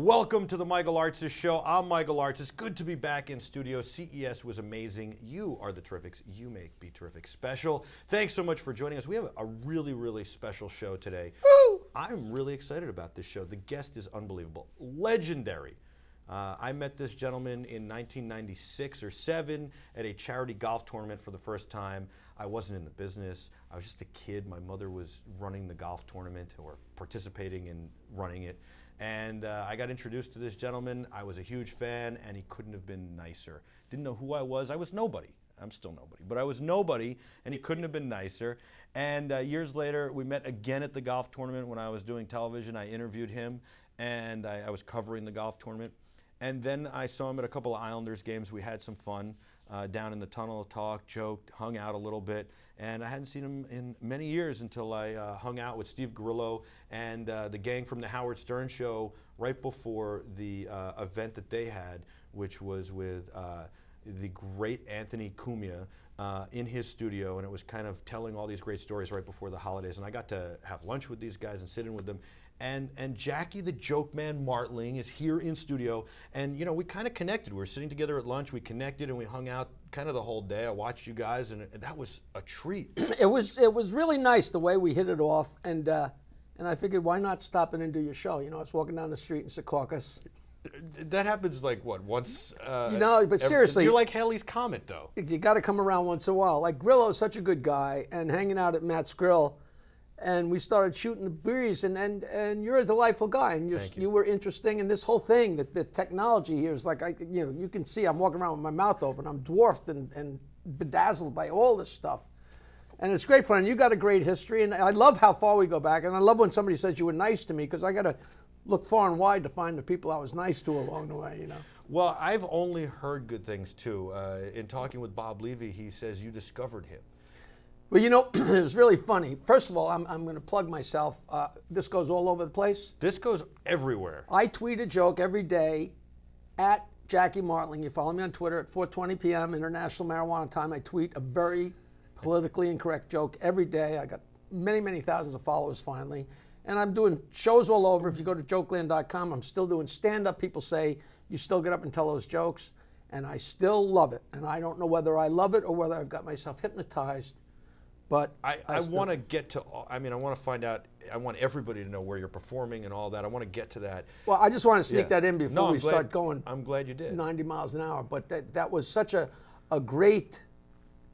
Welcome to the Michael Artsis Show. I'm Michael Artsis. Good to be back in studio. CES was amazing. You are the Terrifics. You make BeTerrific special. Thanks so much for joining us. We have a really, really special show today. Woo! I'm really excited about this show. The guest is unbelievable. Legendary. I met this gentleman in 1996 or 7 at a charity golf tournament for the first time. I wasn't in the business. I was just a kid. My mother was running the golf tournament or participating in running it. And I got introduced to this gentleman. I was a huge fan, and he couldn't have been nicer. Didn't know who I was. I was nobody. I'm still nobody, but I was nobody, and he couldn't have been nicer. And years later, we met again at the golf tournament when I was doing television. I interviewed him, and I was covering the golf tournament. And then I saw him at a couple of Islanders games. We had some fun down in the tunnel, talked, joked, hung out a little bit. And I hadn't seen him in many years until I hung out with Steve Grillo and the gang from the Howard Stern Show right before the event that they had, which was with the great Anthony Cumia in his studio. And it was kind of telling all these great stories right before the holidays. And I got to have lunch with these guys and sit in with them. And Jackie the Joke Man Martling is here in studio, and you know, we kind of connected. We were sitting together at lunch, we connected, and we hung out kind of the whole day. I watched you guys, and that was a treat. It was really nice the way we hit it off, and I figured, why not stop in and do your show? You know, I was walking down the street in Secaucus. That happens like what, once? You know, but seriously, you're like Halley's Comet, though. You got to come around once in a while. Like Grillo's such a good guy, and hanging out at Matt's Grill. And we started shooting the breeze, and you're a delightful guy, and you were interesting. And this whole thing, that the technology here is like, you can see I'm walking around with my mouth open. I'm dwarfed and bedazzled by all this stuff. And it's great fun. You got a great history, and I love how far we go back. And I love when somebody says you were nice to me, because I got to look far and wide to find the people I was nice to along the way, you know. Well, I've only heard good things, too. In talking with Bob Levy, he says you discovered him. Well, you know, it was really funny. First of all, I'm going to plug myself. This goes all over the place. This goes everywhere. I tweet a joke every day at Jackie Martling. You follow me on Twitter at 4:20 p.m. International Marijuana Time. I tweet a very politically incorrect joke every day. I got many, many thousands of followers finally. And I'm doing shows all over. If you go to jokeland.com, I'm still doing stand-up. People say, you still get up and tell those jokes. And I still love it. And I don't know whether I love it or whether I've got myself hypnotized. But I want to get to, I mean, I want to find out, I want everybody to know where you're performing and all that. I want to get to that. Well, I just want to sneak that in before we start going. I'm glad you did. 90 miles an hour. But that was such a great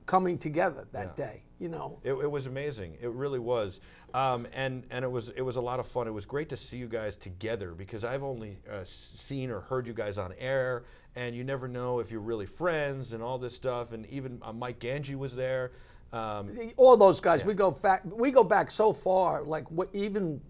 coming together that day, you know. It was amazing. It really was. And it was a lot of fun. It was great to see you guys together, because I've only seen or heard you guys on air, and you never know if you're really friends and all this stuff. And even Mike Ganji was there. All those guys, yeah. we go back so far, like even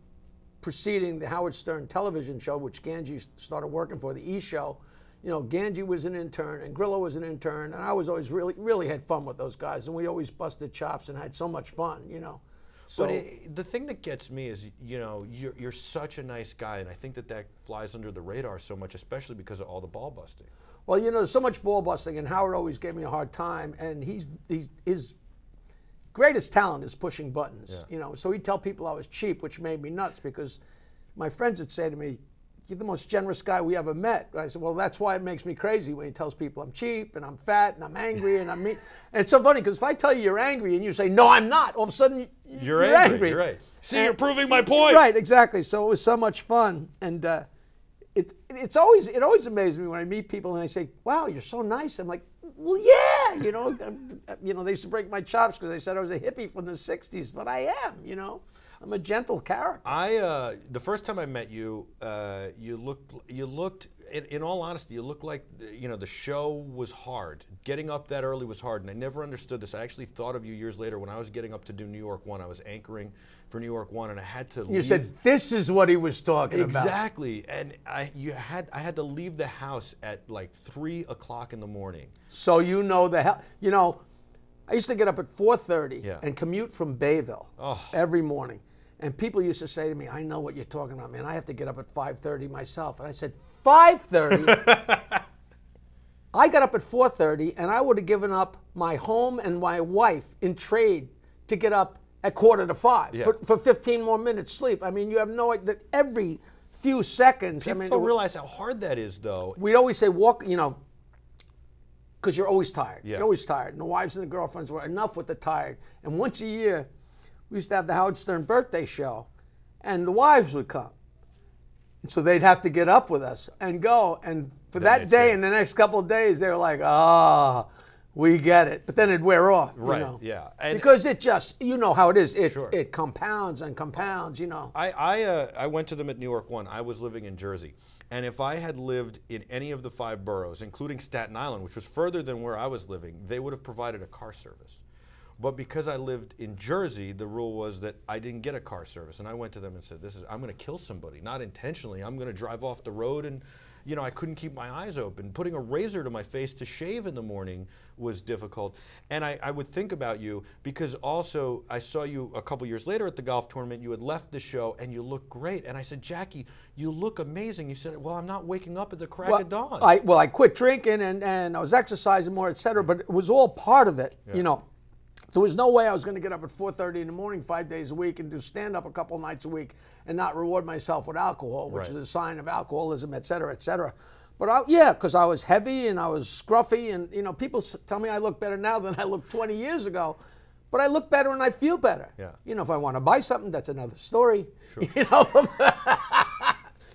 preceding the Howard Stern television show, which Ganji started working for, the E! Show. You know, Ganji was an intern, and Grillo was an intern, and I was always really had fun with those guys, and we always busted chops and had so much fun, you know. So but the thing that gets me is, you know, you're such a nice guy, and I think that flies under the radar so much, especially because of all the ball busting. Well, you know, there's so much ball busting, and Howard always gave me a hard time, and his greatest talent is pushing buttons, you know. So he'd tell people I was cheap, which made me nuts, because my friends would say to me, "You're the most generous guy we ever met." I said, "Well, that's why it makes me crazy when he tells people I'm cheap and I'm fat and I'm angry and I'm mean." And it's so funny, because if I tell you you're angry and you say, "No, I'm not," all of a sudden you're angry. You're right. See, you're proving my point. Right, exactly. So it was so much fun, and it always amazes me when I meet people and they say, "Wow, you're so nice." I'm like, "Well, yeah, you know." They used to break my chops because they said I was a hippie from the '60s, but I am, you know. I'm a gentle character. The first time I met you, you looked. In all honesty, you looked like, you know, the show was hard. Getting up that early was hard, and I never understood this. I actually thought of you years later when I was getting up to do New York One. I was anchoring for New York One, and I had to leave. You said, "This is what he was talking about." Exactly, and I had to leave the house at like 3 o'clock in the morning. So you know you know, I used to get up at 4:30 and commute from Bayville every morning. And people used to say to me, "I know what you're talking about, man. I have to get up at 5:30 myself." And I said, 5:30? I got up at 4:30, and I would have given up my home and my wife in trade to get up at 4:45 for 15 more minutes sleep. I mean, you have no idea. Every few seconds. People I mean, don't realize how hard that is, though. We'd always say walk, you know, because you're always tired. Yeah. You're always tired. And the wives and the girlfriends were enough with the tired. And once a year, we used to have the Howard Stern birthday show, and the wives would come. And so they'd have to get up with us and go. And for that day and the next couple of days, they were like, "Ah, we get it." But then it'd wear off. Right, you know? yeah. Because it just, you know how it is. Sure. It compounds and compounds, you know. I went to them at New York 1. I was living in Jersey. And if I had lived in any of the 5 boroughs, including Staten Island, which was further than where I was living, they would have provided a car service. But because I lived in Jersey, the rule was that I didn't get a car service. And I went to them and said, I'm going to kill somebody, not intentionally. I'm going to drive off the road. And, you know, I couldn't keep my eyes open. Putting a razor to my face to shave in the morning was difficult. And I would think about you because also I saw you a couple years later at the golf tournament. You had left the show and you looked great. And I said, "Jackie, you look amazing." You said, "Well, I'm not waking up at the crack of dawn." I quit drinking and I was exercising more, et cetera, but it was all part of it, you know. There was no way I was going to get up at 4:30 in the morning 5 days a week and do stand-up a couple nights a week and not reward myself with alcohol, which is a sign of alcoholism, et cetera, et cetera. But because I was heavy and I was scruffy, and you know, people tell me I look better now than I looked 20 years ago, but I look better and I feel better. Yeah. You know, if I want to buy something, that's another story. Sure. You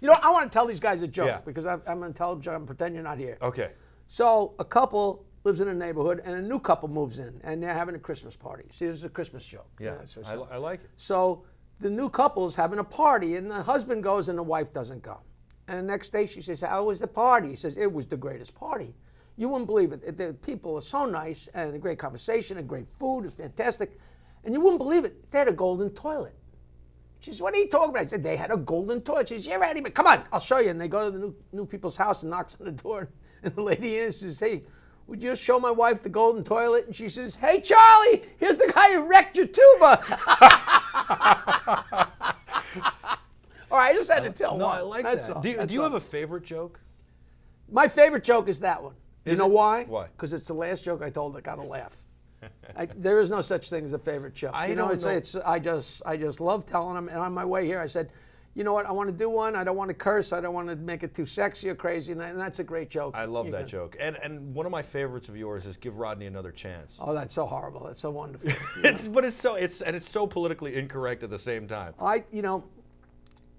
know, I want to tell these guys a joke because I'm going to tell them, I'm pretend you're not here. Okay. So a couple lives in a neighborhood and a new couple moves in and they're having a Christmas party. See, this is a Christmas joke. Yeah, I like it. So the new couple's having a party and the husband goes and the wife doesn't go. And the next day she says, "How was the party?" He says, "It was the greatest party. You wouldn't believe it. The people are so nice and a great conversation and great food. It's fantastic. And you wouldn't believe it. They had a golden toilet." She says, "What are you talking about?" I said, "They had a golden toilet." She says, "You're ready, come on, I'll show you." And they go to the new people's house and knocks on the door. And the lady in says, "Hey, would you show my wife the golden toilet?" And she says, "Hey, Charlie, here's the guy who wrecked your tuba." All right, I just had to tell one. No, I like that. Do you have a favorite joke? My favorite joke is that one. You know why? Why? Because it's the last joke I told that got a laugh. There is no such thing as a favorite joke. I just love telling them. And on my way here, I said, "You know what? I want to do one. I don't want to curse. I don't want to make it too sexy or crazy." And that's a great joke. I love that joke. And one of my favorites of yours is "Give Rodney another chance." Oh, that's so horrible. That's so wonderful. It's so politically incorrect at the same time.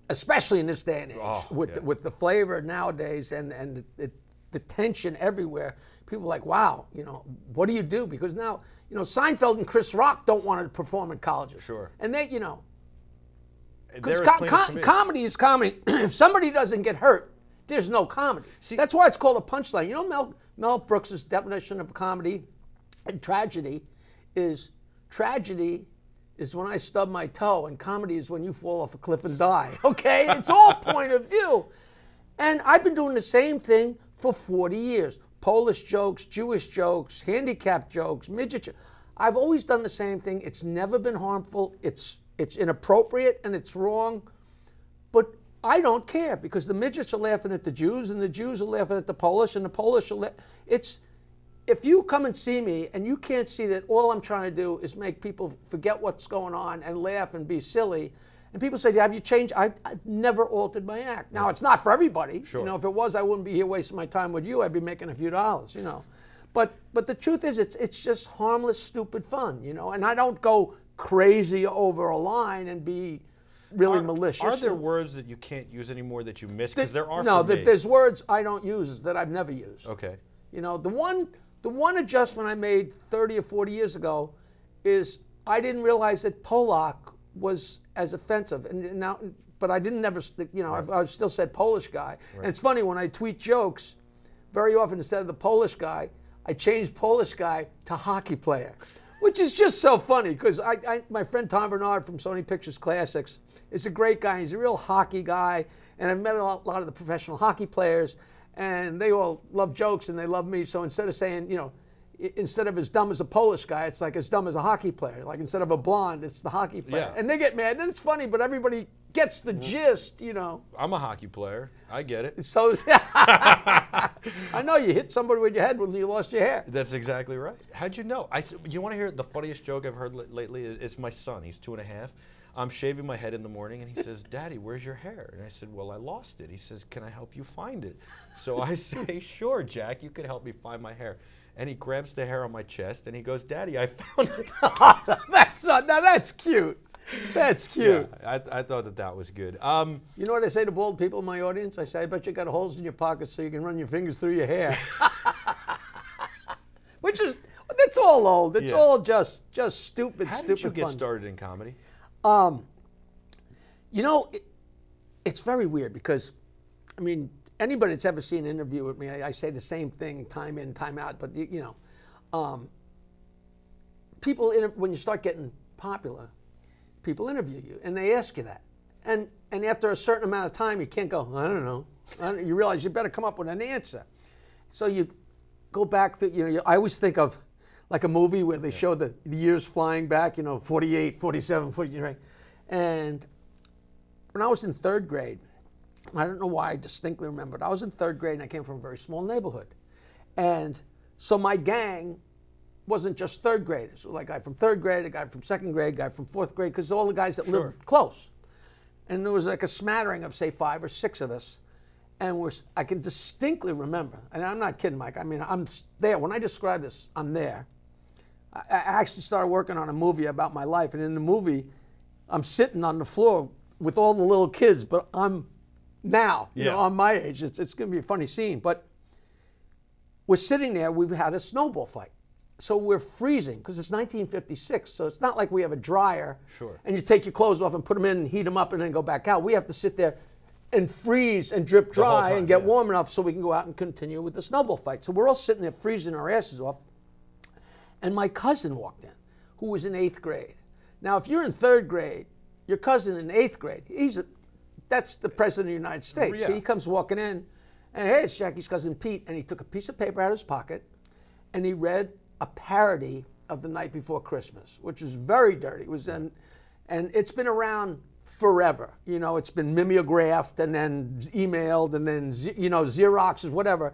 Especially in this day and age, with the flavor nowadays and the tension everywhere, people are like, "Wow, you know, what do you do?" Because now, you know, Seinfeld and Chris Rock don't want to perform at colleges. Sure. And they, you know, because comedy is comedy. If somebody doesn't get hurt, there's no comedy. See, that's why it's called a punchline. You know, Mel Brooks' definition of comedy and tragedy is when I stub my toe, and comedy is when you fall off a cliff and die. Okay? It's all point of view. And I've been doing the same thing for 40 years. Polish jokes, Jewish jokes, handicapped jokes, midget jokes. I've always done the same thing. It's never been harmful. It's inappropriate and it's wrong. But I don't care because the midgets are laughing at the Jews and the Jews are laughing at the Polish and the Polish are if you come and see me and you can't see that all I'm trying to do is make people forget what's going on and laugh and be silly, and people say, "Have you changed?" I've never altered my act. Now, it's not for everybody. Sure. You know, if it was, I wouldn't be here wasting my time with you. I'd be making a few dollars, you know. But the truth is, it's just harmless, stupid fun, you know. And I don't go crazy over a line and be really malicious. Are there words that you can't use anymore that you miss? Because there are. No, there's words I don't use that I've never used. Okay. You know, the one adjustment I made 30 or 40 years ago is I didn't realize that Polak was as offensive, but I didn't never, you know, I still said Polish guy. Right. And it's funny when I tweet jokes, very often instead of the Polish guy, I change Polish guy to hockey player, which is just so funny because my friend Tom Bernard from Sony Pictures Classics is a great guy. He's a real hockey guy, and I've met a lot of the professional hockey players. And they all love jokes and they love me. So instead of saying, you know, instead of as dumb as a Polish guy, it's like as dumb as a hockey player. Like instead of a blonde, it's the hockey player. Yeah. And they get mad. And it's funny, but everybody gets the gist, you know. I'm a hockey player. I get it. So I know you hit somebody with your head when you lost your hair. That's exactly right. How'd you know? You want to hear the funniest joke I've heard lately? It's my son. He's 2.5. I'm shaving my head in the morning, and he says, "Daddy, where's your hair?" And I said, "Well, I lost it." He says, "Can I help you find it?" So I say, "Sure, Jack, you can help me find my hair." And he grabs the hair on my chest, and he goes, "Daddy, I found it." That's cute. That's cute. Yeah, I thought that was good. You know what I say to bald people in my audience? I say, I bet you got holes in your pockets so you can run your fingers through your hair. That's all old. It's all just stupid, How stupid did you get fun. started in comedy? You know, it's very weird because, I mean, anybody that's ever seen an interview with me, I say the same thing time in, time out. But, you know, people, when you start getting popular, people interview you and they ask you that. And after a certain amount of time, you can't go, I don't know. You realize you better come up with an answer. So you go back to, you know, I always think of like a movie where they show the years flying back, you know, 48, 47, 48, right? And when I was in 3rd grade, I don't know why I distinctly remember it. I was in 3rd grade and I came from a very small neighborhood. And so my gang wasn't just 3rd graders. So like a guy from 3rd grade, a guy from 2nd grade, a guy from 4th grade, because all the guys that lived close. And there was like a smattering of, say, 5 or 6 of us. And I can distinctly remember, and I'm not kidding, Mike. I mean, I'm there. When I describe this, I'm there. I actually started working on a movie about my life. And in the movie, I'm sitting on the floor with all the little kids, but I'm now, you know, I'm my age. It's going to be a funny scene. But we're sitting there. We've had a snowball fight. So we're freezing because it's 1956. So it's not like we have a dryer. Sure. And you take your clothes off and put them in and heat them up and then go back out. We have to sit there and freeze and drip dry and get warm enough so we can go out and continue with the snowball fight. So we're all sitting there freezing our asses off. And my cousin walked in, who was in 8th grade. Now, if you're in 3rd grade, your cousin in 8th grade, that's the president of the United States. Yeah. So he comes walking in, and hey, it's Jackie's cousin Pete, and he took a piece of paper out of his pocket, and he read a parody of The Night Before Christmas, which is very dirty. It was and it's been around forever. You know, it's been mimeographed and then emailed and then, you know, Xeroxes, whatever.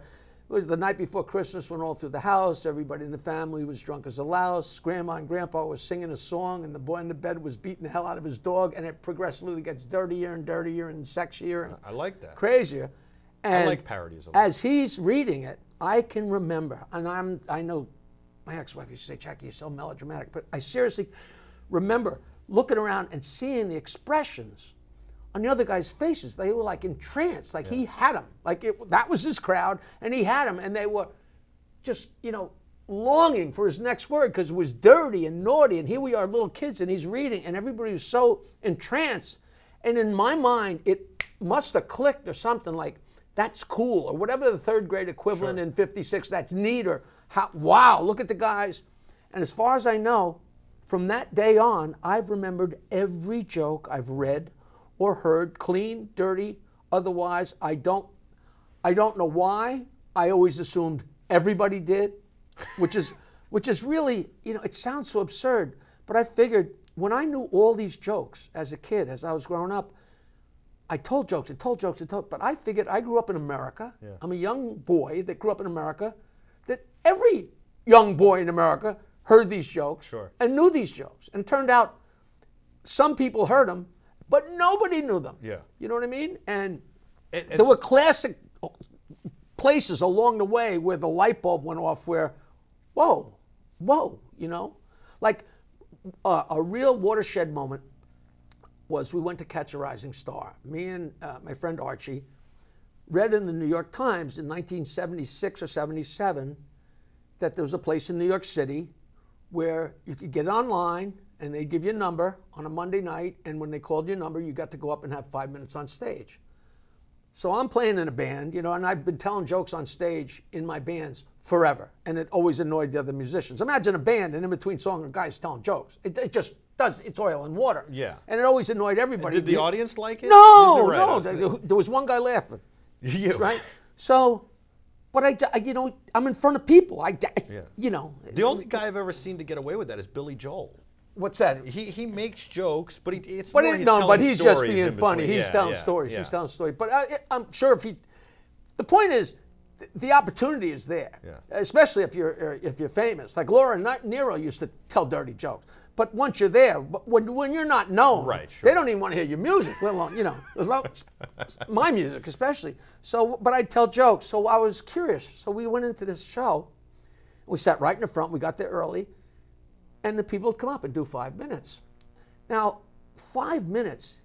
It was the night before Christmas, went all through the house. Everybody in the family was drunk as a louse. Grandma and Grandpa was singing a song, and the boy in the bed was beating the hell out of his dog, and it progressively gets dirtier and dirtier and sexier and I like that. crazier. And I like parodies a lot. as he's reading it, I can remember, and I know my ex-wife used to say, Jackie, you're so melodramatic, but I seriously remember looking around and seeing the expressions on the other guys' faces. They were like entranced, like he had them. Like that was his crowd, and he had them, and they were just, you know, longing for his next word because it was dirty and naughty, and here we are, little kids, and he's reading, and everybody was so entranced. And in my mind, it must have clicked or something like, that's cool, or whatever the 3rd grade equivalent in 56, that's neat, or wow, look at the guys. And as far as I know, from that day on, I've remembered every joke I've read or heard, clean, dirty, otherwise. I don't know why. I always assumed everybody did, which is really, you know, it sounds so absurd, but I figured when I knew all these jokes as a kid, as I was growing up, I told jokes, but I figured I grew up in America. Yeah. I'm a young boy that grew up in America, that every young boy in America heard these jokes and knew these jokes. And it turned out some people heard them, but nobody knew them. Yeah. You know what I mean? And there were classic places along the way where the light bulb went off where, whoa, you know? Like a real watershed moment was we went to catch a rising star. Me and my friend Archie read in the New York Times in 1976 or 77 that there was a place in New York City where you could get online and they'd give you a number on a Monday night, and when they called your number, you got to go up and have 5 minutes on stage. So I'm playing in a band, you know, and I've been telling jokes on stage in my bands forever, and it always annoyed the other musicians. Imagine a band, and in between song, a guy's telling jokes. It just does. It's oil and water. Yeah. And it always annoyed everybody. Did the audience like it? No. There was one guy laughing. You. Right? So but you know, I'm in front of people. Yeah. You know. The only guy I've ever seen to get away with that is Billy Joel. What's that? He makes jokes, but it's but more he's no, telling but he's just stories being in funny. between. He's telling stories. He's telling stories. But I'm sure if he, the point is, the opportunity is there. Yeah. Especially if you're famous. Like Laura Nero used to tell dirty jokes. But once you're there, when you're not known, right, sure. they don't even want to hear your music, let alone, you know, my music especially. So, but I'd tell jokes. So I was curious. So we went into this show. We sat right in the front. We got there early. And the people would come up and do 5 minutes. Now, 5 minutes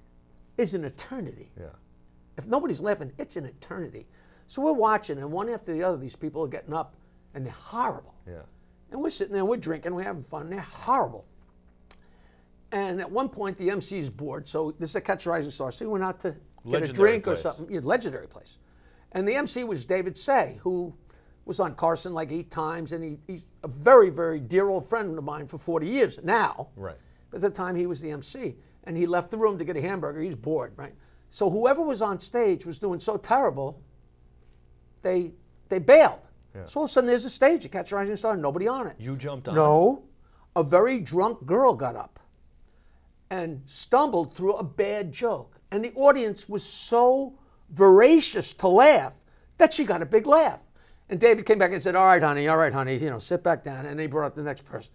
is an eternity. Yeah. If nobody's laughing, it's an eternity. So we're watching, and one after the other, these people are getting up, and they're horrible. Yeah. And we're sitting there, we're drinking, we're having fun, and they're horrible. And at one point, the MC is bored, so this is a Catch a Rising Star, so he went out to get a drink or something. Yeah, legendary place. And the MC was David Say, who was on Carson like 8 times, and he's a very, very dear old friend of mine for 40 years now. Right. But at the time, he was the MC. And he left the room to get a hamburger. He's bored, right? So whoever was on stage was doing so terrible, they bailed. Yeah. So all of a sudden, there's a stage at Catch a Rising Star, nobody on it. You jumped on it? No. A very drunk girl got up and stumbled through a bad joke. And the audience was so voracious to laugh that she got a big laugh. And David came back and said, all right, honey, you know, sit back down. And they brought up the next person.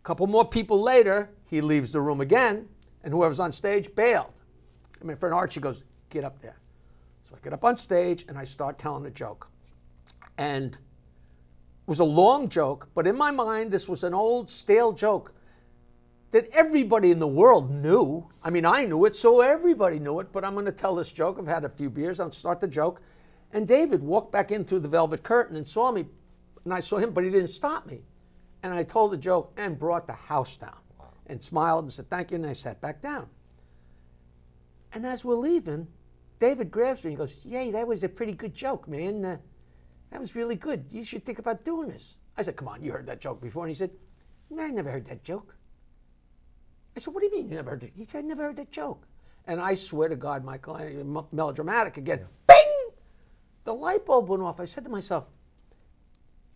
A couple more people later, he leaves the room again, and whoever's on stage bailed. And my friend Archie goes, get up there. So I get up on stage, and I start telling a joke. And it was a long joke, but in my mind, this was an old, stale joke that everybody in the world knew. I mean, I knew it, so everybody knew it, but I'm going to tell this joke. I've had a few beers. I'll start the joke. And David walked back in through the velvet curtain and saw me, and I saw him, but he didn't stop me. And I told the joke and brought the house down. Wow. And smiled and said, thank you, and I sat back down. And as we're leaving, David grabs me and goes, yay, that was a pretty good joke, man. That was really good. You should think about doing this. I said, come on, you heard that joke before. And he said, no, I never heard that joke. I said, what do you mean you never heard it? He said, I never heard that joke. And I swear to God, Michael, melodramatic again. Yeah. Bing! The light bulb went off. I said to myself,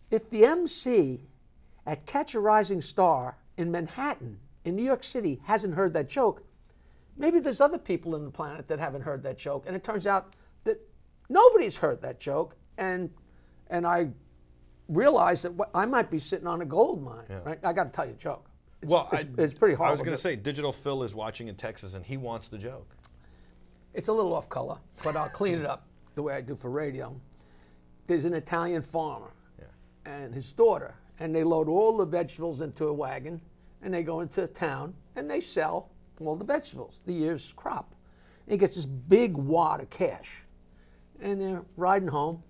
if the MC at Catch a Rising Star in Manhattan, in New York City, hasn't heard that joke, maybe there's other people on the planet that haven't heard that joke. And it turns out that nobody's heard that joke. And I realized that I might be sitting on a gold mine. Yeah. Right? I got to tell you a joke. It's pretty hard. I was going to say, Digital Phil is watching in Texas, and he wants the joke. It's a little off color, but I'll clean it up the way I do for radio. There's an Italian farmer and his daughter, and they load all the vegetables into a wagon, and they go into town, and they sell all the vegetables, the year's crop. And he gets this big wad of cash. And they're riding home,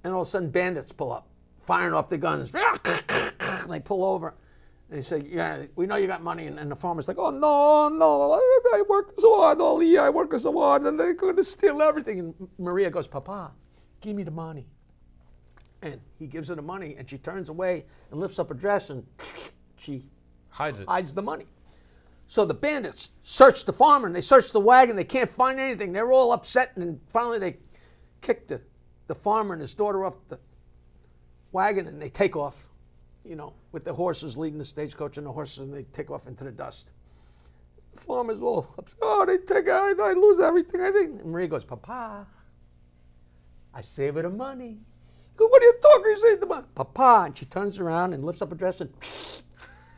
and all of a sudden bandits pull up, firing off their guns. And they pull over, and they say, yeah, we know you got money. And the farmer's like, oh, no, I work so hard all year, I work so hard, and they're going to steal everything. And Maria goes, Papa, give me the money. And he gives her the money, and she turns away and lifts up her dress, and she hides the money. So the bandits search the farmer, and they search the wagon. They can't find anything. They're all upset, and finally they kick the farmer and his daughter off the wagon, and they take off, you know, with the horses leading the stagecoach and the horses, and they take off into the dust. The farmer's all upset. Oh, I lose everything, I think. And Maria goes, Papa, I save her the money. Go, what are you talking? You saved the money. Papa. And she turns around and lifts up her dress and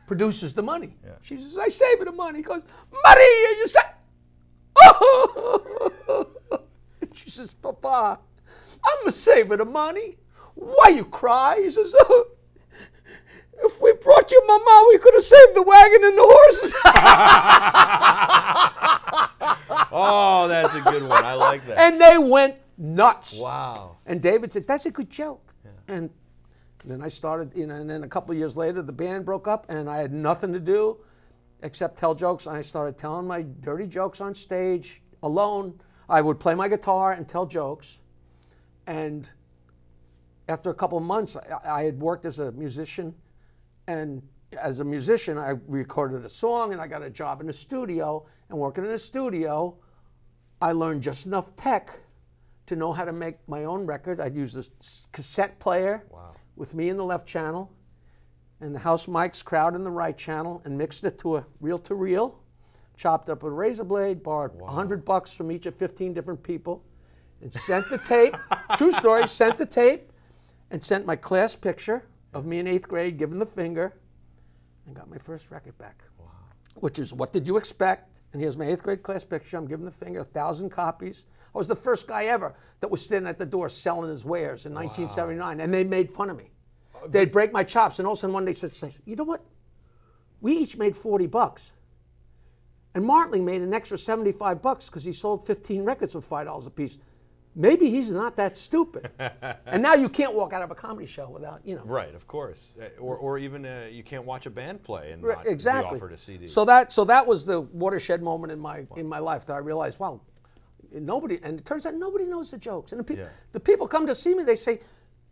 produces the money. Yeah. She says, I saved her the money. He goes, Maria, you said. Oh! She says, Papa, I'm a saving the money. Why you cry? He says, oh, if we brought you Mama, we could have saved the wagon and the horses. Oh, that's a good one. I like that. And they went nuts. Wow. And David said, that's a good joke. Yeah. And then I started, you know, and then a couple of years later, the band broke up, and I had nothing to do except tell jokes. And I started telling my dirty jokes on stage alone. I would play my guitar and tell jokes. And after a couple of months, I had worked as a musician. And as a musician, I recorded a song, and I got a job in a studio. And working in a studio, I learned just enough tech to know how to make my own record. I'd use this cassette player with me in the left channel and the house mics crowd in the right channel, and mixed it to a reel-to-reel, chopped up a razor blade, borrowed $100 from each of 15 different people, and sent the tape, true story, sent the tape, and sent my class picture of me in 8th grade giving the finger, and got my first record back. Wow. Which is, what did you expect? And here's my 8th grade class picture. I'm giving the finger, 1,000 copies. I was the first guy ever that was standing at the door selling his wares in 1979, and they made fun of me. They'd break my chops, and all of a sudden one day said, you know what? We each made $40. And Martling made an extra $75 because he sold 15 records for $5 a piece. Maybe he's not that stupid. And now you can't walk out of a comedy show without, you know. Right, of course. Or even you can't watch a band play and not be offered a CD. So that was the watershed moment in my life that I realized, wow, nobody, and it turns out nobody knows the jokes. And the people come to see me, they say,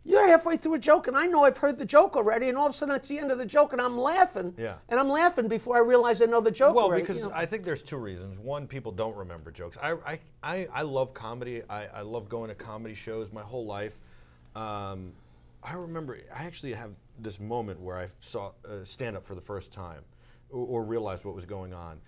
you're halfway through a joke, and I know I've heard the joke already, and all of a sudden it's the end of the joke, and I'm laughing. Yeah. And I'm laughing before I realize I know the joke already. Well, because I think there's two reasons. One, people don't remember jokes. I love comedy. I love going to comedy shows my whole life. I remember, I actually have this moment where I saw stand-up for the first time, or realized what was going on.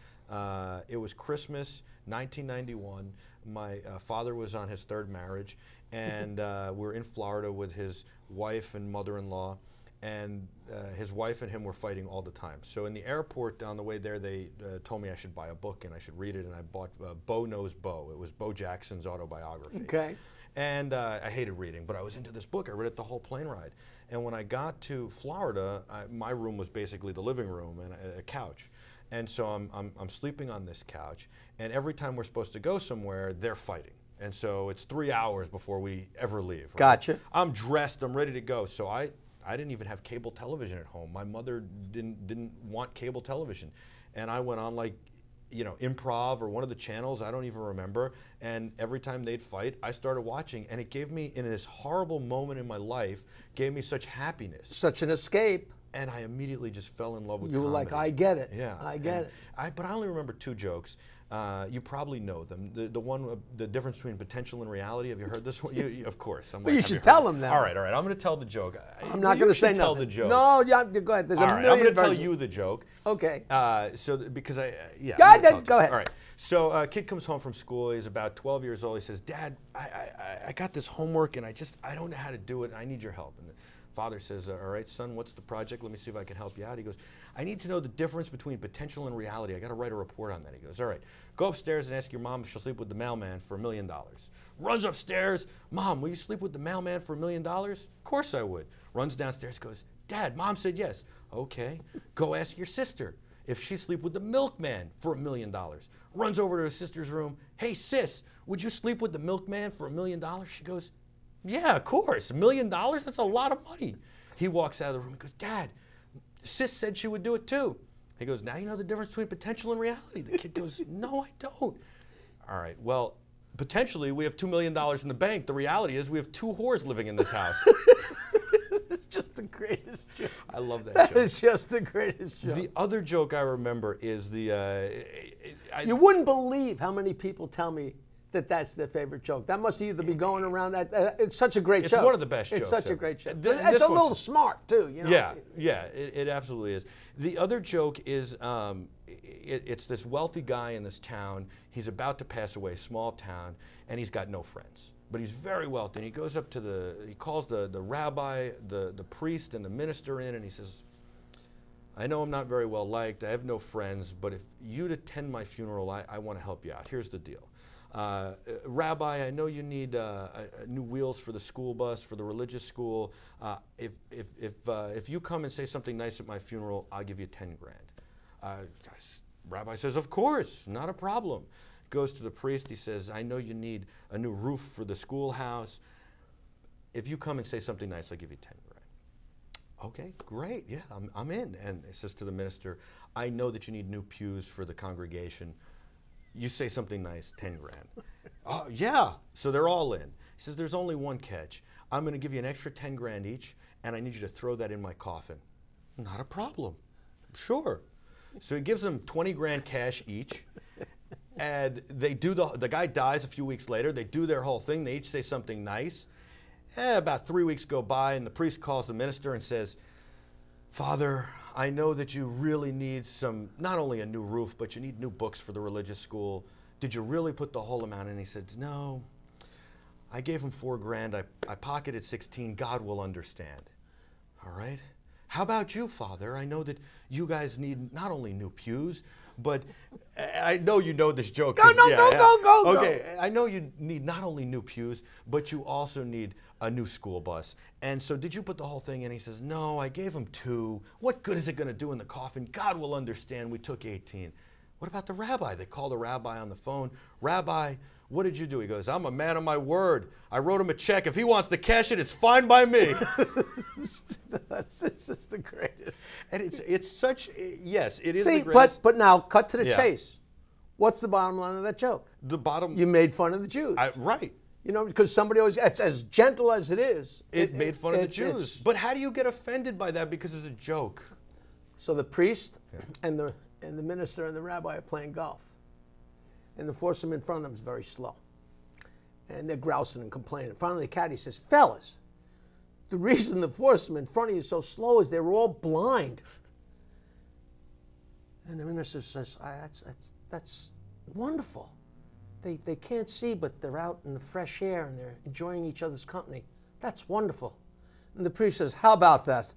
It was Christmas, 1991. My father was on his 3rd marriage, and we're in Florida with his wife and mother-in-law, and his wife and him were fighting all the time. So in the airport on the way there, they told me I should buy a book and I should read it, and I bought Bo Knows Bo. It was Bo Jackson's autobiography. Okay. And I hated reading, but I was into this book. I read it the whole plane ride. And when I got to Florida, my room was basically the living room and a couch. And so I'm sleeping on this couch, and every time we're supposed to go somewhere, they're fighting. And so it's 3 hours before we ever leave. Right? Gotcha. I'm dressed, I'm ready to go. So I didn't even have cable television at home. My mother didn't want cable television. And I went on, like, you know, Improv or one of the channels, I don't even remember. And every time they'd fight, I started watching, and it gave me, in this horrible moment in my life, gave me such happiness. Such an escape. And I immediately just fell in love with comedy. You were like, I get it. Yeah. I get it. But I only remember 2 jokes. You probably know them. The one, the difference between potential and reality. Have you heard this one? Of course. But you should tell them now. All right. I'm going to tell the joke. I'm not going to say nothing. Tell the joke. No, yeah, go ahead. There's a million I'm going to tell you the joke. Okay. Because Go ahead. All right. So a kid comes home from school. He's about 12 years old. He says, Dad, I got this homework, and I don't know how to do it. I need your help. And the father says, all right, son, what's the project? Let me see if I can help you out. He goes, I need to know the difference between potential and reality. I got to write a report on that. He goes, all right, go upstairs and ask your mom if she'll sleep with the mailman for $1 million. Runs upstairs, Mom, will you sleep with the mailman for $1 million? Of course I would. Runs downstairs, goes, Dad, Mom said yes. Okay, go ask your sister if she'd sleep with the milkman for $1 million. Runs over to her sister's room, hey sis, would you sleep with the milkman for $1 million? She goes, yeah, of course. $1 million? That's a lot of money. He walks out of the room and goes, Dad, Sis said she would do it too. He goes, now you know the difference between potential and reality. The kid goes, no, I don't. All right, well, potentially we have $2 million in the bank. The reality is we have 2 whores living in this house. It's just the greatest joke. I love that joke. That is just the greatest joke. The other joke I remember is you wouldn't believe how many people tell me that that's their favorite joke. That must either be going around that. It's such a great joke. It's one of the best jokes. It's such a great joke. It's a little smart too, you know. Yeah, it absolutely is. The other joke is it's this wealthy guy in this town. He's about to pass away, small town, and he's got no friends. But he's very wealthy, and he goes up to he calls the rabbi, the priest, and the minister in, and he says, I know I'm not very well liked, I have no friends, but if you'd attend my funeral, I want to help you out. Here's the deal. Rabbi, I know you need new wheels for the school bus, for the religious school. If you come and say something nice at my funeral, I'll give you 10 grand. Rabbi says, of course, not a problem. Goes to the priest, he says, I know you need a new roof for the schoolhouse. If you come and say something nice, I'll give you 10 grand. Okay, great, yeah, I'm in. And he says to the minister, I know that you need new pews for the congregation. You say something nice, 10 grand. Oh, yeah, so they're all in. He says, there's only one catch. I'm gonna give you an extra 10 grand each, and I need you to throw that in my coffin. Not a problem, sure. So he gives them 20 grand cash each, And they do the guy dies a few weeks later. They do their whole thing. They each say something nice. About 3 weeks go by, and the priest calls the minister and says, Father, I know that you really need not only a new roof, but you need new books for the religious school. Did you really put the whole amount in? He said, no. I gave him $4,000. I pocketed 16. God will understand. All right? How about you, Father? I know that you guys need not only new pews, but I know you know this joke. Go. Okay, I know you need not only new pews, but you also need a new school bus. And so did you put the whole thing in? He says, no, I gave him 2. What good is it going to do in the coffin? God will understand. We took 18. What about the rabbi? They call the rabbi on the phone. Rabbi, what did you do? He goes, I'm a man of my word. I wrote him a check. If he wants to cash it, it's fine by me. This is the greatest. And it's such, yes, it is the greatest. But now, cut to the chase. What's the bottom line of that joke? The bottom. You made fun of the Jews. Right. You know, because somebody always, it's as gentle as it is. It made fun of the Jews. But how do you get offended by that because it's a joke? So the priest and the minister and the rabbi are playing golf. And the foursome in front of them is very slow. And they're grousing and complaining. Finally, the caddy says, fellas, the reason the foursome in front of you is so slow is they're all blind. And the minister says, that's wonderful. They can't see, but they're out in the fresh air and they're enjoying each other's company. That's wonderful. And the priest says, how about that?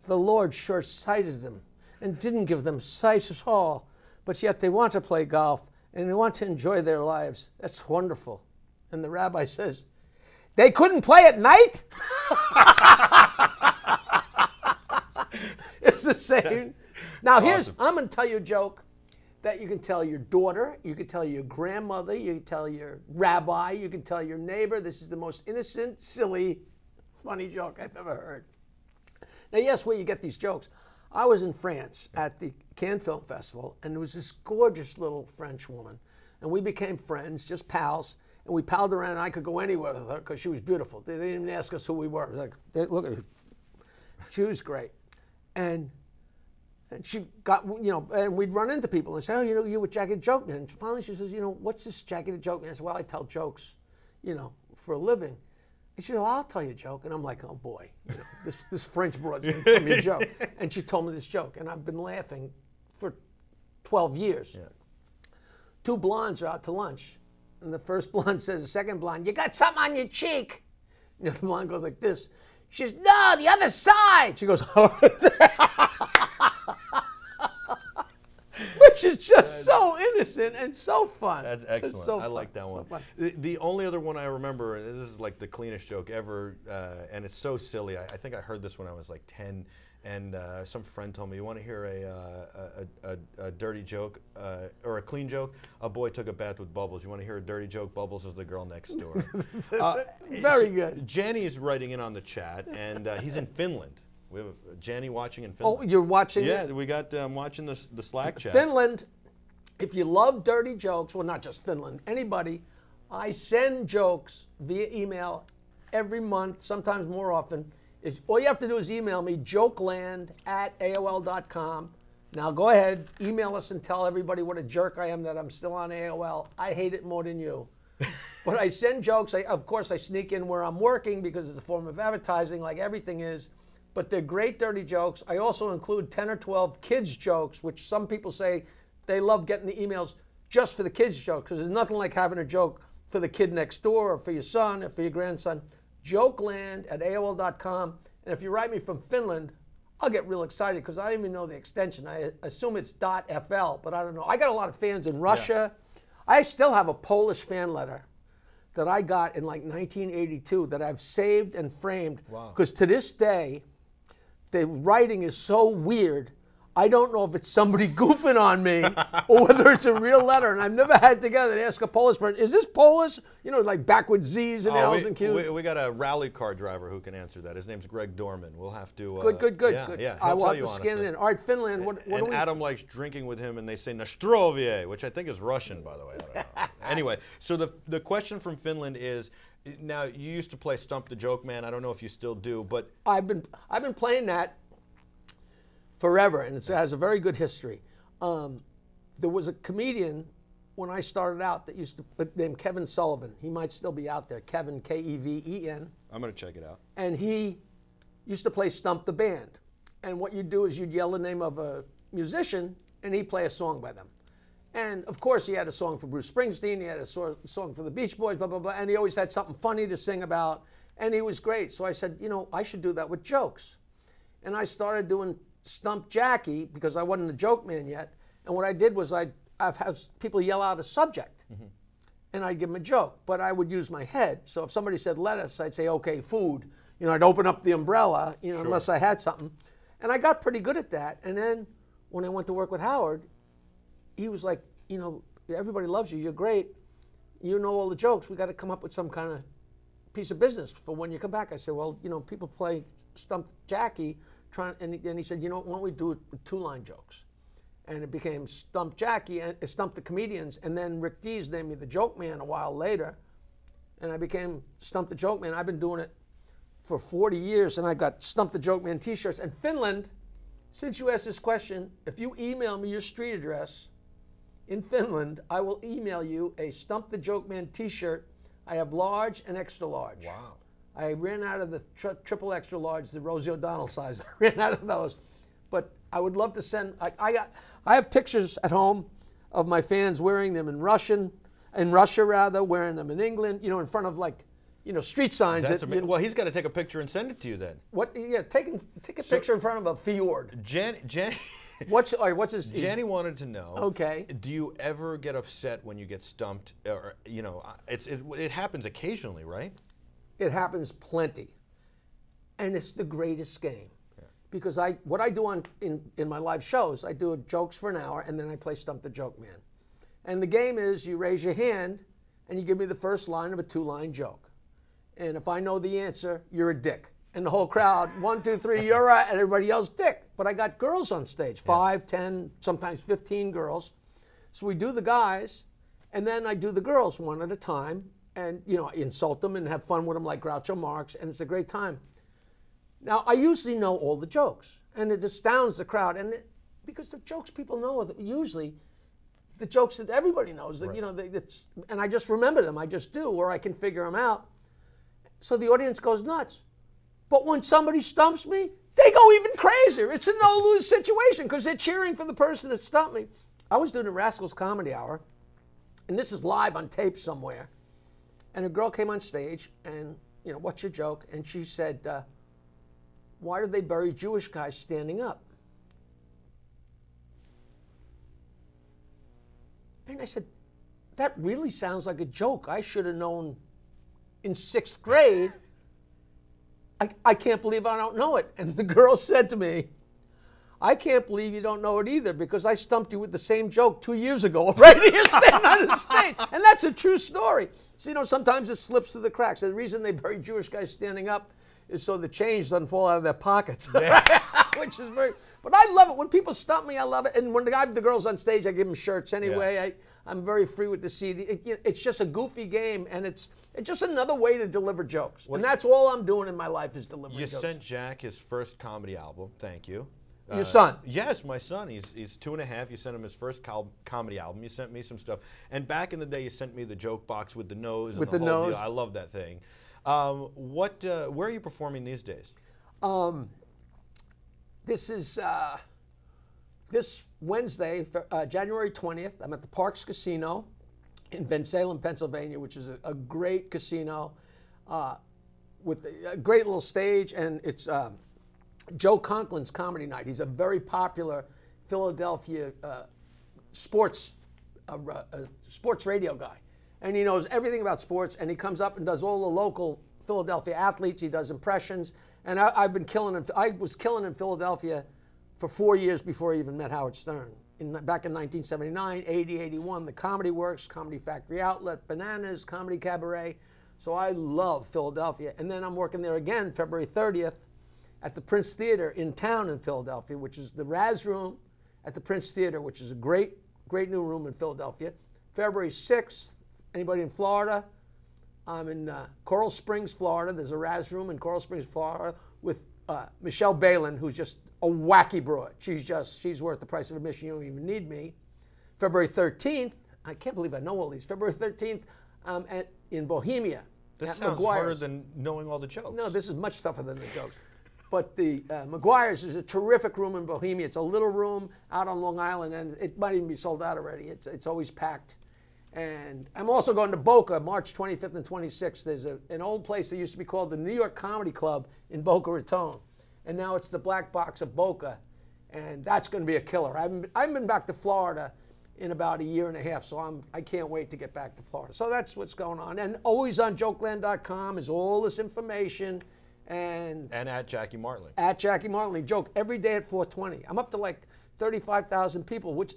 The Lord short-sighted them and didn't give them sight at all, but yet they want to play golf and they want to enjoy their lives. That's wonderful. And the rabbi says, they couldn't play at night? It's the same. Now here's, I'm going to tell you a joke that you can tell your daughter, you can tell your grandmother, you can tell your rabbi, you can tell your neighbor. This is the most innocent, silly, funny joke I've ever heard. Now, yes, where you get these jokes. I was in France at the Cannes Film Festival, and there was this gorgeous little French woman, and we became friends, just pals, and we palled around, and I could go anywhere with her because she was beautiful. They didn't even ask us who we were. It was like, look at her. She was great. And she got, you know, and we'd run into people and say, oh, you know, you're with Jagged Joke Man. And finally she says, you know, what's this Jagged Joke Man? I said, well, I tell jokes, you know, for a living. And she said, well, I'll tell you a joke. And I'm like, oh boy, you know, this French broad's going to tell me a joke. And she told me this joke, and I've been laughing for 12 years. Yeah. 2 blondes are out to lunch. And the first blonde says to the second blonde, you got something on your cheek. And the other blonde goes like this. She says, no, the other side. She goes, which is just so innocent and so fun. That's excellent. So I like that one. The only other one I remember, and this is like the cleanest joke ever, and it's so silly. I think I heard this when I was like 10, and some friend told me, you want to hear a dirty joke or a clean joke? A boy took a bath with Bubbles. You want to hear a dirty joke? Bubbles is the girl next door. Very good. Janny's writing in on the chat, and he's in Finland. We have Janny watching in Finland. Oh, you're watching? Yeah, we got watching the Slack chat. Finland, if you love dirty jokes, well, not just Finland, anybody, I send jokes via email every month, sometimes more often. All you have to do is email me, jokeland@aol.com. Now go ahead, email us and tell everybody what a jerk I am that I'm still on AOL. I hate it more than you. But I send jokes. Of course, I sneak in where I'm working because it's a form of advertising like everything is. But they're great dirty jokes. I also include 10 or 12 kids jokes, which some people say they love getting the emails just for the kids jokes because there's nothing like having a joke for the kid next door or for your son or for your grandson. Jokeland@aol.com. And if you write me from Finland, I'll get real excited because I don't even know the extension. I assume it's .fl, but I don't know. I got a lot of fans in Russia. Yeah. I still have a Polish fan letter that I got in like 1982 that I've saved and framed. Wow. Because to this day, the writing is so weird. I don't know if it's somebody goofing on me or whether it's a real letter. And I've never had together to ask a Polish person, is this Polish? You know, like backwards Z's and L's and Q's. We got a rally car driver who can answer that. His name's Greg Dorman. We'll have to. Good. Yeah, I will have to scan it in. All right, Finland. What do we... Adam likes drinking with him, and they say Nastrovie, which I think is Russian, by the way. I don't know. Anyway, so the question from Finland is, now you used to play Stump the Joke Man. I don't know if you still do, but I've been playing that forever, and it has a very good history. There was a comedian when I started out that used to named Kevin Sullivan. He might still be out there. Kevin, K-E-V-E-N. I'm going to check it out. And he used to play Stump the Band. And what you'd do is you'd yell the name of a musician, and he'd play a song by them. And, of course, he had a song for Bruce Springsteen. He had a song for the Beach Boys, blah, blah, blah. And he always had something funny to sing about. And he was great. So I said, you know, I should do that with jokes. And I started doing Stump Jackie because I wasn't a joke man yet. And what I did was I'd have people yell out a subject. Mm-hmm. And I'd give them a joke. But I would use my head. So if somebody said lettuce, I'd say, okay, food. You know, I'd open up the umbrella, you know, unless I had something. And I got pretty good at that. And then when I went to work with Howard, he was like, you know, everybody loves you. You're great. You know all the jokes. We got to come up with some kind of piece of business for when you come back. I said, well, you know, people play Stump Jackie, and he said, you know, why don't we do it with two-line jokes? And it became Stump Jackie and Stump the Comedians. And then Rick Dees named me the Joke Man a while later. And I became Stump the Joke Man. I've been doing it for 40 years, and I got Stump the Joke Man t-shirts. And Finland, since you asked this question, if you email me your street address in Finland, I will email you a Stump the Joke Man t-shirt. I have large and extra large. Wow. I ran out of the triple extra large, the Rosie O'Donnell size. I ran out of those. But I would love to send, I have pictures at home of my fans wearing them in Russia, wearing them in England, you know, in front of like, you know, street signs. That's amazing. Well, he's got to take a picture and send it to you then. What? Yeah, take a picture in front of a fjord. What's his? Jenny wanted to know. Okay. Do you ever get upset when you get stumped? Or you know, it happens occasionally, right? It happens plenty, and it's the greatest game. Yeah. Because what I do in my live shows, I do jokes for an hour, and then I play Stump the Joke Man. And the game is you raise your hand, and you give me the first line of a two-line joke. And if I know the answer, you're a dick. And the whole crowd, 1, 2, 3, you're right, and everybody yells dick. But I got girls on stage, 5, 10, sometimes 15 girls. So we do the guys, and then I do the girls one at a time, and you know, I insult them and have fun with them like Groucho Marx, and it's a great time. Now, I usually know all the jokes, and it astounds the crowd, and because the jokes people know are usually the jokes that everybody knows, that, right. You know, and I just remember them, I just do, or I can figure them out. So the audience goes nuts. But when somebody stumps me, they go even crazier. It's a no-lose situation because they're cheering for the person that stumped me. I was doing a Rascals Comedy Hour, and this is live on tape somewhere. And a girl came on stage, and, you know, what's your joke? And she said, why do they bury Jewish guys standing up? And I said, that really sounds like a joke. I should have known in 6th grade. I can't believe I don't know it. And the girl said to me, I can't believe you don't know it either because I stumped you with the same joke 2 years ago right here standing on the stage. And that's a true story. So, you know, sometimes it slips through the cracks. And the reason they bury Jewish guys standing up is so the change doesn't fall out of their pockets. Yeah. Which is but I love it. When people stump me, I love it. And when the girls on stage, I give them shirts anyway. Yeah. I'm very free with the CD. It's just a goofy game, and it's just another way to deliver jokes. And that's all I'm doing in my life is delivering jokes. You sent Jack his first comedy album. Thank you. Your son? Yes, my son. He's 2.5. You sent him his first comedy album. You sent me some stuff. And back in the day, you sent me the joke box with the nose. With and the whole nose. Deal. I love that thing. Where are you performing these days? This is this Wednesday, January 20th. I'm at the Parks Casino in Bensalem, Pennsylvania, which is a great casino with a great little stage, and it's Joe Conklin's comedy night. He's a very popular Philadelphia sports radio guy, and he knows everything about sports, and he comes up and does all the local Philadelphia athletes. He does impressions, and I've been killing. I was killing in Philadelphia for 4 years before I even met Howard Stern. Back in 1979, 80, 81, the Comedy Works, Comedy Factory Outlet, Bananas, Comedy Cabaret. So I love Philadelphia. And then I'm working there again February 30th at the Prince Theater in town in Philadelphia, which is the Raz Room at the Prince Theater, which is a great new room in Philadelphia. February 6th, anybody in Florida? I'm in Coral Springs, Florida. There's a Raz Room in Coral Springs, Florida with Michelle Balin, who's just a wacky broad. She's worth the price of admission. You don't even need me. February 13th, I can't believe I know all these. February 13th in Bohemia. This sounds harder than knowing all the jokes. No, this is much tougher than the jokes. But the McGuire's is a terrific room in Bohemia. It's a little room out on Long Island, and it might even be sold out already. It's always packed. And I'm also going to Boca, March 25th and 26th. There's an old place that used to be called the New York Comedy Club in Boca Raton. And now it's the Black Box of Boca. And that's going to be a killer. I haven't been back to Florida in about a year and a half, so I can't wait to get back to Florida. So that's what's going on. And always on jokeland.com is all this information. And at Jackie Martling. At Jackie Martling. Joke every day at 4:20. I'm up to like 35,000 people, which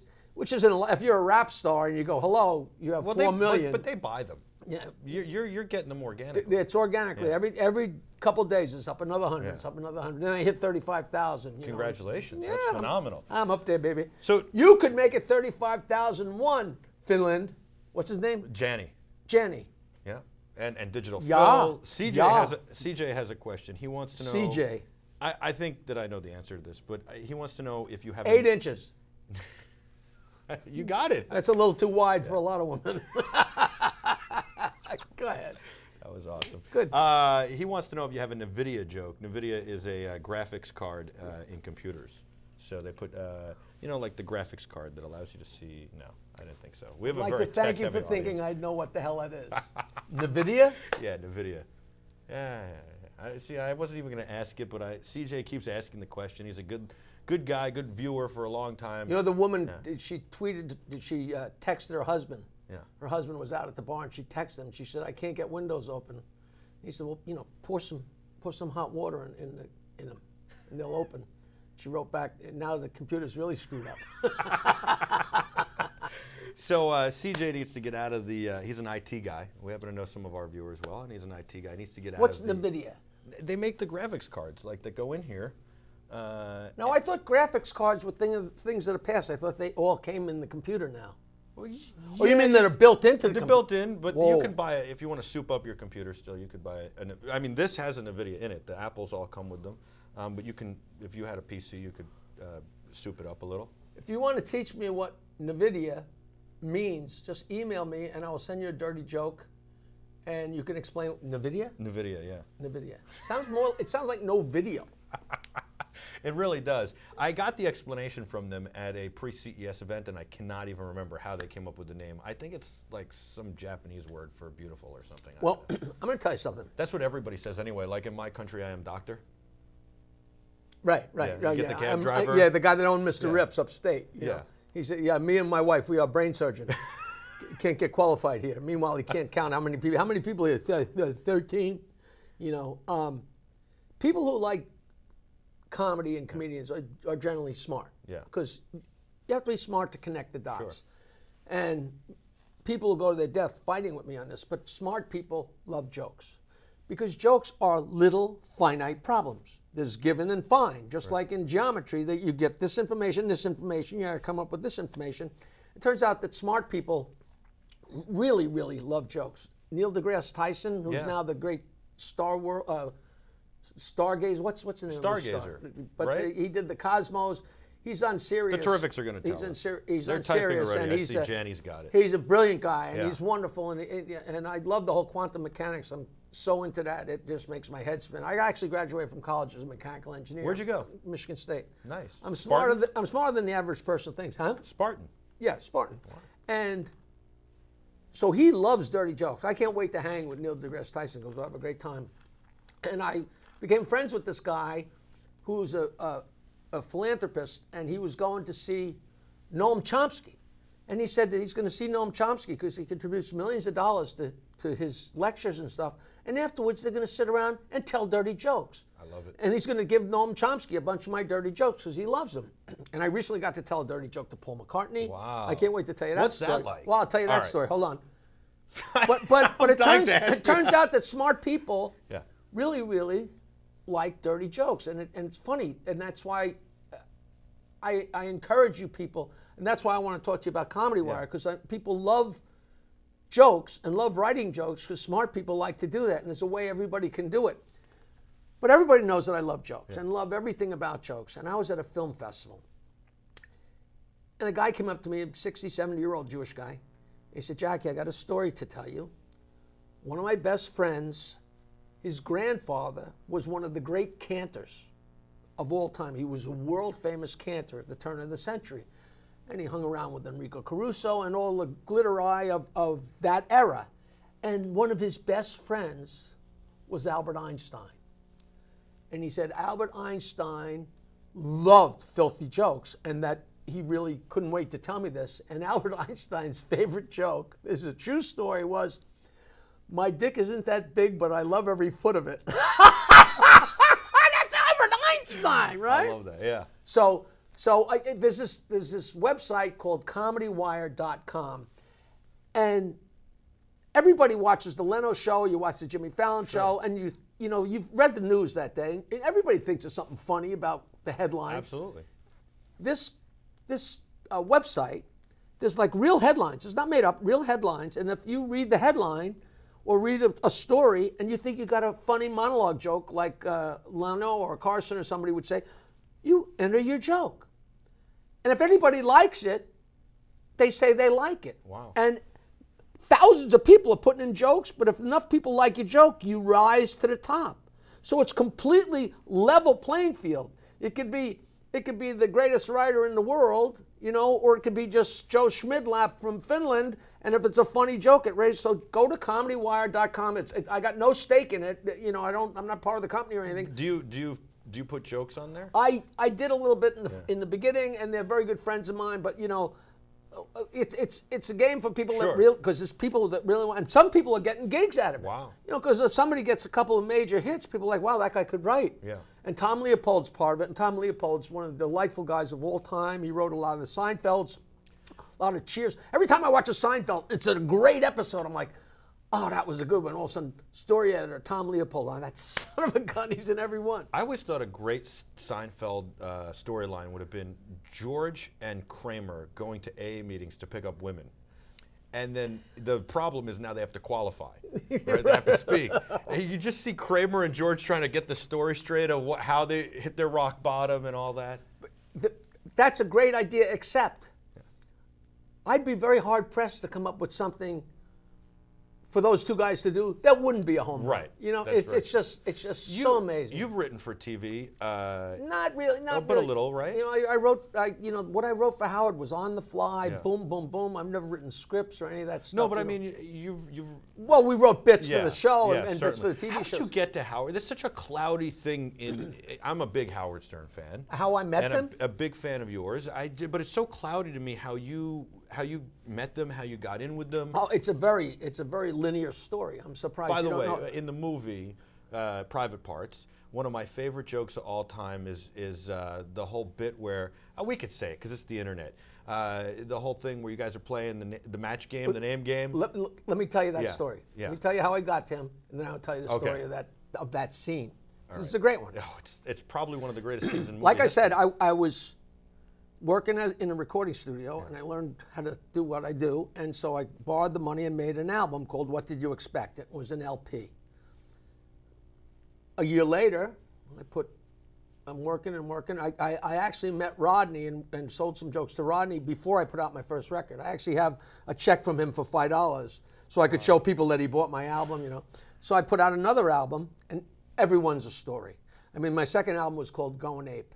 isn't a lot. If you're a rap star and you go, hello, you have 4 million. But they buy them. Yeah. You're getting them organically. It's organically. Yeah. Every couple of days it's up another 100. Yeah. It's up another 100. Then I hit 35,000. Congratulations. That's phenomenal. I'm up there, baby. So you could make it 35,001, Finland. What's his name? Jenny. Yeah. And Digital Phil. CJ has a question. He wants to know. CJ. I think that I know the answer to this, but he wants to know if you have 8 inches. You got it. That's a little too wide for a lot of women. Go ahead. That was awesome. Good. He wants to know if you have a NVIDIA joke. NVIDIA is a graphics card in computers. So they put, like the graphics card that allows you to see. No, I didn't think so. We have a very tech-heavy Thank you for thinking audience. I'd know what the hell that is. NVIDIA? Yeah, NVIDIA. Yeah. I wasn't even going to ask it, but CJ keeps asking the question. He's a good guy, good viewer for a long time. You know, the woman, she texted her husband. Yeah. Her husband was out at the bar, and she texted him. She said, "I can't get windows open." He said, "Well, pour some hot water in them, and they'll open." She wrote back, "Now the computer's really screwed up." So CJ needs to get out of the. He's an IT guy. We happen to know some of our viewers well, and he's an IT guy. He needs to get out. What's of the NVIDIA? They make the graphics cards that go in here. No, I thought graphics cards were things of the past. I thought they all came in the computer now. Well, oh, you mean that are built into the computer? They're built in, but Whoa. You can buy it if you want to soup up your computer. Still, you could buy it. I mean, this has an NVIDIA in it. The Apples all come with them, but you can, if you had a PC, you could soup it up a little. If you want to teach me what NVIDIA means, just email me and I will send you a dirty joke, and you can explain NVIDIA. NVIDIA, yeah. NVIDIA it sounds like no video. It really does. I got the explanation from them at a pre-CES event, and I cannot even remember how they came up with the name. I think it's like some Japanese word for beautiful or something. Well, I'm going to tell you something. That's what everybody says anyway. Like in my country, I am doctor. Right. Yeah, get the cab driver. The guy that owned Mr. Rips upstate. You know. He said, "Yeah, me and my wife, we are brain surgeons. Can't get qualified here." Meanwhile, he can't count how many people. How many people here? 13. People who like comedy and comedians are generally smart. Yeah. Because you have to be smart to connect the dots. Sure. And people will go to their death fighting with me on this, but smart people love jokes. Because jokes are little finite problems. There's given and find, just like in geometry, that you get this information, you gotta come up with this information. It turns out that smart people really, really love jokes. Neil deGrasse Tyson, who's now the great stargazer, what's the name Stargazer, of the star? But right? He did the Cosmos. He's on Sirius. The Terrifics are going to tell us. He's They're on typing Sirius, already. and I see Jenny's got it. He's a brilliant guy, and he's wonderful, and I love the whole quantum mechanics. I'm so into that, it just makes my head spin. I actually graduated from college as a mechanical engineer. Where'd you go? Michigan State. Nice. I'm smarter than the average person thinks, huh? Spartan. Yeah, Spartan. Wow. And so he loves dirty jokes. I can't wait to hang with Neil deGrasse Tyson because we'll have a great time. And I became friends with this guy who's a philanthropist, and he was going to see Noam Chomsky. And he said that he's going to see Noam Chomsky because he contributes millions of dollars to his lectures and stuff. And afterwards, they're going to sit around and tell dirty jokes. I love it. And he's going to give Noam Chomsky a bunch of my dirty jokes because he loves them. And I recently got to tell a dirty joke to Paul McCartney. Wow. I can't wait to tell you that What's story. that like? Well, I'll tell you that story. Hold on. But it turns out that smart people really, really like dirty jokes. And it's funny. And that's why I encourage you people. And that's why I want to talk to you about Comedy Wire, because people love jokes and love writing jokes because smart people like to do that. And there's a way everybody can do it. But everybody knows that I love jokes and love everything about jokes. And I was at a film festival. And a guy came up to me, a 60, 70-year-old Jewish guy. He said, Jackie, I got a story to tell you. One of my best friends, his grandfather was one of the great cantors of all time. He was a world-famous cantor at the turn of the century. And he hung around with Enrico Caruso and all the glitterai of that era. And one of his best friends was Albert Einstein. And he said Albert Einstein loved filthy jokes, and that he really couldn't wait to tell me this. And Albert Einstein's favorite joke, this is a true story, was, my dick isn't that big, but I love every foot of it. That's Albert Einstein, right? I love that, yeah. So there's this website called ComedyWire.com, and everybody watches the Leno Show, you watch the Jimmy Fallon Show, and you've read the news that day, and everybody thinks there's something funny about the headline. Absolutely. This website, there's like real headlines. It's not made up, real headlines, and if you read the headline or read a story and you think you got a funny monologue joke like Leno or Carson or somebody would say, you enter your joke. And if anybody likes it, they say they like it. Wow. And thousands of people are putting in jokes, but if enough people like your joke, you rise to the top. So it's completely level playing field. It could be the greatest writer in the world, or it could be just Joe Schmidlap from Finland, and if it's a funny joke, it raises. So go to ComedyWire.com. I got no stake in it. I'm not part of the company or anything. Do you put jokes on there? I did a little bit in the beginning, and they're very good friends of mine. But it's a game for people that really, because there's people that really want, and some people are getting gigs out of it. Wow. Because if somebody gets a couple of major hits, people are like, wow, that guy could write. Yeah. And Tom Leopold's part of it. And Tom Leopold's one of the delightful guys of all time. He wrote a lot of the Seinfelds, a lot of Cheers. Every time I watch a Seinfeld, it's a great episode. I'm like, oh, that was a good one. All of a sudden, story editor Tom Leopold, oh, that son of a gun, he's in every one. I always thought a great Seinfeld storyline would have been George and Kramer going to AA meetings to pick up women. And then the problem is now they have to qualify, right? They have to speak. And you just see Kramer and George trying to get the story straight of how they hit their rock bottom and all that. That's a great idea, except I'd be very hard-pressed to come up with something for those two guys to do that wouldn't be a home run. Right. It's just so amazing. You've written for TV. Not really, but a little, right? I wrote. What I wrote for Howard was on the fly. Yeah. Boom, boom, boom. I've never written scripts or any of that stuff. No, but I mean, you've. Well, we wrote bits for the show and bits for the TV show. How did you get to Howard? There's such a cloudy thing I'm a big Howard Stern fan. How I met them? A big fan of yours. But it's so cloudy to me how you met them, how you got in with them. Oh, it's a very linear story. I'm surprised. By the way, in the movie Private Parts, one of my favorite jokes of all time is the whole bit where we could say it because it's the internet. The whole thing where you guys are playing the match game, the name game. Let me tell you that story. Yeah. Let me tell you how I got to him, and then I'll tell you the story of that scene. This is a great one. Oh, it's probably one of the greatest scenes in movie Like I history. said, I was working in a recording studio, and I learned how to do what I do, and so I borrowed the money and made an album called What Did You Expect? It was an LP. A year later, I'm working and working. I actually met Rodney and sold some jokes to Rodney before I put out my first record. I actually have a check from him for $5 so I could show people that he bought my album, So I put out another album, and everyone's a story. I mean, my second album was called Going Ape,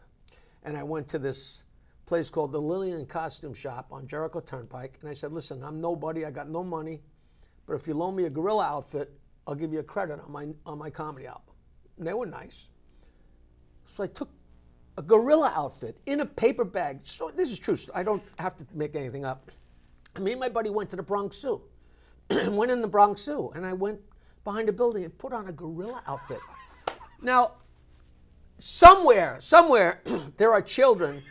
and I went to this place called the Lillian Costume Shop on Jericho Turnpike, and I said, listen, I'm nobody, I got no money, but if you loan me a gorilla outfit, I'll give you a credit on my comedy album. And they were nice. So I took a gorilla outfit in a paper bag. So this is true, I don't have to make anything up. Me and my buddy went to the Bronx Zoo, went in the Bronx Zoo, and I went behind a building and put on a gorilla outfit. Now, somewhere, there are children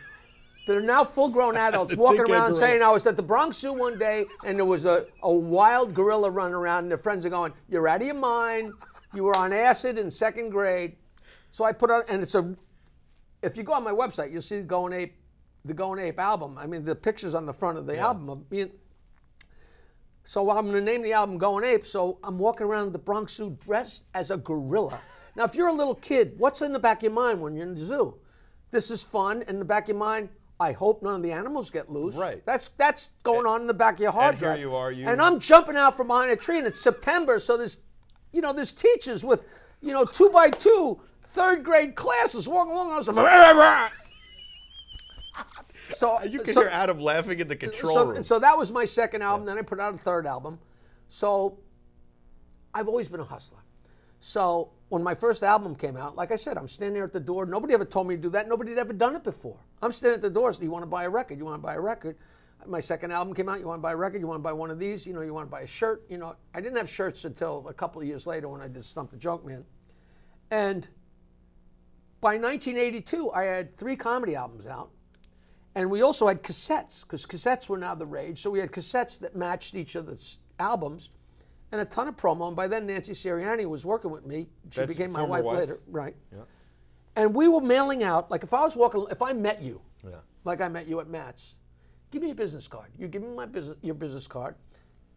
that are now full-grown adults walking around saying, I was at the Bronx Zoo one day and there was a wild gorilla running around and their friends are going, you're out of your mind, you were on acid in second grade. So I put out, and if you go on my website, you'll see the Going Ape album. I mean, the pictures on the front of the album of being. So I'm going to name the album Going Ape, so I'm walking around the Bronx Zoo dressed as a gorilla. Now, if you're a little kid, what's in the back of your mind when you're in the zoo? This is fun. In the back of your mind, I hope none of the animals get loose. Right. That's going on in the back of your hard drive. And here you are. And I'm jumping out from behind a tree, and it's September, so there's teachers with, 2x2 third grade classes walking along. I was like, so you can hear Adam laughing in the control room. So that was my second album. Then I put out a third album. So I've always been a hustler. So when my first album came out, like I said, I'm standing there at the door. Nobody ever told me to do that. Nobody had ever done it before. I'm standing at the door. So you want to buy a record? You want to buy a record? My second album came out. You want to buy a record? You want to buy one of these? You want to buy a shirt? I didn't have shirts until a couple of years later when I did Stump the Joke Man. And by 1982, I had 3 comedy albums out. And we also had cassettes, because cassettes were now the rage. So we had cassettes that matched each of the albums. And a ton of promo, and by then Nancy Sirianni was working with me. She became my wife later, right? Yeah. And we were mailing out, like if I met you, like I met you at Matt's, give me a business card. You give me your business card.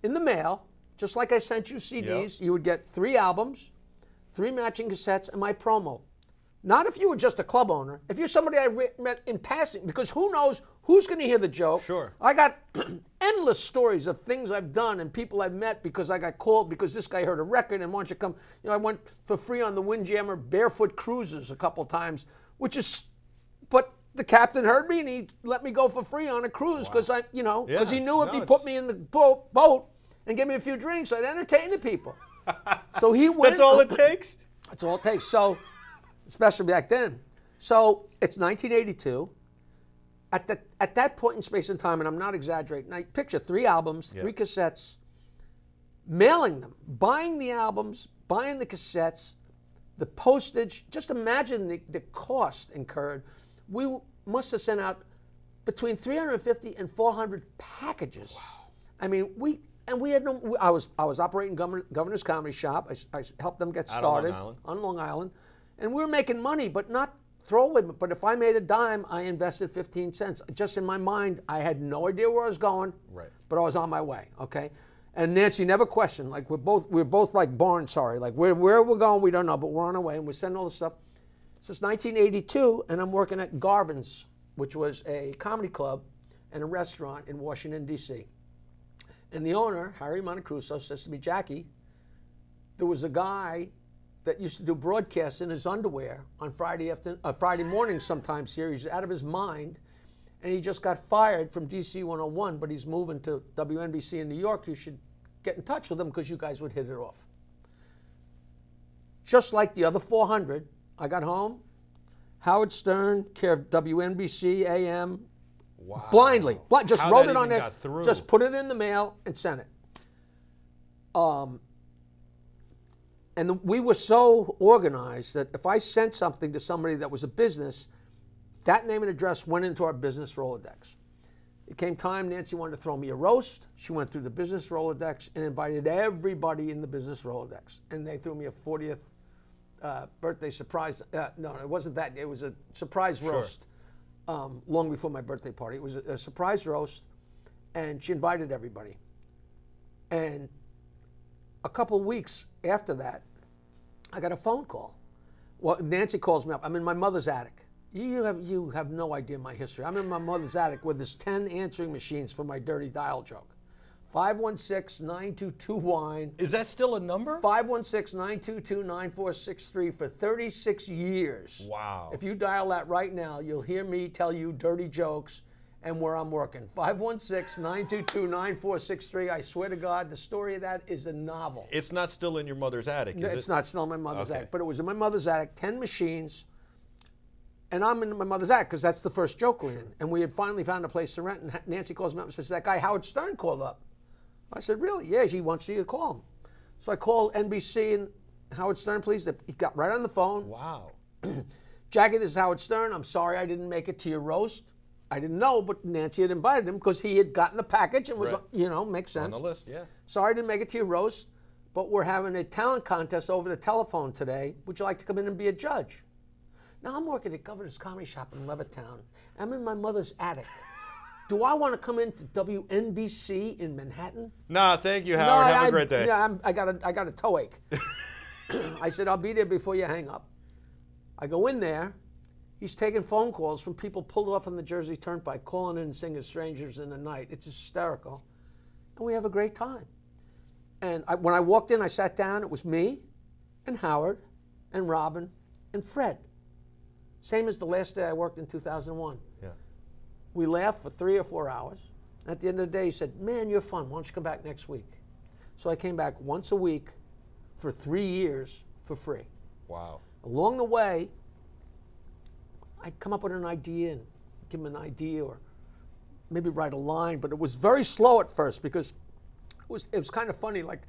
In the mail, just like I sent you CDs, you would get 3 albums, 3 matching cassettes, and my promo. Not if you were just a club owner. If you're somebody I met in passing, because who knows who's going to hear the joke. Sure. I got endless stories of things I've done and people I've met because I got called because this guy heard a record and why don't you come. I went for free on the Windjammer Barefoot Cruises a couple times, but the captain heard me and he let me go for free on a cruise because because he knew if he put me in the boat and gave me a few drinks, I'd entertain the people. So he went. That's all it takes? That's all it takes. So, especially back then. So it's 1982. At that point in space and time, and I'm not exaggerating, I picture 3 albums, 3 cassettes, mailing them, buying the albums, buying the cassettes, the postage. Just imagine the cost incurred. We must have sent out between 350 and 400 packages. Wow. I mean, we had no. I was operating Governor's Comedy Shop. I helped them get started on Long Island, and we were making money, but not throwaway. But if I made a dime, I invested 15 cents. Just in my mind, I had no idea where I was going, but I was on my way. Okay, and Nancy never questioned. Like we're both like born sorry. Like where we're going, we don't know, but we're on our way, and we're sending all this stuff. So it's 1982, and I'm working at Garvin's, which was a comedy club and a restaurant in Washington, D.C. And the owner, Harry Montecruso, says to me, Jackie, there was a guy that used to do broadcasts in his underwear on Friday morning sometimes here. He's out of his mind, and he just got fired from DC 101, but he's moving to WNBC in New York. You should get in touch with him because you guys would hit it off. Just like the other 400, I got home, Howard Stern, care of WNBC, AM, blindly. Just wrote it on there, just put it in the mail and sent it. And we were so organized that if I sent something to somebody that was a business, that name and address went into our business Rolodex. It came time, Nancy wanted to throw me a roast. She went through the business Rolodex and invited everybody in the business Rolodex. And they threw me a 40th birthday surprise. No, it wasn't that. It was a surprise roast long before my birthday party. It was a surprise roast, and she invited everybody. And a couple weeks after that, I got a phone call. Well, Nancy calls me up. I'm in my mother's attic. You have no idea my history. I'm in my mother's attic with this 10 answering machines for my dirty dial joke. 516-922-WINE. Is that still a number? 516-922-9463 for 36 years. Wow. If you dial that right now, you'll hear me tell you dirty jokes and where I'm working. 516-922-9463. I swear to God, the story of that is a novel. It's not still in your mother's attic, is it? It's not still in my mother's attic, but it was in my mother's attic, 10 machines. And I'm in my mother's attic because that's the first joke we're in. And we had finally found a place to rent. And Nancy calls me up and says, that guy Howard Stern called up. I said, really? Yeah, he wants you to call him. So I called NBC and Howard Stern, please. He got right on the phone. Wow. Jackie, this is Howard Stern. I'm sorry I didn't make it to your roast. I didn't know, but Nancy had invited him because he had gotten the package and was, makes sense. On the list, yeah. Sorry I didn't make it to your roast, but we're having a talent contest over the telephone today. Would you like to come in and be a judge? Now, I'm working at Governor's Comedy Shop in Levittown. I'm in my mother's attic. Do I want to come into WNBC in Manhattan? Nah, thank you, Howard. Have a great day. Yeah, I got a toe ache. I said, I'll be there before you hang up. I go in there, He's taking phone calls from people pulled off on the Jersey Turnpike, calling in and singing Strangers in the Night. It's hysterical. And we have a great time. And when I walked in, I sat down. It was me and Howard and Robin and Fred. Same as the last day I worked in 2001. Yeah. We laughed for 3 or 4 hours. At the end of the day, he said, man, you're fun. Why don't you come back next week? So I came back once a week for 3 years for free. Wow. Along the way, I'd come up with an idea and give him an idea or maybe write a line, but it was very slow at first because it was kind of funny. Like,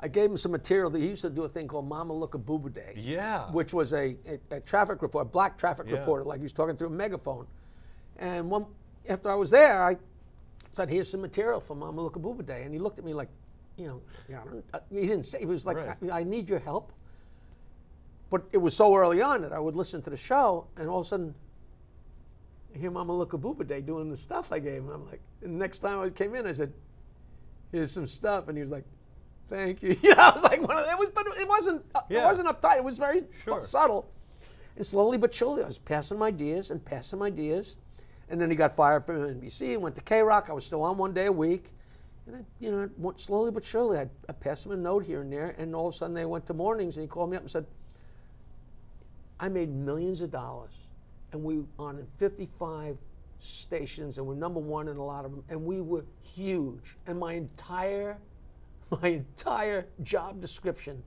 I gave him some material that he used to do a thing called Mama Look a Boo-Boo Day. Yeah. Which was a traffic report, a black traffic reporter, like he was talking through a megaphone. And after I was there, I said, here's some material for Mama Look a Boo-Boo Day. And he looked at me like, you know, he didn't say, he was like, right. I need your help. But it was so early on that I would listen to the show, and all of a sudden, I hear Mama Look a Boo-Boo Day doing the stuff I gave him. I'm like, and the next time I came in, I said, here's some stuff. And he was like, thank you. You know, I was like, but it wasn't uptight. It was very subtle. And slowly but surely, I was passing ideas and passing ideas. And then he got fired from NBC and went to K-Rock. I was still on 1 day a week. And slowly but surely, I passed him a note here and there. And all of a sudden, they went to mornings, and he called me up and said, I made millions of dollars, and we on in 55 stations, and we're #1 in a lot of them, and we were huge. And my entire job description,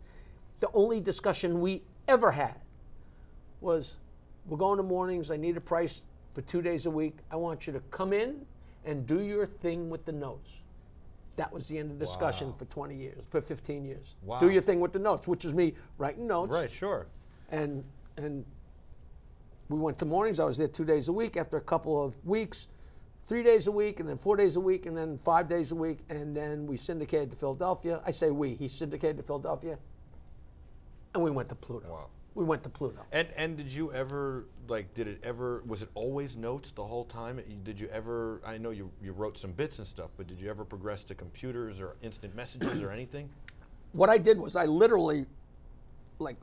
the only discussion we ever had was, we're going to mornings, I need a price for 2 days a week. I want you to come in and do your thing with the notes. That was the end of the discussion for 20 years, for 15 years. Wow. Do your thing with the notes, which is me writing notes. Right, sure. And we went to mornings. I was there 2 days a week. After a couple of weeks, 3 days a week, and then 4 days a week, and then 5 days a week, and then we syndicated to Philadelphia. I say we. He syndicated to Philadelphia, and we went to Pluto. Wow. We went to Pluto. And did you ever, like, was it always notes the whole time? Did you ever, I know you wrote some bits and stuff, but did you ever progress to computers or instant messages or anything? What I did was I literally wrote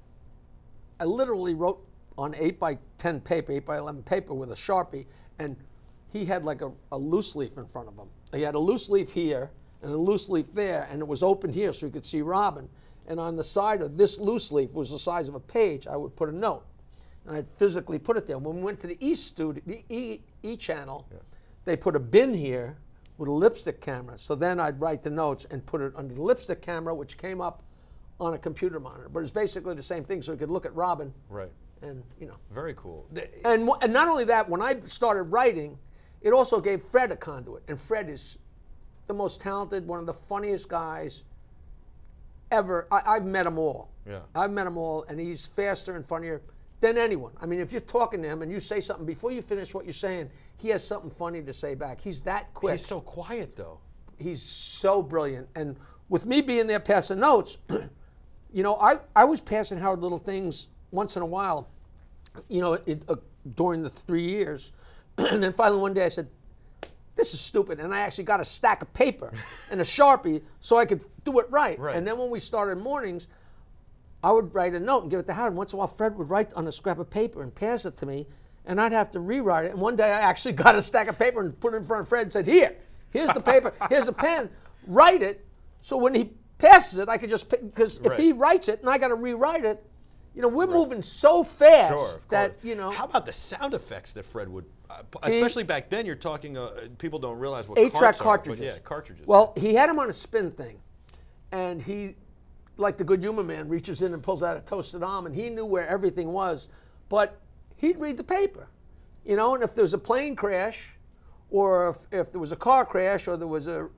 on 8x10 paper, 8x11 paper with a Sharpie, and he had like a loose leaf in front of him. He had a loose leaf here and a loose leaf there, and it was open here so you could see Robin. And on the side of this loose leaf was the size of a page. I would put a note, and I'd physically put it there. When we went to the E channel, they put a bin here with a lipstick camera. So then I'd write the notes and put it under the lipstick camera, which came up on a computer monitor. But it's basically the same thing, so we could look at Robin. Right. And, you know. Very cool. And not only that, when I started writing, it also gave Fred a conduit. And Fred is the most talented, one of the funniest guys ever. I've met them all. Yeah. I've met them all, and he's faster and funnier than anyone. I mean, if you're talking to him and you say something, before you finish what you're saying, he has something funny to say back. He's that quick. He's so quiet, though. He's so brilliant. And with me being there passing notes, you know, I was passing Howard little things once in a while, you know, during the 3 years. And then finally one day I said, this is stupid. And I actually got a stack of paper and a Sharpie so I could do it right. And then when we started mornings, I would write a note and give it to Howard. Once in a while, Fred would write on a scrap of paper and pass it to me, and I'd have to rewrite it. And one day I actually got a stack of paper and put it in front of Fred and said, here's the paper, here's a pen, write it. So when he passes it, I could just, because if he writes it and I got to rewrite it, you know, we're moving so fast that, you know. How about the sound effects that Fred would, especially back then, you're talking, people don't realize what 8-track cartridges. cartridges. Yeah, cartridges. Well, he had them on a spin thing, and he, like the Good Humor Man, reaches in and pulls out a toasted almond. He knew where everything was, but he'd read the paper, you know, and if there's a plane crash, or if there was a car crash, or there was a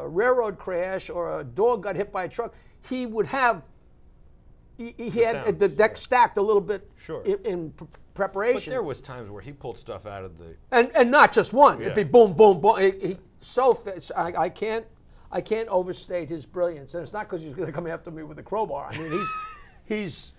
railroad crash, or a dog got hit by a truck, he would have, he had the deck stacked a little bit in preparation. But there was times where he pulled stuff out of the... And not just one. It'd be boom, boom, boom. I can't overstate his brilliance. And it's not because he's going to come after me with a crowbar. I mean, he's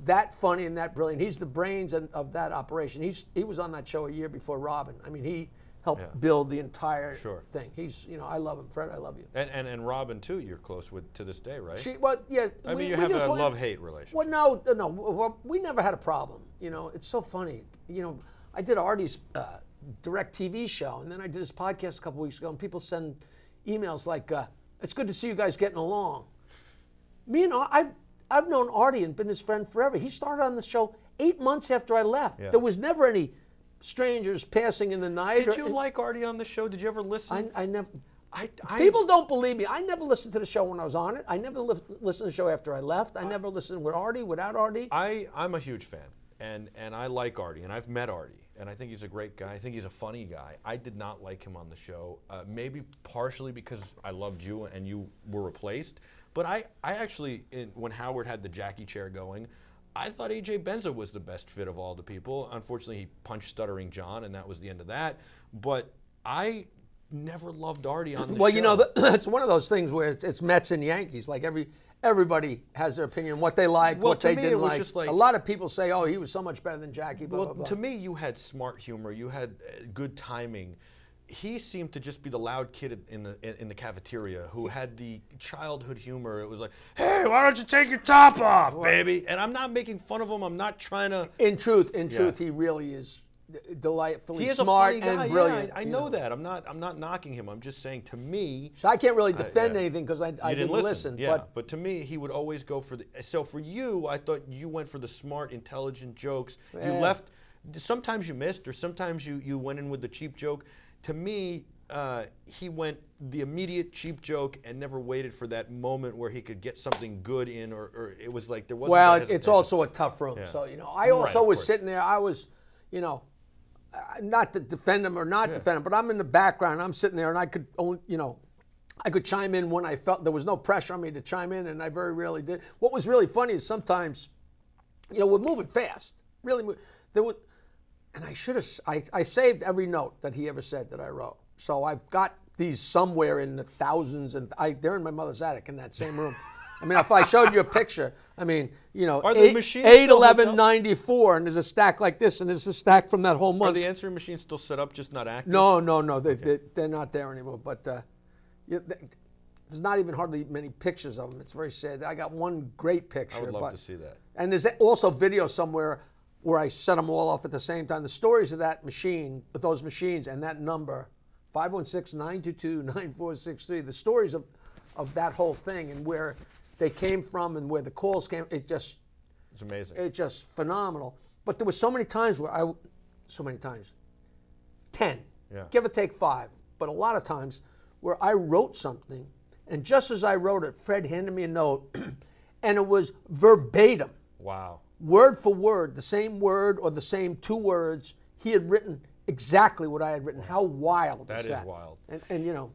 that funny and that brilliant. He's the brains of that operation. He was on that show a year before Robin. I mean, helped build the entire Sure. thing. He's, you know, I love him. Fred, I love you. And Robin too, you're close with to this day, right? Yeah. I mean, you have a love-hate relationship. Well, no. Well, we never had a problem. You know, it's so funny. You know, I did Artie's direct TV show, and then I did his podcast a couple weeks ago, and people send emails like, "It's good to see you guys getting along." Me and I've known Artie and been his friend forever. He started on the show 8 months after I left. Yeah. There was never any strangers passing in the night. Did you like Artie on the show? Did you ever listen? I never. People don't believe me. I never listened to the show when I was on it. I never listened to the show after I left. I never listened with Artie, without Artie. I'm a huge fan, and I like Artie, and I've met Artie, and I think he's a great guy. I think he's a funny guy. I did not like him on the show, maybe partially because I loved you and you were replaced. But I actually, when Howard had the Jackie chair going, I thought A.J. Benza was the best fit of all the people. Unfortunately, he punched Stuttering John, and that was the end of that. But I never loved Artie on the show. Well, you know, it's one of those things where it's Mets and Yankees. Like everybody has their opinion, what they like, what they didn't like. Just like. A lot of people say, "Oh, he was so much better than Jackie." Blah, blah, blah. To me, you had smart humor. You had good timing. He seemed to just be the loud kid in the cafeteria who had the childhood humor. It was like, "Hey, why don't you take your top off, baby?" And I'm not making fun of him. I'm not trying to. In truth, he really is delightfully he smart a funny guy. and brilliant. Yeah, I know that. I'm not knocking him. I'm just saying, to me. So I can't really defend anything because I didn't listen. Yeah, but to me, he would always go for the. So for you, I thought you went for the smart, intelligent jokes. You left. Sometimes you missed, or sometimes you went in with the cheap joke. To me, he went the immediate cheap joke and never waited for that moment where he could get something good in, or it was like there wasn't. Well, it's also a tough room. Yeah. So, you know, I also was sitting there. I was, you know, not to defend him or not defend him, but I'm in the background. I'm sitting there, and I could only, you know, I could chime in when I felt there was no pressure on me to chime in, and I very rarely did. What was really funny is sometimes, you know, we're moving fast. Really, there was. And I should have, I saved every note that he ever said that I wrote. So I've got these somewhere in the thousands, and they're in my mother's attic in that same room. I mean, if I showed you a picture, I mean, you know, 8/11/94, and there's a stack like this, and there's a stack from that whole month. Are the answering machines still set up, just not active? No, they're not there anymore. But there's not even hardly many pictures of them. It's very sad. I got one great picture. I would love to see that. And there's also video somewhere where I set them all off at the same time. The stories of that machine, with those machines, and that number, 516-922-9463, the stories of that whole thing and where they came from and where the calls came, it's amazing. It's just phenomenal. But there were so many times where 10, give or take 5, but a lot of times where I wrote something, and just as I wrote it, Fred handed me a note, and it was verbatim. Wow. Word for word, the same word or the same 2 words, he had written exactly what I had written. How wild is that? That is wild. And you know.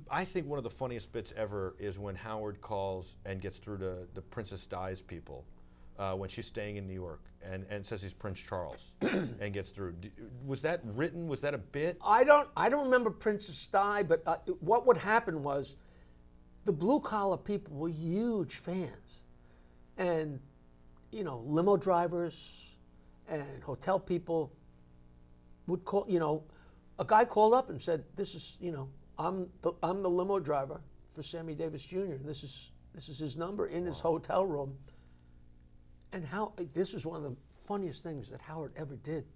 I think one of the funniest bits ever is when Howard calls and gets through to the Princess Di's people when she's staying in New York and says he's Prince Charles and gets through. Was that written? Was that a bit? I don't remember Princess Di, but what would happen was the blue collar people were huge fans. And, you know, limo drivers and hotel people would call, you know, a guy called up and said, "This is, you know, I'm the limo driver for Sammy Davis Jr. and this is his number in his hotel room." And this is one of the funniest things that Howard ever did.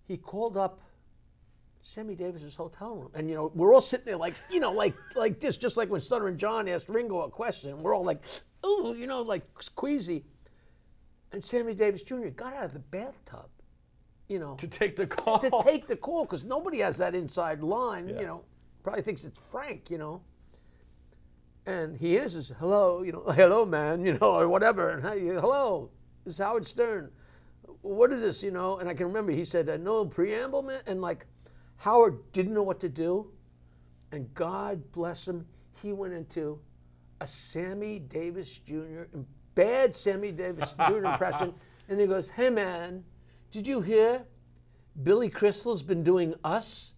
He called up Sammy Davis's hotel room, and you know, we're all sitting there like, you know, like this, just like when Stuttering John asked Ringo a question. We're all like, ooh, you know, like queasy. And Sammy Davis Jr. got out of the bathtub, you know, to take the call. To take the call, because nobody has that inside line. You know, probably thinks it's Frank, you know. And he answers, "Hello, you know, hello, man, you know, or whatever." And hello, this is Howard Stern. What is this, you know? And I can remember he said, "No preamble, man," and like. Howard didn't know what to do, and God bless him, he went into a Sammy Davis Jr., bad Sammy Davis Jr. impression, and he goes, "Hey man, did you hear Billy Crystal's been doing Us?"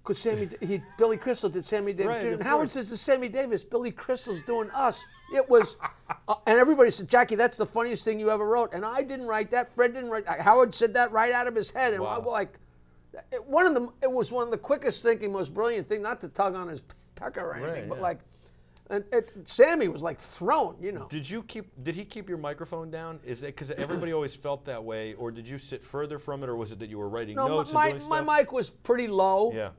because Billy Crystal did Sammy Davis Right, Jr. of And Howard course. says to Sammy Davis, Billy Crystal's doing us. It was, and everybody said, Jackie, that's the funniest thing you ever wrote. And I didn't write that. Fred didn't write. Howard said that right out of his head, and Wow. I was like, it was one of the quickest thinking, most brilliant thing. Not to tug on his pecker or anything, Right, but yeah. like, and Sammy was like thrown, you know. Did he keep your microphone down? Is that because everybody always felt that way, or did you sit further from it, or was it that you were writing notes and doing stuff? My mic was pretty low. Yeah.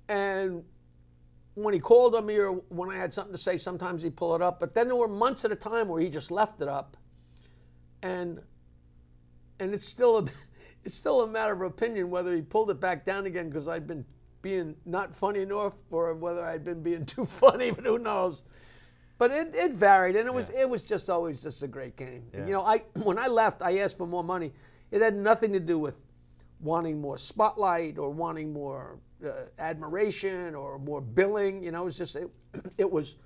And when he called on me or when I had something to say, sometimes he'd pull it up. But then there were months at a time where he just left it up. And it's still a matter of opinion whether he pulled it back down again because I'd been being not funny enough or whether I'd been being too funny, but who knows. But it varied, and it was just always just a great game. Yeah. You know, when I left, I asked for more money. It had nothing to do with wanting more spotlight or wanting more admiration or more billing. You know, it was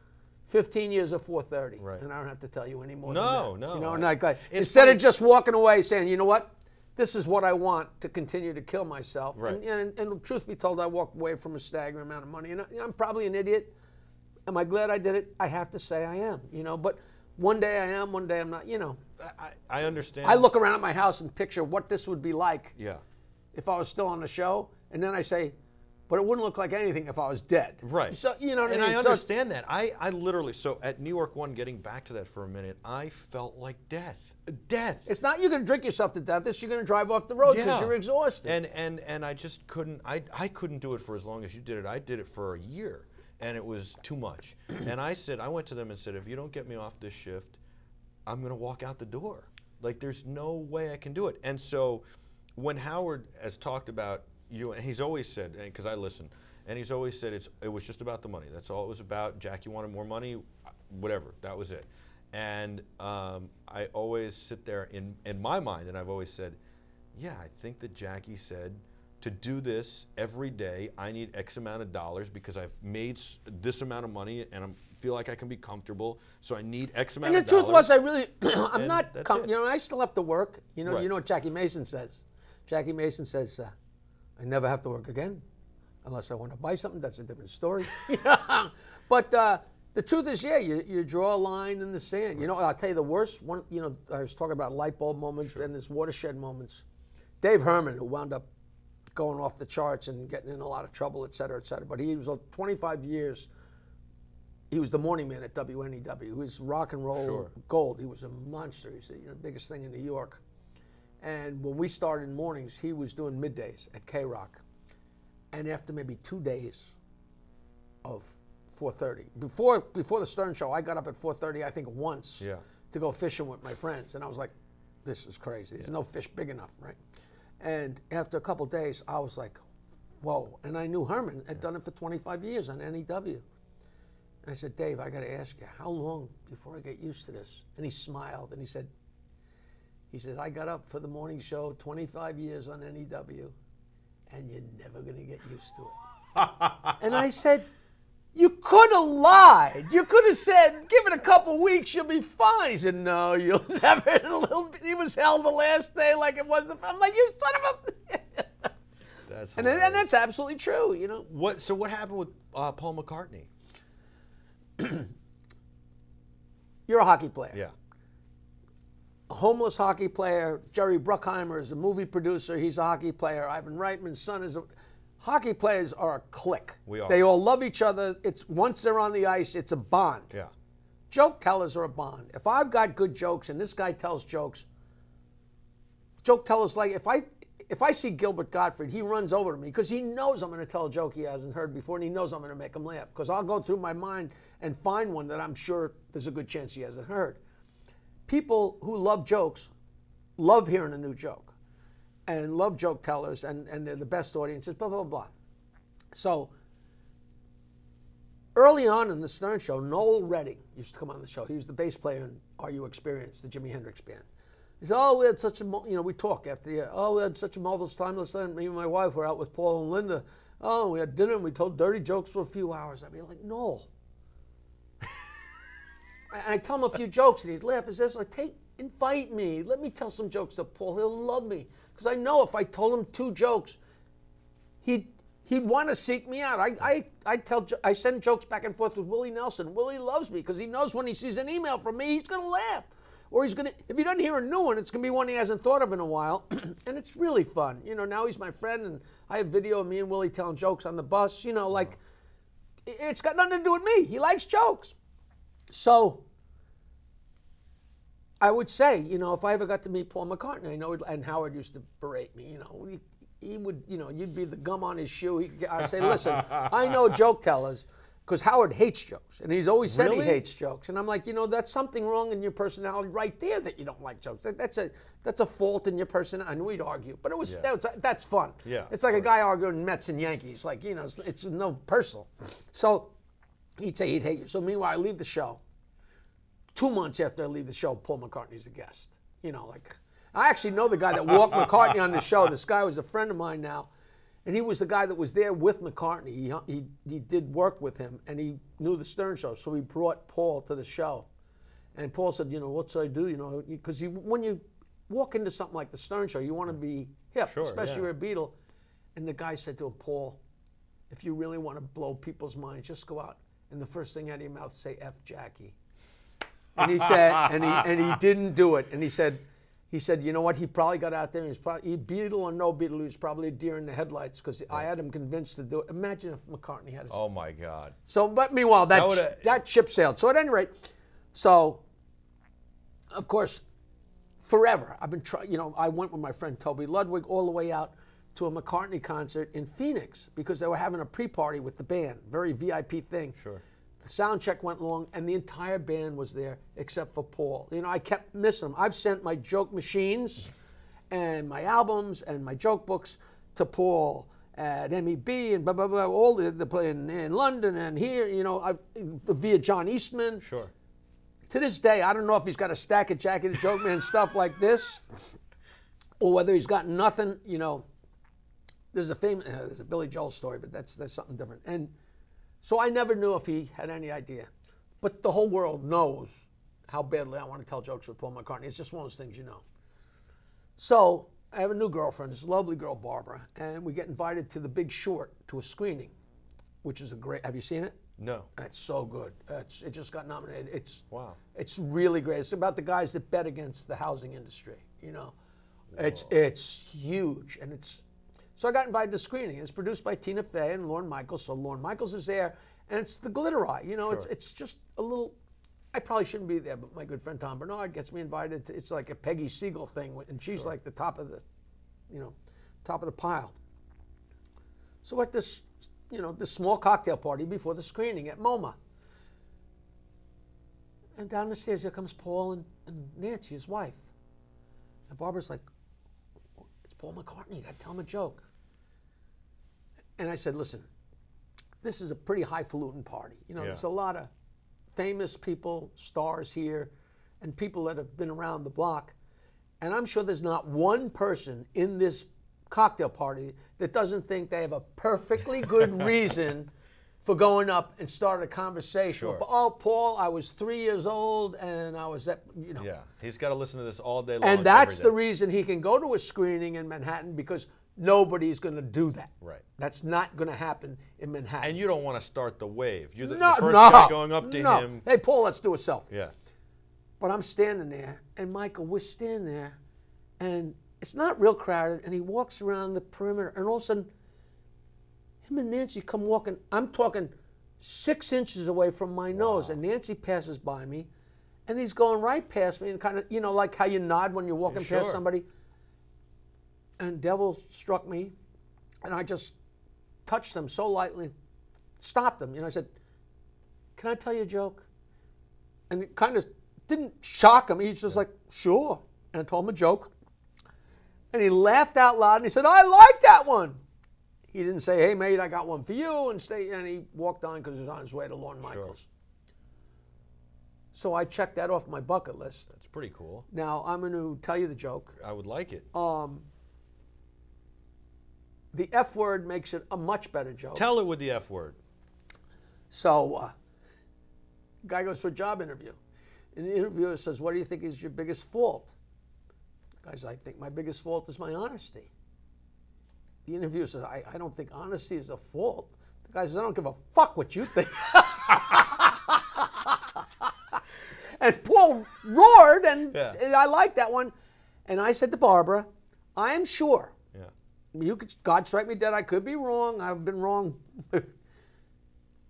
15 years of 4:30, Right. and I don't have to tell you any more. No, than that. no. You know, and like, It's instead funny. of just walking away saying, you know what, this is what I want to continue to kill myself. Right. And truth be told, I walked away from a staggering amount of money, and I'm probably an idiot. Am I glad I did it? I have to say I am. You know, but one day I am, one day I'm not. You know, I understand. I look around at my house and picture what this would be like Yeah. if I was still on the show, and then I say, but it wouldn't look like anything if I was dead. Right. So you know what I mean? And I So- understand that. I literally, so at New York 1, getting back to that for a minute, I felt like death. Death. It's not you're going to drink yourself to death. It's you're going to drive off the road because Yeah. you're exhausted. And I just couldn't, I couldn't do it for as long as you did it. I did it for a year, and it was too much. And I went to them and said, if you don't get me off this shift, I'm going to walk out the door. Like, there's no way I can do it. And so when Howard has talked about you, and he's always said, because I listen, and he's always said it was just about the money. That's all it was about. Jackie wanted more money, whatever, that was it. And I always sit there in my mind, and I've always said, yeah, I think that Jackie said, to do this every day, I need X amount of dollars because I've made this amount of money and I feel like I can be comfortable. So I need X amount And of the dollars. truth was, I really, I'm And not, that's it. you know, I still have to work. You know, Right. you know what Jackie Mason says. Jackie Mason says, I never have to work again unless I want to buy something. That's a different story. But the truth is, yeah, you draw a line in the sand. You know, I'll tell you the worst one. You know, I was talking about light bulb moments and this watershed moments. Dave Herman, who wound up going off the charts and getting in a lot of trouble, et cetera, et cetera. But he was 25 years. He was the morning man at WNEW. He was rock and roll gold. He was a monster. He's the biggest thing in New York. And when we started in mornings, he was doing middays at K-Rock. And after maybe 2 days of 4:30, before the Stern Show, I got up at 4:30, I think once, to go fishing with my friends. And I was like, this is crazy. There's no fish big enough, right? And after a couple days, I was like, whoa. And I knew Herman had done it for 25 years on NEW. And I said, Dave, I got to ask you, how long before I get used to this? And he smiled and he said, I got up for the morning show 25 years on NEW, and you're never going to get used to it. And I said, you could have lied. You could have said, give it a couple weeks, you'll be fine. He said, no, you'll never. He was hell the last day like it was the. I'm like, you son of a. And that's absolutely true, you know. So what happened with Paul McCartney? You're a hockey player. Yeah. A homeless hockey player. Jerry Bruckheimer is a movie producer. He's a hockey player. Ivan Reitman's son is a. Hockey players are a clique. We are. They all love each other. It's once they're on the ice, it's a bond. Yeah. Joke tellers are a bond. If I've got good jokes and this guy tells jokes, joke tellers like if I see Gilbert Gottfried, he runs over to me because he knows I'm going to tell a joke he hasn't heard before, and he knows I'm going to make him laugh because I'll go through my mind and find one that I'm sure there's a good chance he hasn't heard. People who love jokes love hearing a new joke and love joke tellers, and they're the best audiences, blah, blah, blah. So early on in the Stern Show, Noel Redding used to come on the show. He was the bass player in Are You Experienced, the Jimi Hendrix band. He said, oh, we had such a, we talk after the, we had such a marvelous time last night. Me and my wife were out with Paul and Linda. Oh, we had dinner and we told dirty jokes for a few hours. I'd be like, Noel. I'd tell him a few jokes and he'd laugh. He says, invite me. Let me tell some jokes to Paul. He'll love me. Because I know if I told him 2 jokes, he'd he'd want to seek me out. I send jokes back and forth with Willie Nelson. Willie loves me because he knows when he sees an email from me, he's going to laugh. Or he's going to, if he doesn't hear a new one, it's going to be one he hasn't thought of in a while. And it's really fun. You know, now he's my friend, and I have video of me and Willie telling jokes on the bus. You know, like, it's got nothing to do with me. He likes jokes. So I would say, you know, if I ever got to meet Paul McCartney, I know, and Howard used to berate me, you know, he would, you know, you'd be the gum on his shoe. I'd say, listen, I know joke tellers, because Howard hates jokes, and he's always said he hates jokes. And I'm like, you know, that's something wrong in your personality right there that you don't like jokes. That's a fault in your personality. And we'd argue, but that's fun. Yeah, it's like a guy arguing Mets and Yankees. Like, you know, it's no personal. So he'd say he'd hate you. So meanwhile, I leave the show. 2 months after I leave the show, Paul McCartney's a guest. You know, like, I actually know the guy that walked McCartney on the show. This guy was a friend of mine now. And he was the guy that was there with McCartney. He did work with him, and he knew the Stern Show, so he brought Paul to the show. And Paul said, you know, what should I do? You know, because when you walk into something like the Stern Show, you want to be hip, especially you're a Beatle. And the guy said to him, Paul, if you really want to blow people's minds, just go out, and the first thing out of your mouth, say F Jackie. And he said, and he didn't do it. And he said, you know what? He probably got out there and he Beatle or no Beatle, he was probably a deer in the headlights because I had him convinced to do it. Imagine if McCartney had his. Oh my God. So, but meanwhile, that ship sailed. So at any rate, so of course, forever I've been trying. You know, I went with my friend Toby Ludwig all the way out to a McCartney concert in Phoenix because they were having a pre-party with the band, very VIP thing. Sure. The sound check went long, and the entire band was there except for Paul. You know, I kept missing him. I've sent my joke machines and my albums and my joke books to Paul at MEB and blah, blah, blah, all the play in London and here, you know, via John Eastman. Sure. To this day, I don't know if he's got a stack of Jackie the Joke Man stuff like this or whether he's got nothing, you know. There's a Billy Joel story, but that's something different. And so I never knew if he had any idea. But the whole world knows how badly I want to tell jokes with Paul McCartney. It's just one of those things you know. So I have a new girlfriend, this lovely girl, Barbara, and we get invited to The Big Short, to a screening, which is a great, have you seen it? No. It's so good. It just got nominated. Wow. It's really great. It's about the guys that bet against the housing industry, you know. Whoa. It's huge, and so I got invited to screening. It's produced by Tina Fey and Lorne Michaels. So Lorne Michaels is there, and it's the Glitter Eye. You know, sure. it's just a little. I probably shouldn't be there, but my good friend Tom Bernard gets me invited. It's like a Peggy Siegel thing, and she's like the top of the, you know, top of the pile. So at this, you know, this small cocktail party before the screening at MoMA, and down the stairs here comes Paul and Nancy, his wife, and Barbara's like, "It's Paul McCartney. You got to tell him a joke." And I said, listen, this is a pretty highfalutin party. You know, there's a lot of famous people, stars here, and people that have been around the block. And I'm sure there's not one person in this cocktail party that doesn't think they have a perfectly good reason for going up and starting a conversation. Sure. Oh, Paul, I was 3 years old and I was at, you know. Yeah, he's got to listen to this all day long. And that's the reason he can go to a screening in Manhattan, because nobody's going to do that. Right. That's not going to happen in Manhattan. And you don't want to start the wave. You're the No, first guy going up to no. him. Hey, Paul, let's do a selfie. Yeah. But I'm standing there, and Michael, we're standing there, and it's not real crowded, and he walks around the perimeter, and all of a sudden, him and Nancy come walking. I'm talking 6 inches away from my nose, and Nancy passes by me, and he's going right past me, and kind of, you know, like how you nod when you're walking past somebody. And devil struck me, and I just touched them so lightly, stopped them. You know, I said, "Can I tell you a joke?" And it kind of didn't shock him. He's just like, "Sure." And I told him a joke. And he laughed out loud, and he said, "I like that one." He didn't say, "Hey, mate, I got one for you," and he walked on because he was on his way to Lorne Michaels. So I checked that off my bucket list. That's pretty cool. Now, I'm going to tell you the joke. I would like it. The F word makes it a much better joke. Tell it with the F word. So, guy goes for a job interview. And the interviewer says, "What do you think is your biggest fault?" The guy says, "I think my biggest fault is my honesty." the interviewer says, I don't think honesty is a fault. The guy says, I don't give a fuck what you think. And Paul roared, and I liked that one. And I said to Barbara, I am sure. You could, God strike me dead, I could be wrong. I've been wrong.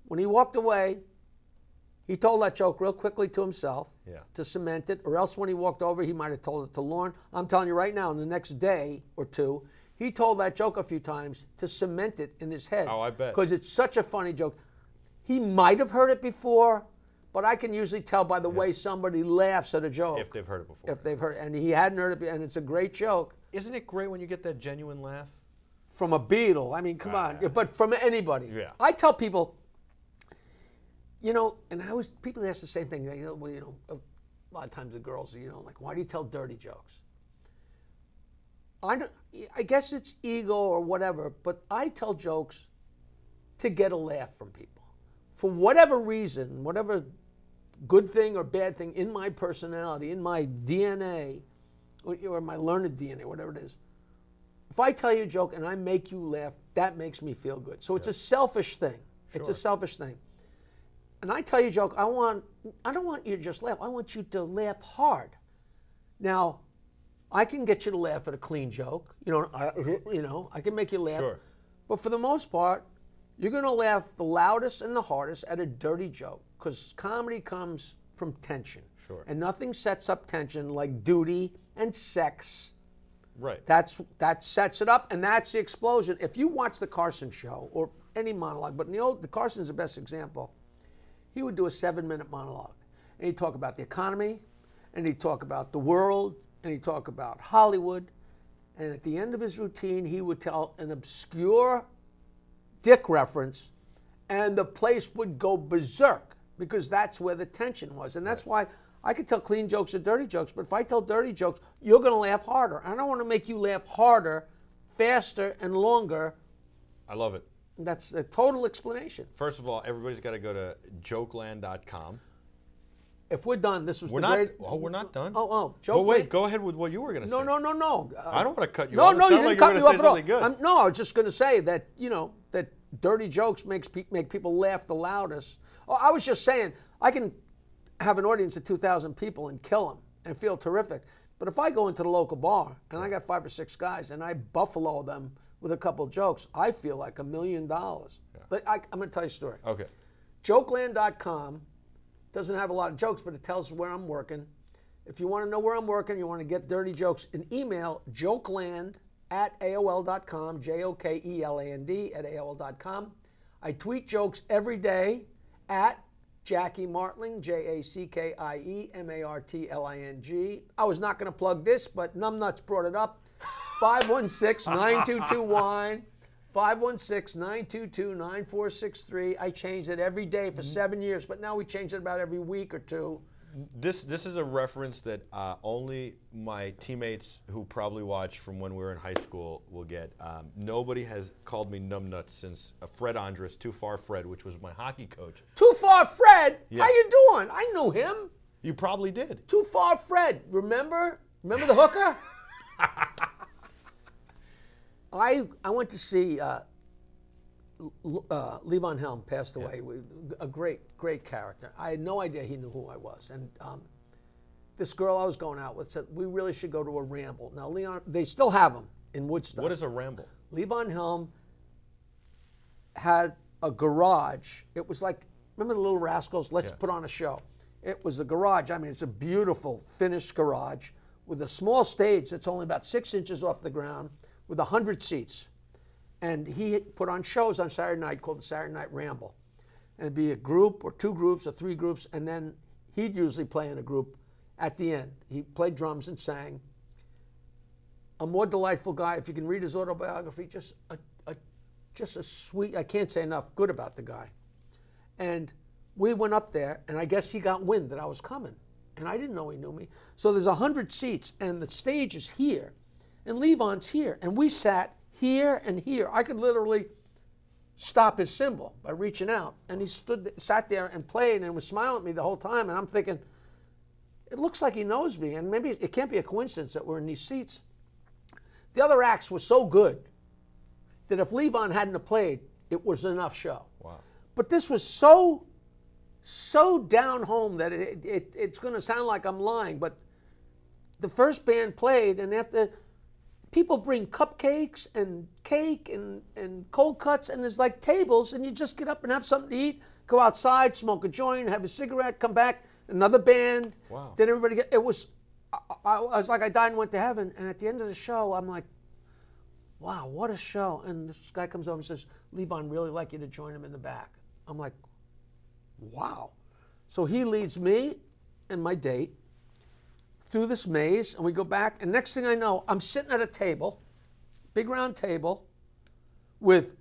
When he walked away, he told that joke real quickly to himself to cement it, or else when he walked over, he might have told it to Lauren. I'm telling you right now, in the next day or two, he told that joke a few times to cement it in his head. Oh, I bet. Because it's such a funny joke. He might have heard it before, but I can usually tell by the way somebody laughs at a joke. If they've heard it before. If they've heard it. And he hadn't heard it before, and it's a great joke. Isn't it great when you get that genuine laugh? From a Beatle. I mean, come on. But from anybody. Yeah. I tell people, you know, and people ask the same thing. A lot of times the girls, like, why do you tell dirty jokes? I guess it's ego or whatever, but I tell jokes to get a laugh from people. For whatever reason, whatever good thing or bad thing in my personality, in my DNA, or my learned DNA, whatever it is, if I tell you a joke and I make you laugh, that makes me feel good. So it's a selfish thing. Sure. It's a selfish thing. And I tell you a joke, I don't want you to just laugh. I want you to laugh hard. Now, I can get you to laugh at a clean joke. I can make you laugh. Sure. But for the most part, you're going to laugh the loudest and the hardest at a dirty joke, because comedy comes from tension. Sure. And nothing sets up tension like duty and sex. Right. That sets it up, and that's the explosion. If you watch the Carson show, or any monologue, but the Carson's the best example. He would do a 7-minute monologue, and he'd talk about the economy, and he'd talk about the world, and he'd talk about Hollywood, and at the end of his routine, he would tell an obscure dick reference, and the place would go berserk, because that's where the tension was. And that's why I could tell clean jokes or dirty jokes, but if I tell dirty jokes, you're going to laugh harder. I don't want to make you laugh harder, faster, and longer. I love it. That's a total explanation. First of all, everybody's got to go to jokeland.com. If we're done, this was we're the not, great... Oh, we're not done? Oh, Jokeland. But wait, go ahead with what you were going to say. No. I don't want to cut you off. off. No, you didn't cut me off at all. Good. No, I was just going to say that, that dirty jokes make people laugh the loudest. Oh, I was just saying, I can have an audience of 2,000 people and kill them and feel terrific. But if I go into the local bar and I got 5 or 6 guys and I buffalo them with a couple jokes, I feel like $1 million. Yeah. I'm going to tell you a story. Okay. Jokeland.com doesn't have a lot of jokes, but it tells where I'm working. If you want to know where I'm working, you want to get dirty jokes, an email, jokeland@aol.com, JOKELAND@AOL.com. I tweet jokes every day at Jackie Martling, JACKIE MARTLING. I was not going to plug this, but Numbnuts brought it up. 516-922-WINE, 516-922-9463. I changed it every day for 7 years, but now we change it about every week or two. This is a reference that only my teammates who probably watched from when we were in high school will get. Nobody has called me numbnuts since Fred Andrus, Too Far Fred, which was my hockey coach. Too Far Fred? Yeah. How you doing? I knew him. You probably did. Too Far Fred. Remember the hooker? I went to see Levon Helm passed away. Yeah. A great character. I had no idea he knew who I was. And this girl I was going out with said, we really should go to a ramble. Now, Leon, they still have them in Woodstock. What is a ramble? Levon Helm had a garage. It was like, remember the Little Rascals? Let's put on a show. It was a garage. I mean, it's a beautiful finished garage with a small stage that's only about 6 inches off the ground with 100 seats. And he put on shows on Saturday night called the Saturday Night Ramble. And it'd be a group or 2 groups or 3 groups, and then he'd usually play in a group at the end. He played drums and sang. A more delightful guy. If you can read his autobiography, just a sweet, I can't say enough good about the guy. And we went up there, and I guess he got wind that I was coming. And I didn't know he knew me. So there's 100 seats, and the stage is here. And Levon's here. And we sat here and here. I could literally stop his cymbal by reaching out. And he sat there and played and was smiling at me the whole time. And I'm thinking, it looks like he knows me. And maybe it can't be a coincidence that we're in these seats. The other acts were so good that if Levon hadn't have played, it was enough show. Wow. But this was so down home that it's going to sound like I'm lying, but the first band played, and after people bring cupcakes and cake and cold cuts, and there's like tables, and you just get up and have something to eat, go outside, smoke a joint, have a cigarette, come back, another band. Wow. Then everybody I was like I died and went to heaven, and at the end of the show, I'm like, wow, what a show. And this guy comes over and says, Levon, really like you to join him in the back. I'm like, wow. So he leads me and my date through this maze, and we go back, and next thing I know, I'm sitting at a table, big round table, with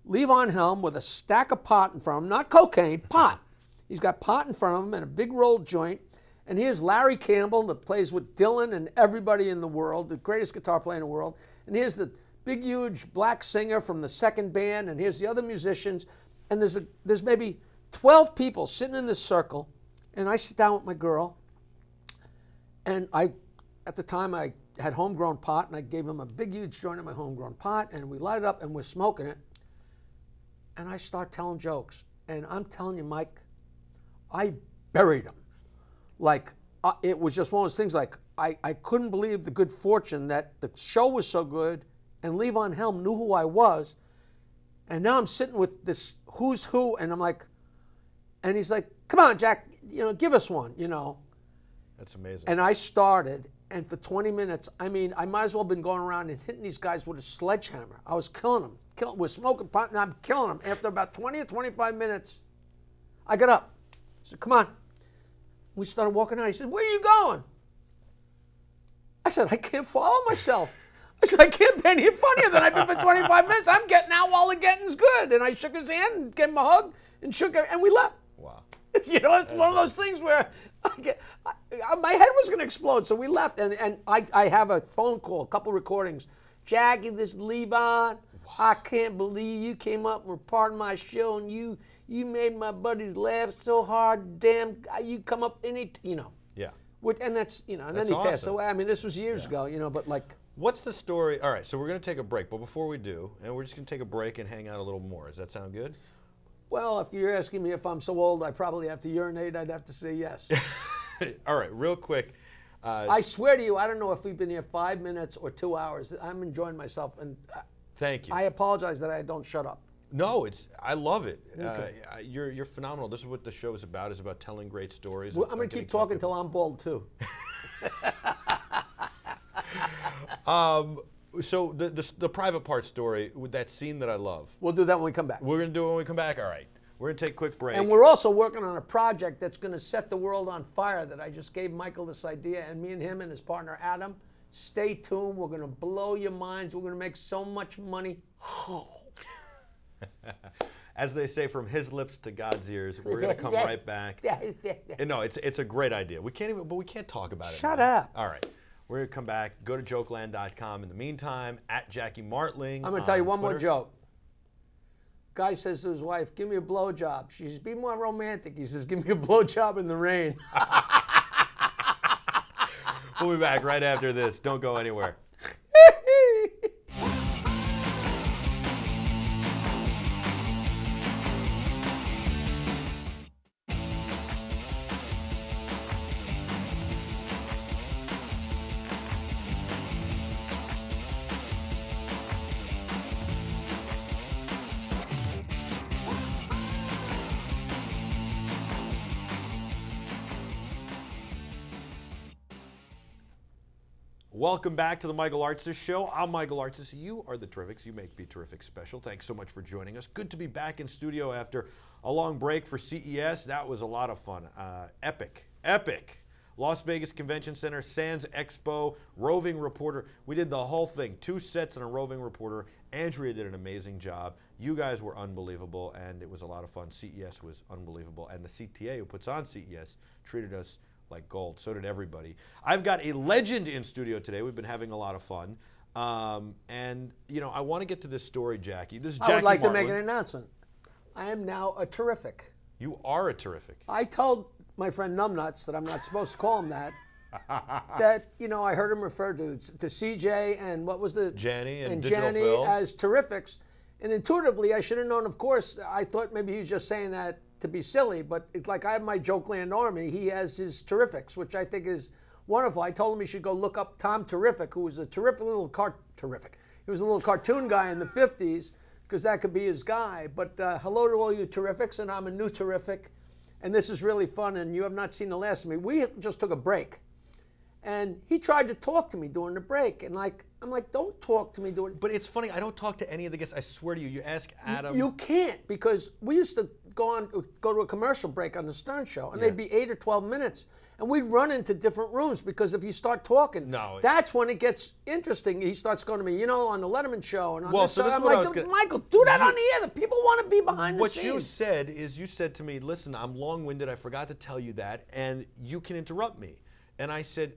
Levon Helm with a stack of pot in front of him, not cocaine, pot. He's got pot in front of him and a big rolled joint, and here's Larry Campbell that plays with Dylan and everybody in the world, the greatest guitar player in the world, and here's the big, huge black singer from the second band, and here's the other musicians, and there's maybe 12 people sitting in this circle, and I sit down with my girl, and at the time I had homegrown pot, and I gave him a big, huge joint of my homegrown pot, and we light it up, and we're smoking it, and I start telling jokes, and I'm telling you, Mike, I buried him. Like, it was just one of those things, like, I couldn't believe the good fortune that the show was so good, and Levon Helm knew who I was, and now I'm sitting with this who's who, and I'm like, and he's like, come on, Jack, give us one, That's amazing. And I started, and for 20 minutes, I mean, I might as well have been going around and hitting these guys with a sledgehammer. I was killing them. We're smoking pot, and I'm killing them. After about 20 or 25 minutes, I got up. I said, come on. We started walking out. He said, where are you going? I said, I can't follow myself. I said, I can't be any funnier than I've been for 25 minutes. I'm getting out while the getting's good. And I shook his hand and gave him a hug and we left. Wow. It's one of those things where my head was going to explode. So we left. And I have a phone call, a couple recordings. Jackie, this is Levon. Wow. I can't believe you came up and were part of my show, and you made my buddies laugh so hard. Damn, you come up Yeah. And that's, and That's then he passed awesome. away. I mean, this was years ago, but like. What's the story? All right, so we're going to take a break, but before we do, and we're just going to take a break and hang out a little more. Does that sound good? Well, if you're asking me if I'm so old I probably have to urinate, I'd have to say yes. All right, real quick. I swear to you, I don't know if we've been here 5 minutes or 2 hours. I'm enjoying myself, and thank you. I apologize that I don't shut up. No, I love it. Okay. You're phenomenal. This is what the show is about telling great stories. Well, I'm going to keep talking until I'm bald, too. So the private part story with that scene that I love. We'll do that when we come back. We're going to do it when we come back. All right. We're going to take a quick break. And we're also working on a project that's going to set the world on fire that I just gave Michael this idea, and me and him and his partner Adam. Stay tuned. We're going to blow your minds. We're going to make so much money. As they say, from his lips to God's ears, we're going to come right back. And no, it's a great idea. We can't talk about it. Shut up. All right. We're going to come back. Go to jokeland.com. In the meantime, at Jackie Martling. I'm going to tell you one more joke. Guy says to his wife, give me a blowjob. She says, be more romantic. He says, give me a blowjob in the rain. We'll be back right after this. Don't go anywhere. Welcome back to the Michael Artsis Show. I'm Michael Artsis. You are the Terrifics. You make BeTerrific special. Thanks so much for joining us. Good to be back in studio after a long break for CES. That was a lot of fun. Epic. Las Vegas Convention Center, Sands Expo, roving reporter. We did the whole thing. 2 sets and a roving reporter. Andrea did an amazing job. You guys were unbelievable, and it was a lot of fun. CES was unbelievable, and the CTA who puts on CES treated us like gold. So did everybody. I've got a legend in studio today. We've been having a lot of fun. And, I want to get to this story, Jackie. This is Jackie I would like Martling. to make an announcement. I am now a Terrific. You are a Terrific. I told my friend Numbnuts that I'm not supposed to call him that. That, I heard him refer to CJ and what was the... Janny and Janny Phil. as Terrifics. And intuitively, I should have known, of course. I thought maybe he was just saying that to be silly, but it's like I have my Jokeland Army. He has his Terrifics, which I think is wonderful. I told him he should go look up Tom Terrific, who was a terrific little He was a little cartoon guy in the 50s, because that could be his guy. But hello to all you Terrifics, and I'm a new Terrific. And this is really fun, and you have not seen the last of me. We just took a break. And he tried to talk to me during the break. And I'm like, don't talk to me during. But it's funny, I don't talk to any of the guests. I swear to you, you ask Adam. You can't, because we used to go to a commercial break on the Stern Show, and they'd be 8 or 12 minutes. And we'd run into different rooms, because if you start talking, that's when it gets interesting. He starts going to me, you know, on the Letterman Show. And on this show. I'm like, Michael, do that on the air. The people want to be behind the scenes. What you said is, you said to me, listen, I'm long-winded. I forgot to tell you that, and you can interrupt me. And I said,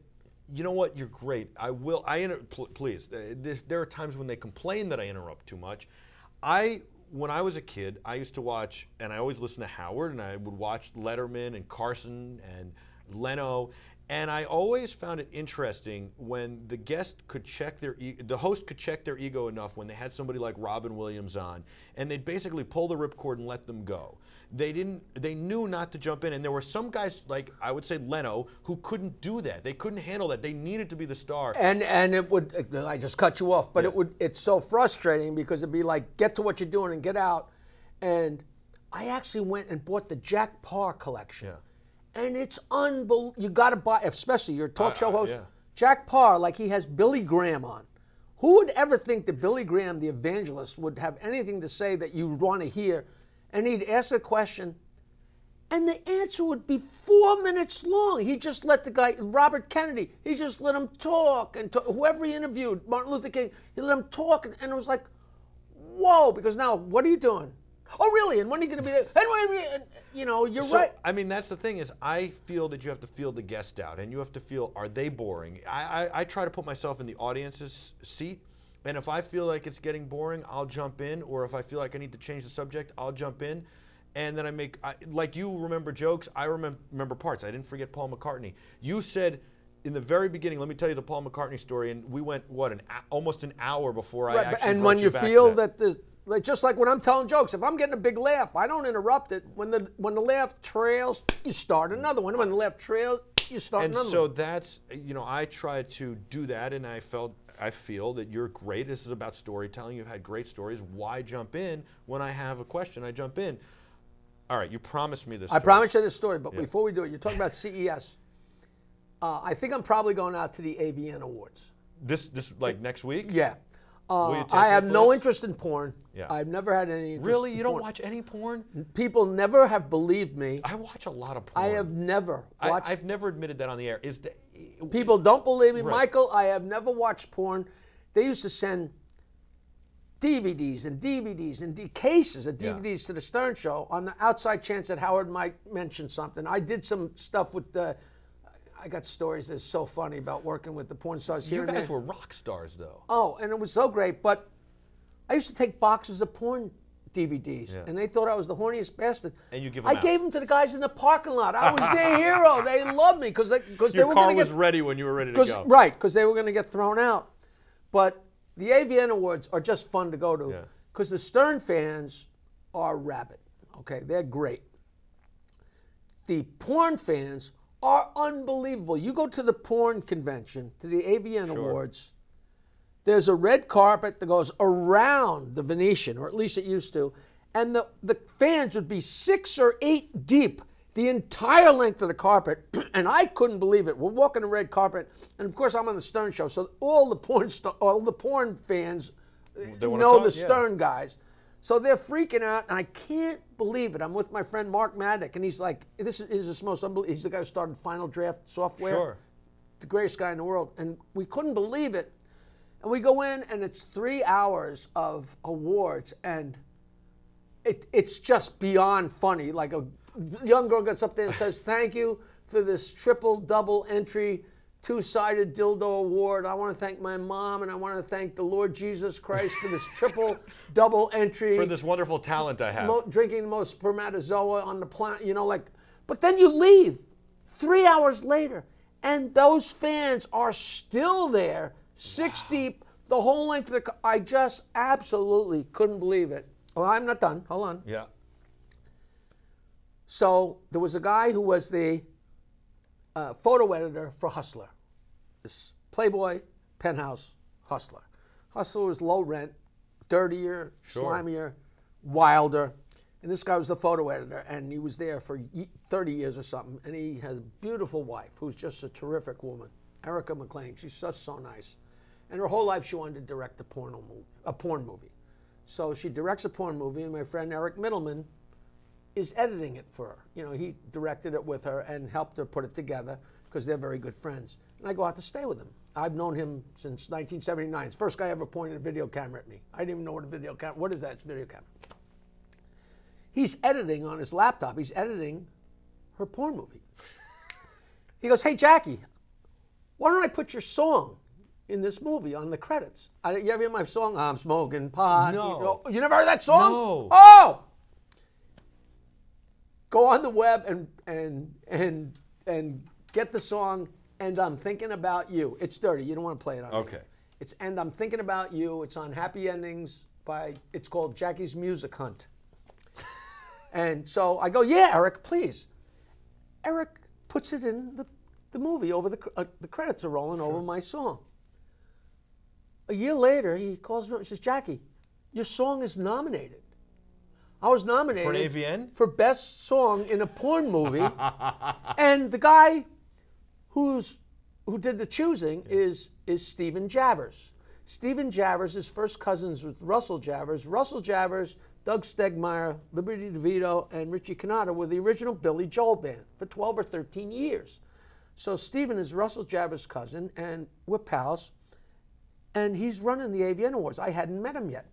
you know what? You're great. I will. Please. There are times when they complain that I interrupt too much. When I was a kid, I used to watch, and I always listened to Howard, and I would watch Letterman and Carson and Leno, and I always found it interesting when the guest could check the host could check their ego enough when they had somebody like Robin Williams on, and they'd basically pull the ripcord and let them go. They knew not to jump in, and there were some guys, like I would say Leno, who couldn't do that. They couldn't handle that. They needed to be the star. And it would, I just cut you off, but it's so frustrating, because it'd be like, get to what you're doing and get out. And I actually went and bought the Jack Paar collection. And it's unbelievable. You got to buy, especially your talk show host, Jack Paar, like he has Billy Graham on. Who would ever think that Billy Graham, the evangelist, would have anything to say that you want to hear? And he'd ask a question, and the answer would be 4 minutes long. He just let the guy, Robert Kennedy, he just let him talk, and whoever he interviewed, Martin Luther King, he let him talk, and it was like, whoa, because now, what are you doing? Oh, really? And when are you going to be there? And, you know, you're right. I mean, that's the thing is, I feel that you have to feel the guest out, and you have to feel, are they boring? I try to put myself in the audience's seat, and if I feel like it's getting boring, I'll jump in, or if I feel like I need to change the subject, I'll jump in, and then like you remember jokes, I remember parts. I didn't forget Paul McCartney. You said in the very beginning, let me tell you the Paul McCartney story, and we went, almost an hour before I actually and when you feel that just like when I'm telling jokes, if I'm getting a big laugh, I don't interrupt it. When the laugh trails, you start another one. When the laugh trails, you start another one. And so that's, you know, I try to do that, and I feel that you're great. This is about storytelling. You've had great stories. Why jump in when I have a question? I jump in. All right, you promised me this story. I promised you this story, but before we do it, you're talking about CES. I think I'm probably going out to the AVN Awards. This like next week? Yeah. I have no interest in porn. Yeah. I've never had any interest Really? in You porn. don't watch any porn? People never have believed me. I watch a lot of porn. I have never watched. I've never admitted that on the air. People don't believe me. Right. Michael, I have never watched porn. They used to send DVDs and DVDs and cases of DVDs to the Stern Show on the outside chance that Howard might mention something. I did some stuff with I got stories that's so funny about working with the porn stars here and there. You guys were rock stars, though. Oh, and it was so great. But I used to take boxes of porn DVDs, and they thought I was the horniest bastard. And you give them out. I gave them to the guys in the parking lot. I was their hero. They loved me because they were Your car was ready when you were ready to go. Right, because they were going to get thrown out. But the AVN Awards are just fun to go to because the Stern fans are rabid. Okay, they're great. The porn fans are unbelievable. You go to the porn convention, to the AVN Awards, there's a red carpet that goes around the Venetian, or at least it used to, and the fans would be 6 or 8 deep the entire length of the carpet, and I couldn't believe it. We're walking the red carpet, and of course I'm on the Stern Show, so all the porn fans know the Stern guys. So they're freaking out, and I can't believe it. I'm with my friend Mark Maddock, and he's like, this is the most unbelievable. He's the guy who started Final Draft software. Sure. The greatest guy in the world. And we couldn't believe it. And we go in, and it's 3 hours of awards, and it's just beyond funny. Like a young girl gets up there and says, thank you for this triple-double entry 2-sided dildo award. I want to thank my mom, and I want to thank the Lord Jesus Christ for this triple-double entry. For this wonderful talent I have. Drinking the most spermatozoa on the planet, you know, like. But then you leave 3 hours later, and those fans are still there, 6 deep, The whole length of the, I just absolutely couldn't believe it. Well, I'm not done. Hold on. Yeah. So there was a guy who was the photo editor for Hustler, this Playboy, Penthouse, Hustler. Hustler was low rent, dirtier, slimier, wilder. And this guy was the photo editor, and he was there for 30 years or something. And he has a beautiful wife who's just a terrific woman, Erica McLean. She's just so nice. And her whole life she wanted to direct a porn movie. So she directs a porn movie, and my friend Eric Middleman is editing it for her. You know, he directed it with her and helped her put it together because they're very good friends. And I go out to stay with him. I've known him since 1979. He's the first guy ever pointed a video camera at me. I didn't even know what a video camera, what is that? It's a video camera. He's editing on his laptop. He's editing her porn movie. He goes, hey, Jackie, why don't I put your song in this movie on the credits? You ever hear my song? I'm smoking pot. No. You never heard that song? No. Oh! Go on the web and get the song, And I'm Thinking About You. It's dirty. You don't want to play it on Okay. here. It's And I'm Thinking About You. It's on Happy Endings it's called Jackie's Music Hunt. And so I go, yeah, Eric, please. Eric puts it in the movie over the credits are rolling over my song. A year later, he calls me up and says, Jackie, your song is nominated. I was nominated for an AVN? For best song in a porn movie. And the guy who did the choosing is Stephen Javers. Stephen Javers is first cousins with Russell Javers. Russell Javers, Doug Stegmeyer, Liberty DeVito, and Richie Cannata were the original Billy Joel band for 12 or 13 years. So Stephen is Russell Javers' cousin, and we're pals. And he's running the AVN Awards. I hadn't met him yet.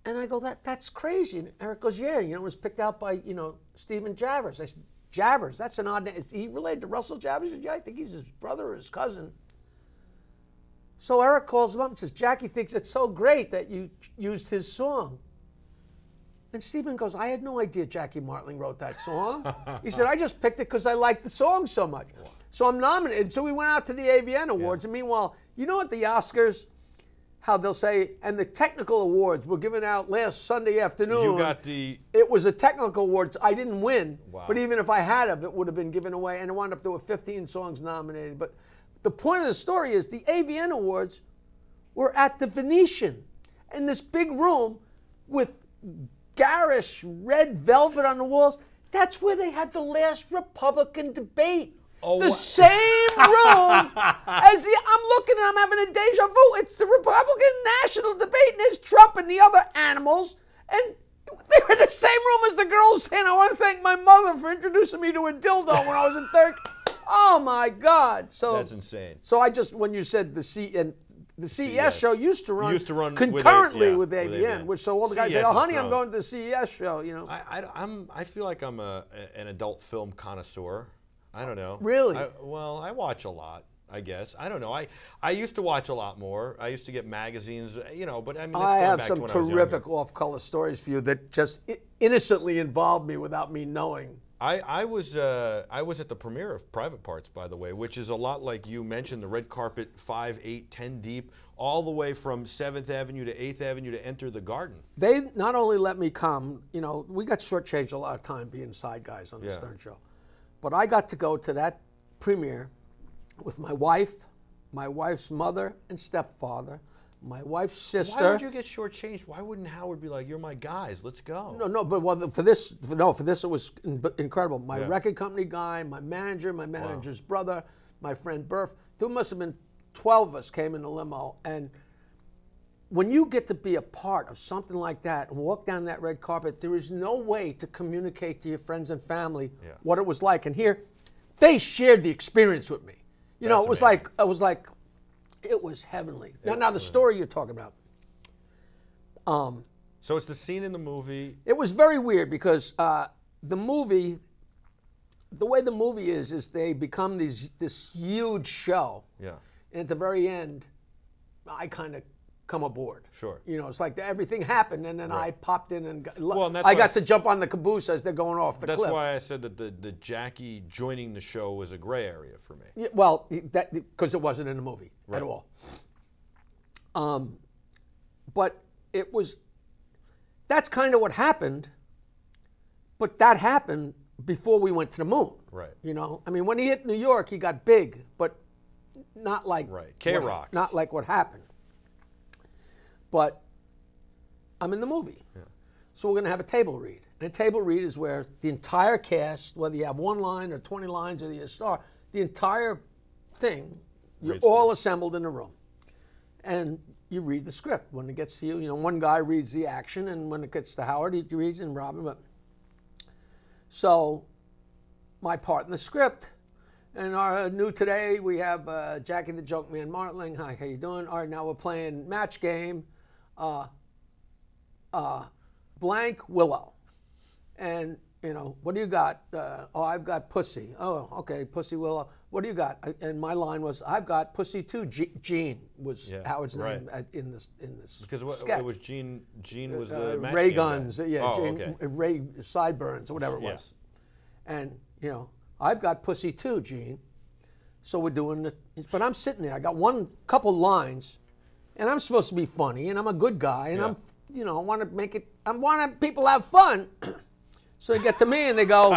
And I go, that's crazy. And Eric goes, yeah, it was picked out by, Stephen Javers. I said, Javers, that's an odd name. Is he related to Russell Javers? He said, yeah, I think he's his brother or his cousin. So Eric calls him up and says, Jackie thinks it's so great that you used his song. And Stephen goes, I had no idea Jackie Martling wrote that song. He said, I just picked it because I liked the song so much. So I'm nominated. So we went out to the AVN Awards. And meanwhile, you know at the Oscars, how they'll say, and the technical awards were given out last Sunday afternoon. You got the... It was a technical awards. I didn't win. Wow. But even if I had it would have been given away. And it wound up there were 15 songs nominated. But the point of the story is the AVN Awards were at the Venetian in this big room with garish red velvet on the walls. That's where they had the last Republican debate. Oh, the same room as I'm looking and I'm having a deja vu. It's the Republican national debate, and there's Trump and the other animals. And they're in the same room as the girls saying, I want to thank my mother for introducing me to a dildo when I was in third. Oh, my God. So that's insane. So when you said the CES show used to run concurrently with AVN, which so all the guys say, oh, honey, I'm going to the CES show, I feel like I'm an adult film connoisseur. I don't know. Really? I watch a lot, I guess. I don't know. I used to watch a lot more. I used to get magazines, but I mean, I have some terrific off-color stories for you that just innocently involved me without me knowing. I was at the premiere of Private Parts, by the way, which is a lot like you mentioned, the red carpet 5, 8, 10 deep, all the way from 7th Avenue to 8th Avenue to enter the Garden. They not only let me come, we got shortchanged a lot of time being side guys on the Stern Show. But I got to go to that premiere with my wife, my wife's mother and stepfather, my wife's sister. Why would you get shortchanged? Why wouldn't Howard be like, you're my guys, let's go? No, but for this it was incredible. My record company guy, my manager's brother, my friend Burf. There must have been 12 of us came in the limo. And when you get to be a part of something like that and walk down that red carpet, there is no way to communicate to your friends and family what it was like. And here, they shared the experience with me. It was like, it was heavenly. Now the story you're talking about. So it's the scene in the movie. It was very weird because the way the movie is they become this huge show. Yeah. And at the very end, I kind of come aboard. Sure. It's like everything happened, and then I popped in and I got to jump on the caboose as they're going off the cliff. That's why I said that the Jackie joining the show was a gray area for me. Yeah, well, because it wasn't in the movie at all. But it was, that's kind of what happened, but that happened before we went to the moon. Right. You know, I mean, when he hit New York, he got big, but not like K-Rock. Not like what happened. But I'm in the movie. Yeah. So we're going to have a table read. And a table read is where the entire cast, whether you have 1 line or 20 lines or the star, the entire thing, you're all assembled in a room. And you read the script. When it gets to you, you know, one guy reads the action, and when it gets to Howard, he reads and Robin. But so my part in the script, and our new today, we have Jackie the Joke Man Martling. Hi, how you doing? All right, now we're playing match game. Blank Willow. And, you know, what do you got? Oh, I've got pussy. Oh, okay, pussy Willow. What do you got? And my line was, I've got pussy too. Gene was Howard's name in this because sketch. It was Gene was the match ray game guns. guy. Yeah, Gene, Ray sideburns or whatever it was. And, you know, I've got pussy too, Gene. So we're doing it. But I'm sitting there. I got couple lines, and I'm supposed to be funny, and I'm a good guy, and I'm, you know, I want to make it. I want people to have fun. So they get to me and they go,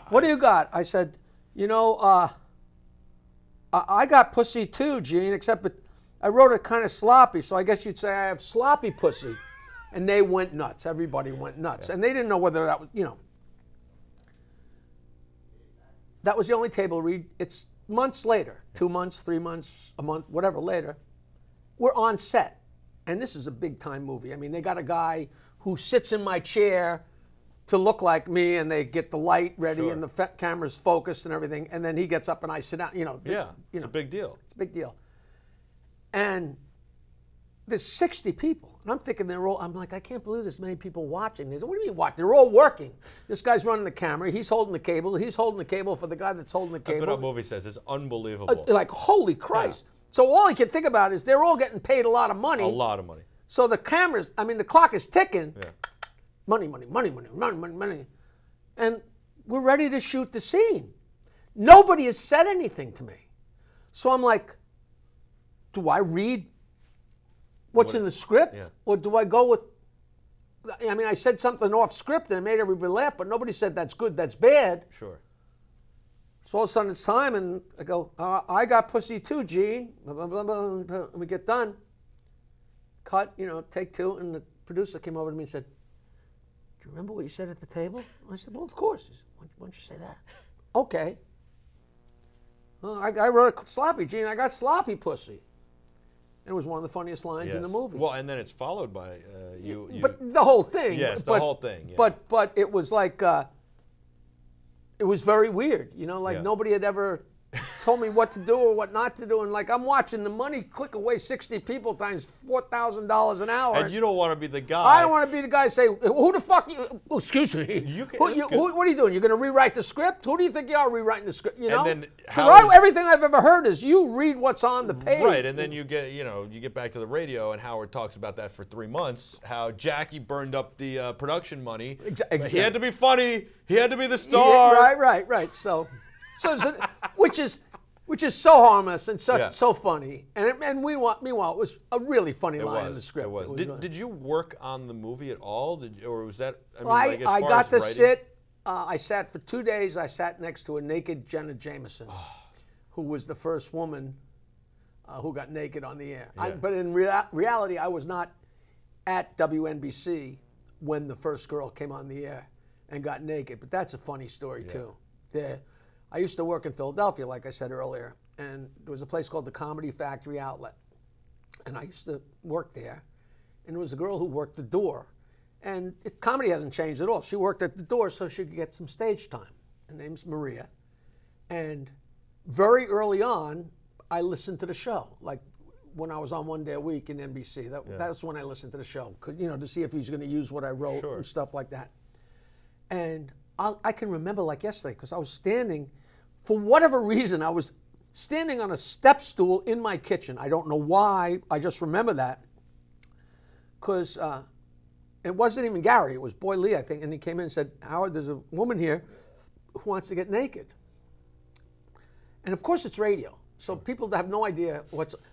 "What do you got?" I said, "You know, I got pussy too, Gene. Except I wrote it kind of sloppy, so I guess you'd say I have sloppy pussy." And they went nuts. Everybody went nuts, and they didn't know whether that was, you know. That was the only table read. It's months later, 2 months, 3 months, a month, whatever later. We're on set, and this is a big time movie. I mean, they got a guy who sits in my chair to look like me, and they get the light ready and the camera's focused and everything, and then he gets up and I sit down. You know, it's a big deal. It's a big deal. And there's 60 people, and I'm thinking they're all. I'm like, I can't believe there's many people watching. They said, what do you mean watching? They're all working. This guy's running the camera. He's holding the cable. He's holding the cable for the guy that's holding the cable. That's what our movie says. It's unbelievable. Like, holy Christ. Yeah. So all he can think about is they're all getting paid a lot of money. A lot of money. So the cameras, I mean, the clock is ticking. Yeah. Money, money, money, money, money, money, money. And we're ready to shoot the scene. Nobody has said anything to me. So I'm like, do I read what's in the script? Yeah. Or do I go with, I mean, I said something off script and it made everybody laugh, but nobody said that's good, that's bad. Sure. So all of a sudden it's time, and I go, I got pussy too, Gene. Blah, blah, blah, blah, blah. And we get done. Cut, you know, take two, and the producer came over to me and said, do you remember what you said at the table? I said, well, of course. He said, why don't you say that? Okay. Well, I wrote a sloppy, Gene. I got sloppy pussy. And it was one of the funniest lines in the movie. Well, and then it's followed by But the whole thing. Yes, the whole thing. Yeah. But it was like, it was very weird. You know, like nobody had ever told me what to do or what not to do. And like, I'm watching the money click away 60 people times $4,000 an hour. And you don't want to be the guy. I don't want to be the guy say, who the fuck you, oh, excuse me. What are you doing? You're going to rewrite the script? Who do you think you are rewriting the script? You know? And then everything I've ever heard is you read what's on the page. Right, and then you get back to the radio, and Howard talks about that for 3 months, how Jackie burned up the production money. Exactly. He had to be funny. He had to be the star. Yeah, right. So which is so harmless and so funny, and meanwhile it was a really funny line in the script. It was. Did you work on the movie at all, or was that? I got to sit. I sat for 2 days. I sat next to a naked Jenna Jameson, who was the first woman who got naked on the air. Yeah. But in reality, I was not at WNBC when the first girl came on the air and got naked. But that's a funny story too. I used to work in Philadelphia, like I said earlier, and there was a place called the Comedy Factory Outlet. And I used to work there, and there was a girl who worked the door. And comedy hasn't changed at all. She worked at the door so she could get some stage time. Her name's Maria. And very early on, I listened to the show. Like when I was on One Day a Week in NBC, that was when I listened to the show, to see if he's going to use what I wrote and stuff like that. And I can remember like yesterday, because I was standing, for whatever reason, I was standing on a step stool in my kitchen. I don't know why. I just remember that. Because it wasn't even Gary. It was Boy Lee, I think. And he came in and said, Howard, there's a woman here who wants to get naked. And of course it's radio. So people have no idea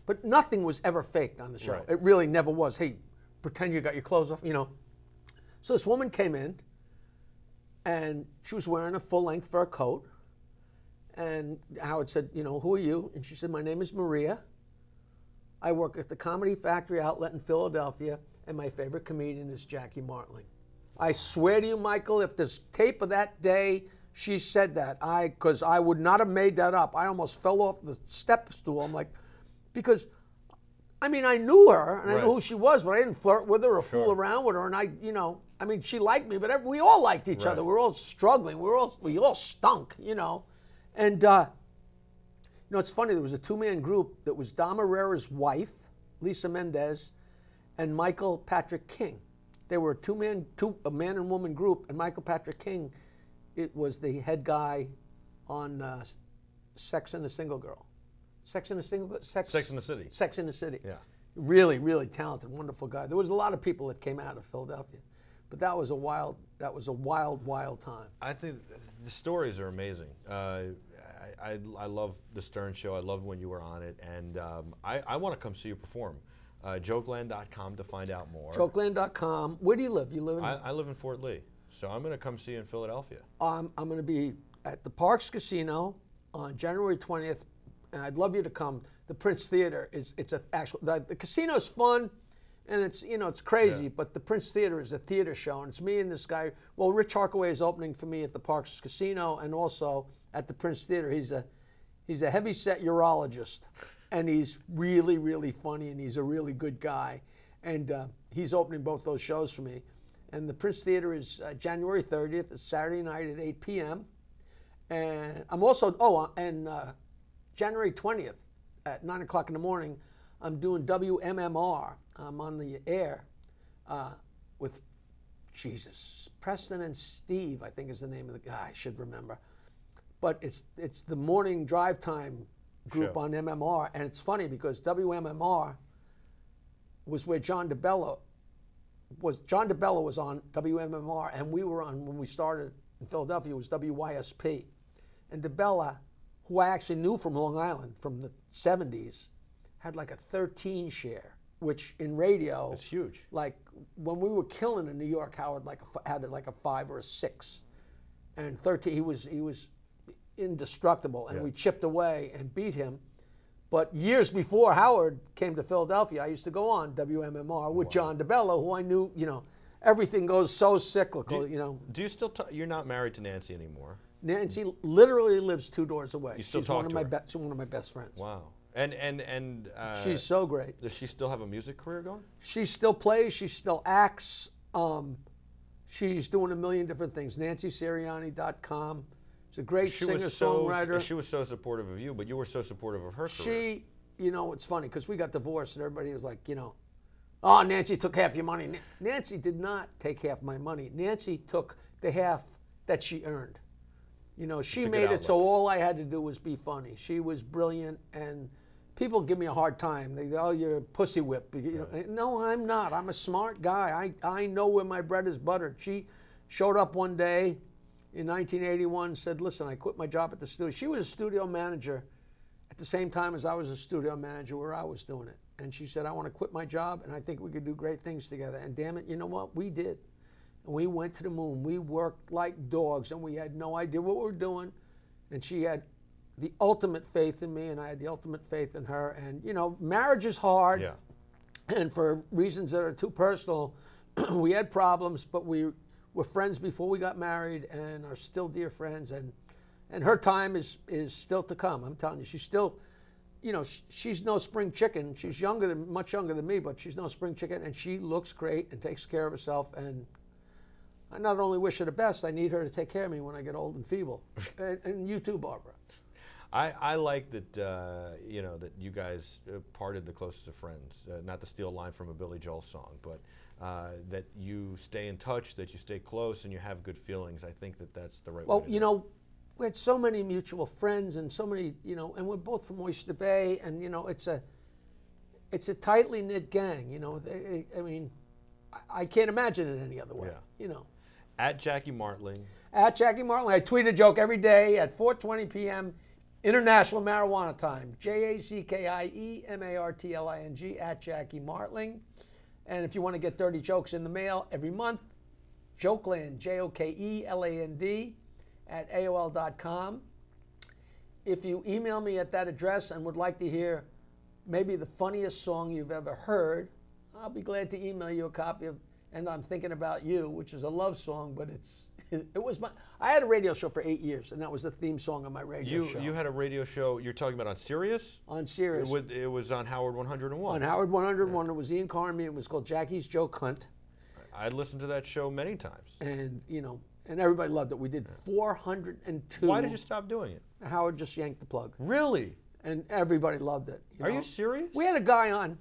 but nothing was ever faked on the show. Right. It really never was. Hey, pretend you got your clothes off, So this woman came in, and she was wearing a full-length fur coat. And Howard said, who are you? And she said, my name is Maria. I work at the Comedy Factory outlet in Philadelphia, and my favorite comedian is Jackie Martling. I swear to you, Michael, if there's tape of that day, she said that, because I would not have made that up. I almost fell off the step stool. I'm like, because, I knew her, and I knew who she was, but I didn't flirt with her or fool around with her. And she liked me, but we all liked each other. We were all struggling. We all stunk, And, it's funny, there was a two-man group that was Dom Herrera's wife, Lisa Mendez, and Michael Patrick King. They were a man and woman group, and Michael Patrick King, it was the head guy on Sex and the Single Girl. Sex and the City. Sex and the City. Yeah. Really, really talented, wonderful guy. There was a lot of people that came out of Philadelphia, but that was a wild time. I think the stories are amazing. I love the Stern Show. I love when you were on it, and I want to come see you perform. Jokeland.com to find out more. Jokeland.com. Where do you live? You live in? I live in Fort Lee, so I'm going to come see you in Philadelphia. I'm going to be at the Parks Casino on January 20th, and I'd love you to come. The Prince Theater the casino's fun, and it's crazy, but the Prince Theater is a theater show, and it's me and this guy. Well, Rich Harkaway is opening for me at the Parks Casino, and also at the Prince Theater. He's a heavy-set urologist, and he's really, really funny, and he's a really good guy. And he's opening both those shows for me. And the Prince Theater is January 30th. It's Saturday night at 8 p.m. And I'm also, January 20th at 9 o'clock in the morning, I'm doing WMMR. I'm on the air with, Preston and Steve, I think is the name of the guy. I should remember. But it's the morning drive time group on MMR, and it's funny because WMMR was where John DeBella was. John DeBella was on WMMR, and we were on, when we started in Philadelphia, it was WYSP. And DeBella, who I actually knew from Long Island from the 70s, had like a 13 share, which in radio, it's huge. Like when we were killing in New York, Howard had like a 5 or a 6, and 13. He was indestructible, and we chipped away and beat him. But years before Howard came to Philadelphia, I used to go on WMMR with John DeBella, who I knew, everything goes so cyclical, Do you still you're not married to Nancy anymore? Nancy literally lives 2 doors away. You still She's talk to her? She's one of my best friends. Wow. And she's so great. Does she still have a music career going? She still plays. She still acts. She's doing a million different things. NancySirianni.com. She's a great singer-songwriter. She was so supportive of you, but you were so supportive of her career. It's funny because we got divorced and everybody was like, oh, Nancy took half your money. Nancy did not take half my money. Nancy took the half that she earned. She made it so all I had to do was be funny. She was brilliant, and people give me a hard time. They go, oh, you're a pussy whip. No, I'm not. I'm a smart guy. I know where my bread is buttered. She showed up one day in 1981, said, listen, I quit my job at the studio. She was a studio manager at the same time as I was a studio manager where I was doing it. And she said, I want to quit my job, and I think we could do great things together. And damn it, you know what? We did. And we went to the moon. We worked like dogs, and we had no idea what we were doing. And she had the ultimate faith in me, and I had the ultimate faith in her. And, marriage is hard. Yeah. And for reasons that are too personal, we had problems, but we were friends before we got married and are still dear friends. And her time is still to come. I'm telling you, she's still, she's no spring chicken. She's much younger than me, but she's no spring chicken, and she looks great and takes care of herself. And I not only wish her the best, I need her to take care of me when I get old and feeble. And you too, Barbara. I like that, that you guys parted the closest of friends. Not to steal a line from a Billy Joel song, but that you stay in touch, that you stay close, and you have good feelings. I think that's the right way to do it. We had so many mutual friends and so many, and we're both from Oyster Bay, and, it's a tightly knit gang, I can't imagine it any other way, At Jackie Martling. At Jackie Martling. I tweet a joke every day at 4:20 p.m. International Marijuana Time, JACKIEMARTLING at Jackie Martling. And if you want to get dirty jokes in the mail every month, Jokeland, JOKELAND at AOL.com. If you email me at that address and would like to hear maybe the funniest song you've ever heard, I'll be glad to email you a copy of And I'm Thinking About You, which is a love song, but I had a radio show for 8 years, and that was the theme song of my radio show. You had a radio show, you're talking about on Sirius? On Sirius. It was on Howard 101. On Howard 101, it was Ian Carmi, it was called Jackie's Joke Hunt. I listened to that show many times. And, and everybody loved it. We did 402. Why did you stop doing it? Howard just yanked the plug. Really? And everybody loved it. Are you serious? We had a guy on.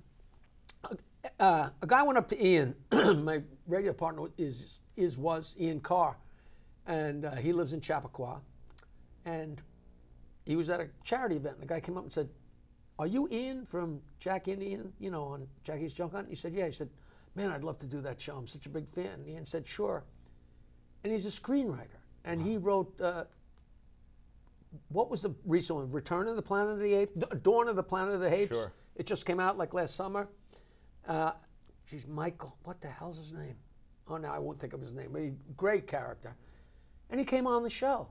A guy went up to Ian. My radio partner was Ian Carr, and he lives in Chappaqua. And he was at a charity event. And the guy came up and said, "Are you Ian from Jackie and Ian? On Jackie's Junk Hunt?" He said, "Yeah." He said, "Man, I'd love to do that show. I'm such a big fan." And Ian said, "Sure." And he's a screenwriter, and he wrote. What was the recent one? Return of the Planet of the Apes? Dawn of the Planet of the Apes? Sure. It just came out like last summer. Geez, Michael, what the hell's his name? Oh, no, I won't think of his name, but great character. And he came on the show.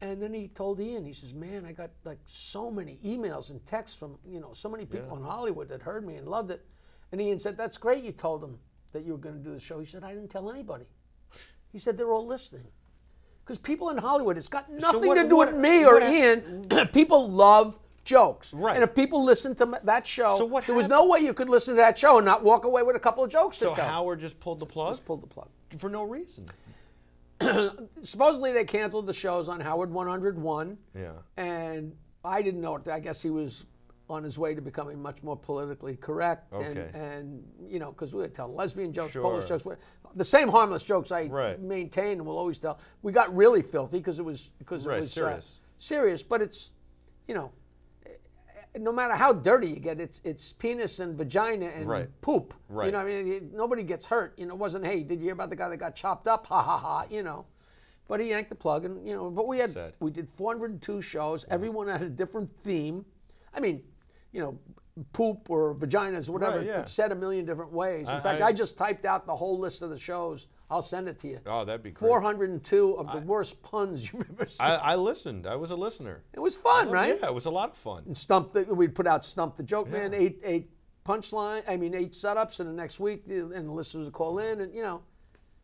And then he told Ian, he says, "Man, I got like so many emails and texts from, so many people in Hollywood that heard me and loved it." And Ian said, "That's great you told them that you were going to do the show." He said, "I didn't tell anybody." He said, "They're all listening." Because people in Hollywood, it's got nothing to do with me or Ian. People love jokes. Right. And if people listen to that show, So there was no way you could listen to that show and not walk away with a couple of jokes to tell. So Howard just pulled the plug? Just pulled the plug. For no reason. Supposedly they canceled the shows on Howard 101. Yeah. And I didn't know it. I guess he was on his way to becoming much more politically correct. Okay. And because we would tell lesbian jokes, Sure. Polish jokes, the same harmless jokes I maintain and will always tell. We got really filthy because it was serious. Serious, but it's, no matter how dirty you get, it's penis and vagina and poop. Right. Nobody gets hurt. It wasn't, "Hey, did you hear about the guy that got chopped up? Ha ha ha." But he yanked the plug, and but we did 402 shows. Everyone had a different theme. Poop or vaginas or whatever. It's said a million different ways. In fact, I just typed out the whole list of the shows. I'll send it to you. Oh, that'd be great. 402 of the worst puns you've ever seen. I listened. I was a listener. It was fun, right? Yeah, it was a lot of fun. And we'd put out Stump the Joke Man, eight setups, and the next week, and the listeners would call in, and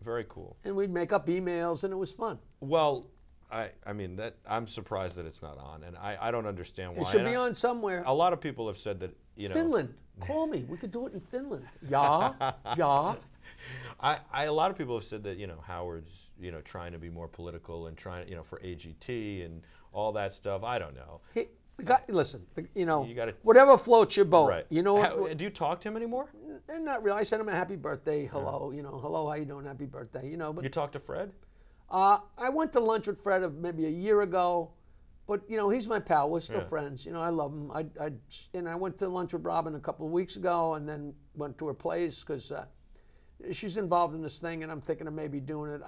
Very cool. And we'd make up emails, and it was fun. Well, I'm surprised that it's not on, and I don't understand why. It should be on somewhere. A lot of people have said that, Finland, call me. We could do it in Finland. Yeah. A lot of people have said that, Howard's, trying to be more political and trying, for AGT and all that stuff. I don't know. Listen, you gotta, whatever floats your boat. Right. Do you talk to him anymore? Not really. I sent him a happy birthday. Hello, hello, how you doing? Happy birthday. But you talk to Fred? I went to lunch with Fred maybe a year ago, but he's my pal. We're still friends. I love him. I went to lunch with Robin a couple of weeks ago, and then went to her place because she's involved in this thing, and I'm thinking of maybe doing it.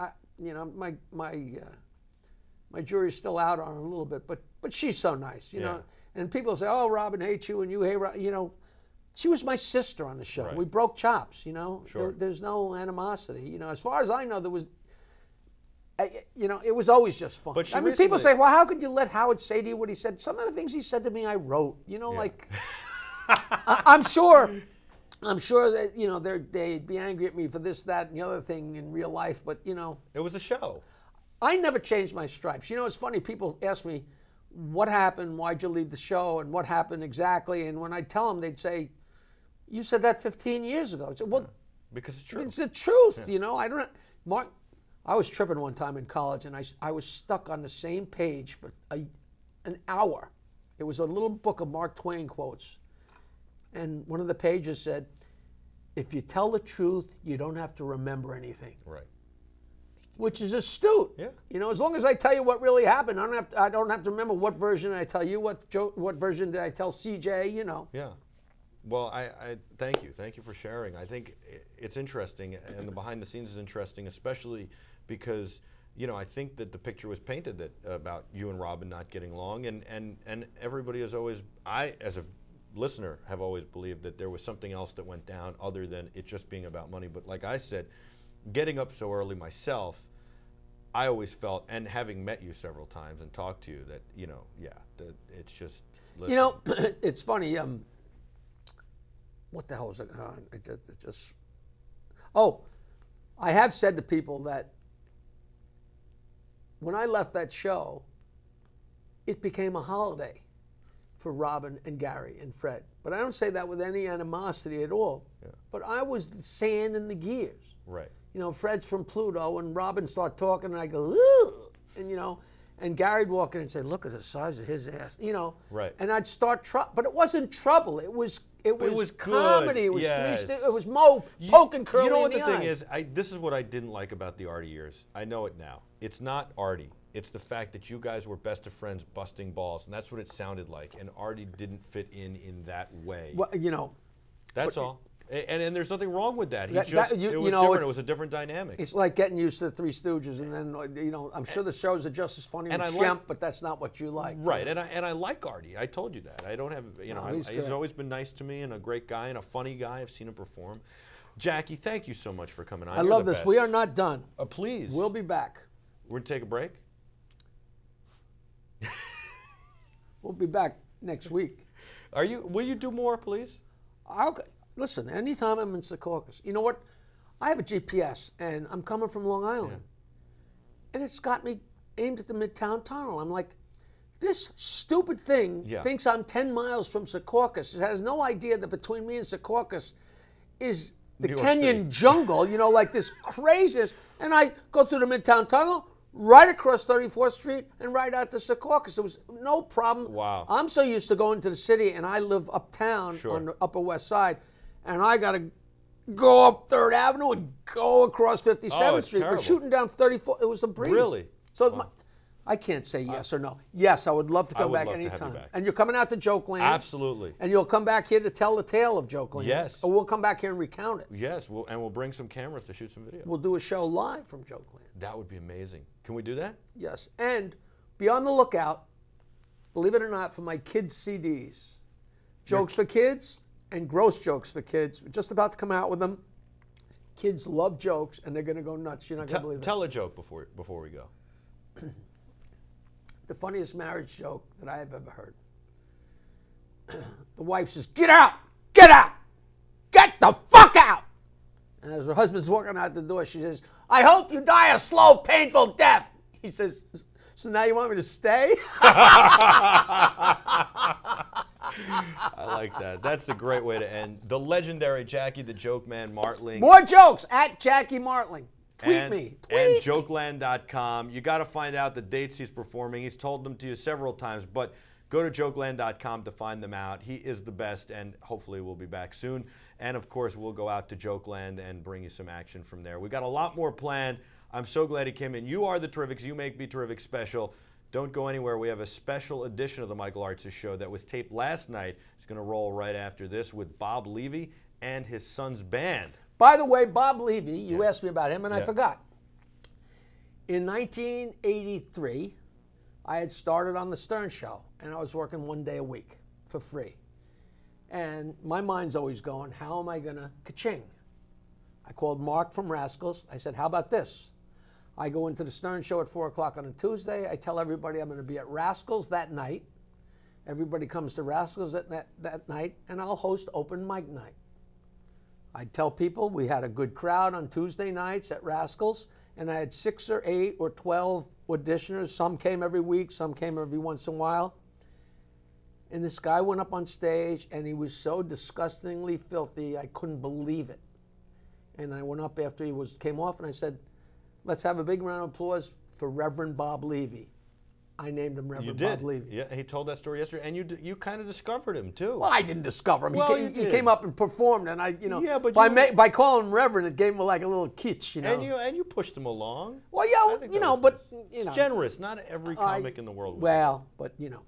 My jury's still out on her a little bit, but she's so nice, And people say, "Oh, Robin hates you," and you hate she was my sister on the show. Right. We broke chops, Sure. There's no animosity, As far as I know, there was. It was always just fun. But people say, "Well, how could you let Howard say to you what he said?" Some of the things he said to me, I wrote. Like I'm sure that they'd be angry at me for this, that, and the other thing in real life. But it was the show. I never changed my stripes. It's funny. People ask me, "What happened? Why'd you leave the show? And what happened exactly?" And when I tell them, they'd say, "You said that 15 years ago." I said, "Well, because it's true. It's the truth." I don't. Mark. I was tripping one time in college, and I was stuck on the same page for an hour. It was a little book of Mark Twain quotes. And one of the pages said, "If you tell the truth, you don't have to remember anything." Right. Which is astute. Yeah. As long as I tell you what really happened, I don't have to remember what version did I tell you, what version did I tell CJ, Yeah. Well, I thank you. Thank you for sharing. I think it's interesting, and the behind the scenes is interesting, especially because you know, I think that the picture was painted that about you and Robin not getting along, and everybody has always, I as a listener have always believed that there was something else that went down other than it just being about money. But like I said, getting up so early myself, I always felt, and having met you several times and talked to you, that, you know, yeah, that it's just, listen. You know, it's funny. What the hell is it? Oh, I have said to people that when I left that show, it became a holiday for Robin and Gary and Fred. But I don't say that with any animosity at all. Yeah. But I was the sand in the gears. Right. You know, Fred's from Pluto, and Robin start talking, and I go, ugh, and you know, and Gary'd walk in and say, look at the size of his ass, you know. Right. And I'd start trouble, but it wasn't trouble. It was comedy. Good. It was Yes. it was Mo poking Curly You know what in the the thing eye. is? This is what I didn't like about the Artie years. I know it now. It's not Artie. It's the fact that you guys were best of friends busting balls, and that's what it sounded like. And Artie didn't fit in that way. Well, you know. That's all. And there's nothing wrong with that. It was you know, different. It was a different dynamic. It's like getting used to the Three Stooges, and then, you know, I'm sure the shows are just as funny with Shemp, but that's not what you like. Right, and I like Artie. I told you that. I don't have, you know, he's always been nice to me and a great guy and a funny guy. I've seen him perform. Jackie, thank you so much for coming on. I love this. We are not done. Please. We'll be back. We're going to take a break? We'll be back next week. Will you do more, please? Listen, anytime I'm in Secaucus, you know what? I have a GPS, and I'm coming from Long Island. And it's got me aimed at the Midtown Tunnel. I'm like, this stupid thing thinks I'm 10 miles from Secaucus. It has no idea that between me and Secaucus is the Kenyan jungle, you know, like this craziness. And I go through the Midtown Tunnel, right across 34th Street, and right out to Secaucus. There was no problem. Wow. I'm so used to going to the city, and I live uptown on the Upper West Side, and I got to go up 3rd Avenue and go across 57th Street. Terrible. But shooting down 34th, it was a breeze. Really? So I can't say yes or no. Yes, I would love to come back anytime. And you're coming out to Jokeland. Absolutely. And you'll come back here to tell the tale of Jokeland. Yes. Or we'll come back here and recount it. Yes, and we'll bring some cameras to shoot some video. We'll do a show live from Jokeland. That would be amazing. Can we do that? Yes. And be on the lookout, believe it or not, for my kids' CDs. Jokes for Kids and Gross Jokes for Kids. We're just about to come out with them. Kids love jokes, and they're going to go nuts. You're not going to believe it. Tell a joke before we go. The funniest marriage joke that I have ever heard. The wife says, "Get out! Get out! Get the fuck out!" And as her husband's walking out the door, she says, "I hope you die a slow, painful death." He says, "So now you want me to stay?" I like that. That's a great way to end. The legendary Jackie the Joke Man Martling. More jokes at Jackie Martling. Tweet me. And jokeland.com. You got to find out the dates he's performing. He's told them to you several times, but go to jokeland.com to find them out. He is the best, and hopefully we'll be back soon. And, of course, we'll go out to Jokeland and bring you some action from there. We got a lot more planned. I'm so glad he came in. You are the Terrifics. You make BeTerrific special. Don't go anywhere. We have a special edition of the Michael Artsis Show that was taped last night. It's going to roll right after this with Bob Levy and his son's band. By the way, Bob Levy, you asked me about him, and I forgot. In 1983, I had started on the Stern Show, and I was working 1 day a week for free. And my mind's always going, how am I going to ka-ching? I called Mark from Rascals. I said, how about this? I go into the Stern Show at 4 o'clock on a Tuesday. I tell everybody I'm going to be at Rascals that night. Everybody comes to Rascals that night, and I'll host open mic night. I'd tell people we had a good crowd on Tuesday nights at Rascals, and I had 6 or 8 or 12 auditioners. Some came every week, some came every once in a while. And this guy went up on stage, and he was so disgustingly filthy, I couldn't believe it. And I went up after he came off, and I said, let's have a big round of applause for Reverend Bob Levy. I named him Reverend Bob Levy. Yeah, he told that story yesterday, and you kind of discovered him too. Well, I didn't discover him. Well, he came up and performed, and I, you know, yeah, but by calling him Reverend, it gave him like a little kitsch, you know. And you pushed him along. Well, yeah, you know, but you know, it's generous. Not every comic in the world. Well, but you know,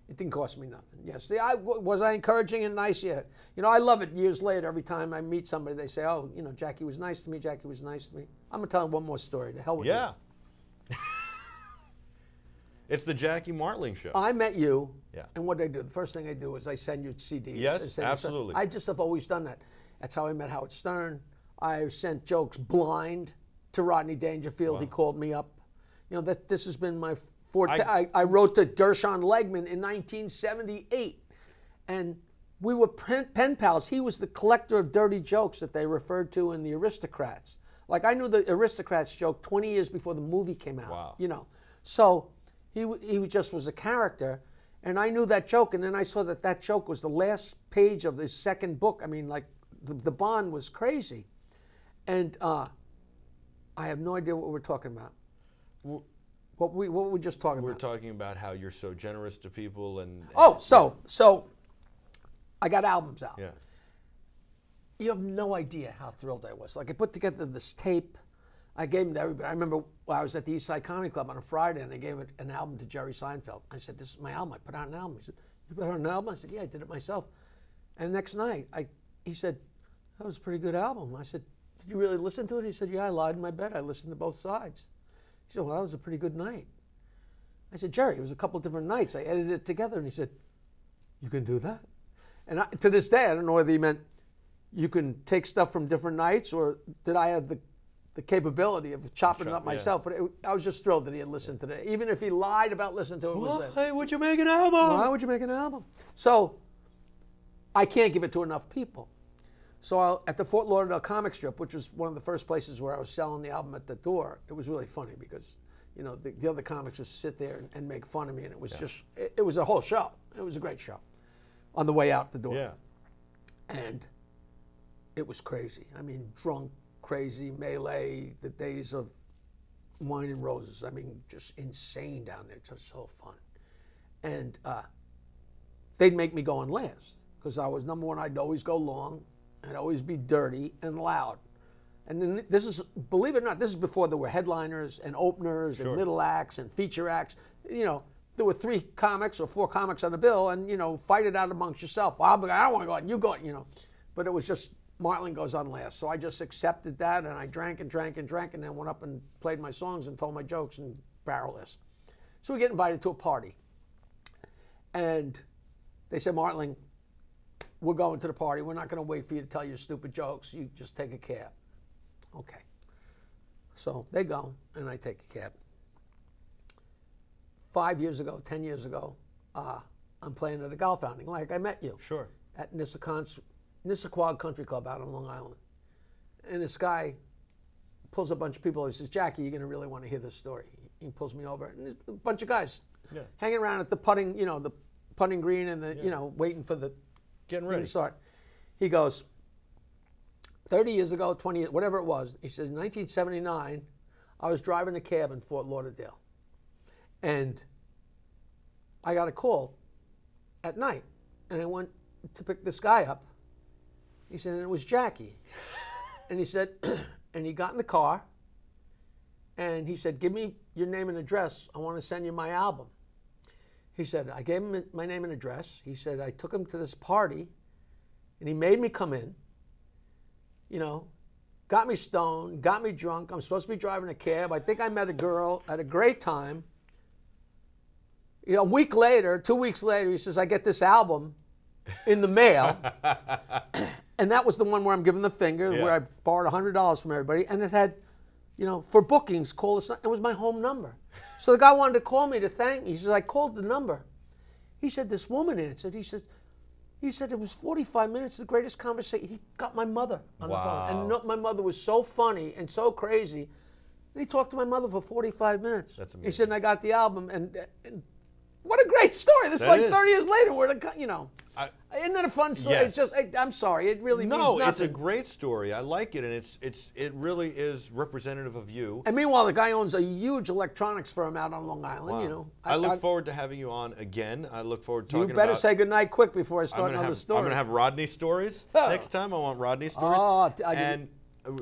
it didn't cost me nothing. Yes, was I encouraging and nice? Yeah. You know, I love it. Years later, every time I meet somebody, they say, "Oh, you know, Jackie was nice to me. Jackie was nice to me." I'm gonna tell them one more story. To hell with you. It's the Jackie Martling Show. I met you, Yeah. and what I do, the first thing I do is I send you CDs. Yes, absolutely. I just have always done that. That's how I met Howard Stern. I sent jokes blind to Rodney Dangerfield. Wow. He called me up. You know, that this has been my forte. I wrote to Gershon Legman in 1978, and we were pen pals. He was the collector of dirty jokes that they referred to in The Aristocrats. Like, I knew the Aristocrats joke 20 years before the movie came out. Wow. You know, so he just was a character, and I knew that joke, and then I saw that joke was the last page of his second book. I mean, like, the bond was crazy, and I have no idea what we're talking about. What were we just talking about? We're talking about how you're so generous to people and so I got albums out. Yeah. You have no idea how thrilled I was. Like, I put together this tape. I gave them to everybody. I remember I was at the East Side Comedy Club on a Friday, and I gave an album to Jerry Seinfeld. I said, "This is my album. I put out an album." He said, "You put out an album?" I said, "Yeah, I did it myself." And the next night, he said, "That was a pretty good album." I said, "Did you really listen to it?" He said, "Yeah, I lied in my bed. I listened to both sides." He said, "Well, that was a pretty good night." I said, "Jerry, it was a couple of different nights. I edited it together." And he said, "You can do that?" And to this day, I don't know whether he meant you can take stuff from different nights, or did I have the capability of chopping it up myself. But I was just thrilled that he had listened to it. Even if he lied about listening to it. Why would you make an album? Why would you make an album? So I can't give it to enough people. So at the Fort Lauderdale comic strip, which was one of the first places where I was selling the album at the door, it was really funny because, you know, the other comics just sit there and make fun of me, and it was just, it was a whole show. It was a great show on the way out the door. Yeah. And it was crazy. I mean, drunk, crazy, melee, the days of wine and roses. I mean, just insane down there. Just so fun. And they'd make me go on last because I was number one. I'd always go long. I'd always be dirty and loud. And then this is, believe it or not, this is before there were headliners and openers and middle acts and feature acts. You know, there were 3 comics or 4 comics on the bill, and, you know, fight it out amongst yourself. Well, I don't want to go on, you go on, you know. But it was just, Martling goes on last. So I just accepted that, and I drank and drank and drank, and then went up and played my songs and told my jokes and barrel this. So we get invited to a party. And they said, "Martling, we're going to the party. We're not going to wait for you to tell your stupid jokes. You just take a cab." Okay. So they go, and I take a cab. 5 years ago, 10 years ago, I'm playing at a golf outing, like I met you. Sure. At Nissaquag Country Club out on Long Island. And this guy pulls a bunch of people. He says, "Jackie, you're going to really want to hear this story." He pulls me over, and there's a bunch of guys hanging around at the putting, you know, the putting green and the, you know, waiting for the getting ready to start. He goes, 30 years ago, 20 years, whatever it was, he says, 1979, I was driving a cab in Fort Lauderdale. And I got a call at night, and I went to pick this guy up. He said, and it was Jackie. And he said, and he got in the car, and he said, "Give me your name and address. I want to send you my album." He said, I gave him my name and address. He said, I took him to this party, and he made me come in, you know, got me stoned, got me drunk. I'm supposed to be driving a cab. I think I met a girl, had a great time. You know, a week later, 2 weeks later, he says, I get this album in the mail. And that was the one where I'm giving the finger, where I borrowed $100 from everybody. And it had, you know, for bookings, call this. It was my home number. So the guy wanted to call me to thank me. He says, I called the number. He said, this woman answered. He said, it was 45 minutes, the greatest conversation. He got my mother on the phone. And my mother was so funny and so crazy. And he talked to my mother for 45 minutes. That's amazing. He said, and I got the album. And what a great story. This is like 30 years later. You know, isn't that a fun story? Yes. It's just, I'm sorry, it really means nothing. No, it's a great story. I like it, and it really is representative of you. And meanwhile, the guy owns a huge electronics firm out on Long Island. You know, I look forward to having you on again. I look forward to talking about. You better say goodnight quick before I start another story. I'm going to have Rodney stories next time. I want Rodney stories. And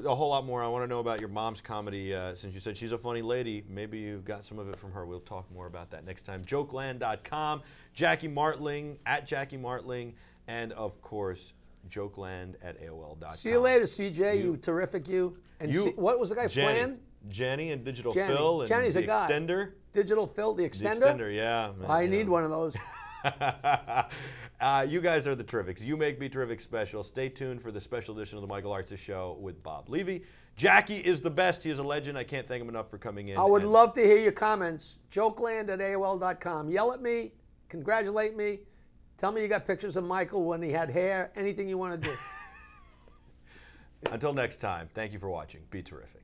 a whole lot more. I want to know about your mom's comedy. Since you said she's a funny lady, maybe you got some of it from her. We'll talk more about that next time. Jokeland.com, Jackie Martling, at Jackie Martling, and of course, jokeland@aol.com. See you later, CJ. You terrific, you. And what was the guy, Jenny. Flan? Jenny and Digital Jenny. Phil and Jenny's the a guy. Extender. Digital Phil, the extender? The Extender, yeah. I need one of those. You guys are the Terrifics. You make BeTerrific special. Stay tuned for the special edition of the Michael Artsis Show with Bob Levy. Jackie is the best. He is a legend. I can't thank him enough for coming in. I would love to hear your comments. Jokeland@AOL.com. Yell at me. Congratulate me. Tell me you got pictures of Michael when he had hair. Anything you want to do. Until next time, thank you for watching. Be terrific.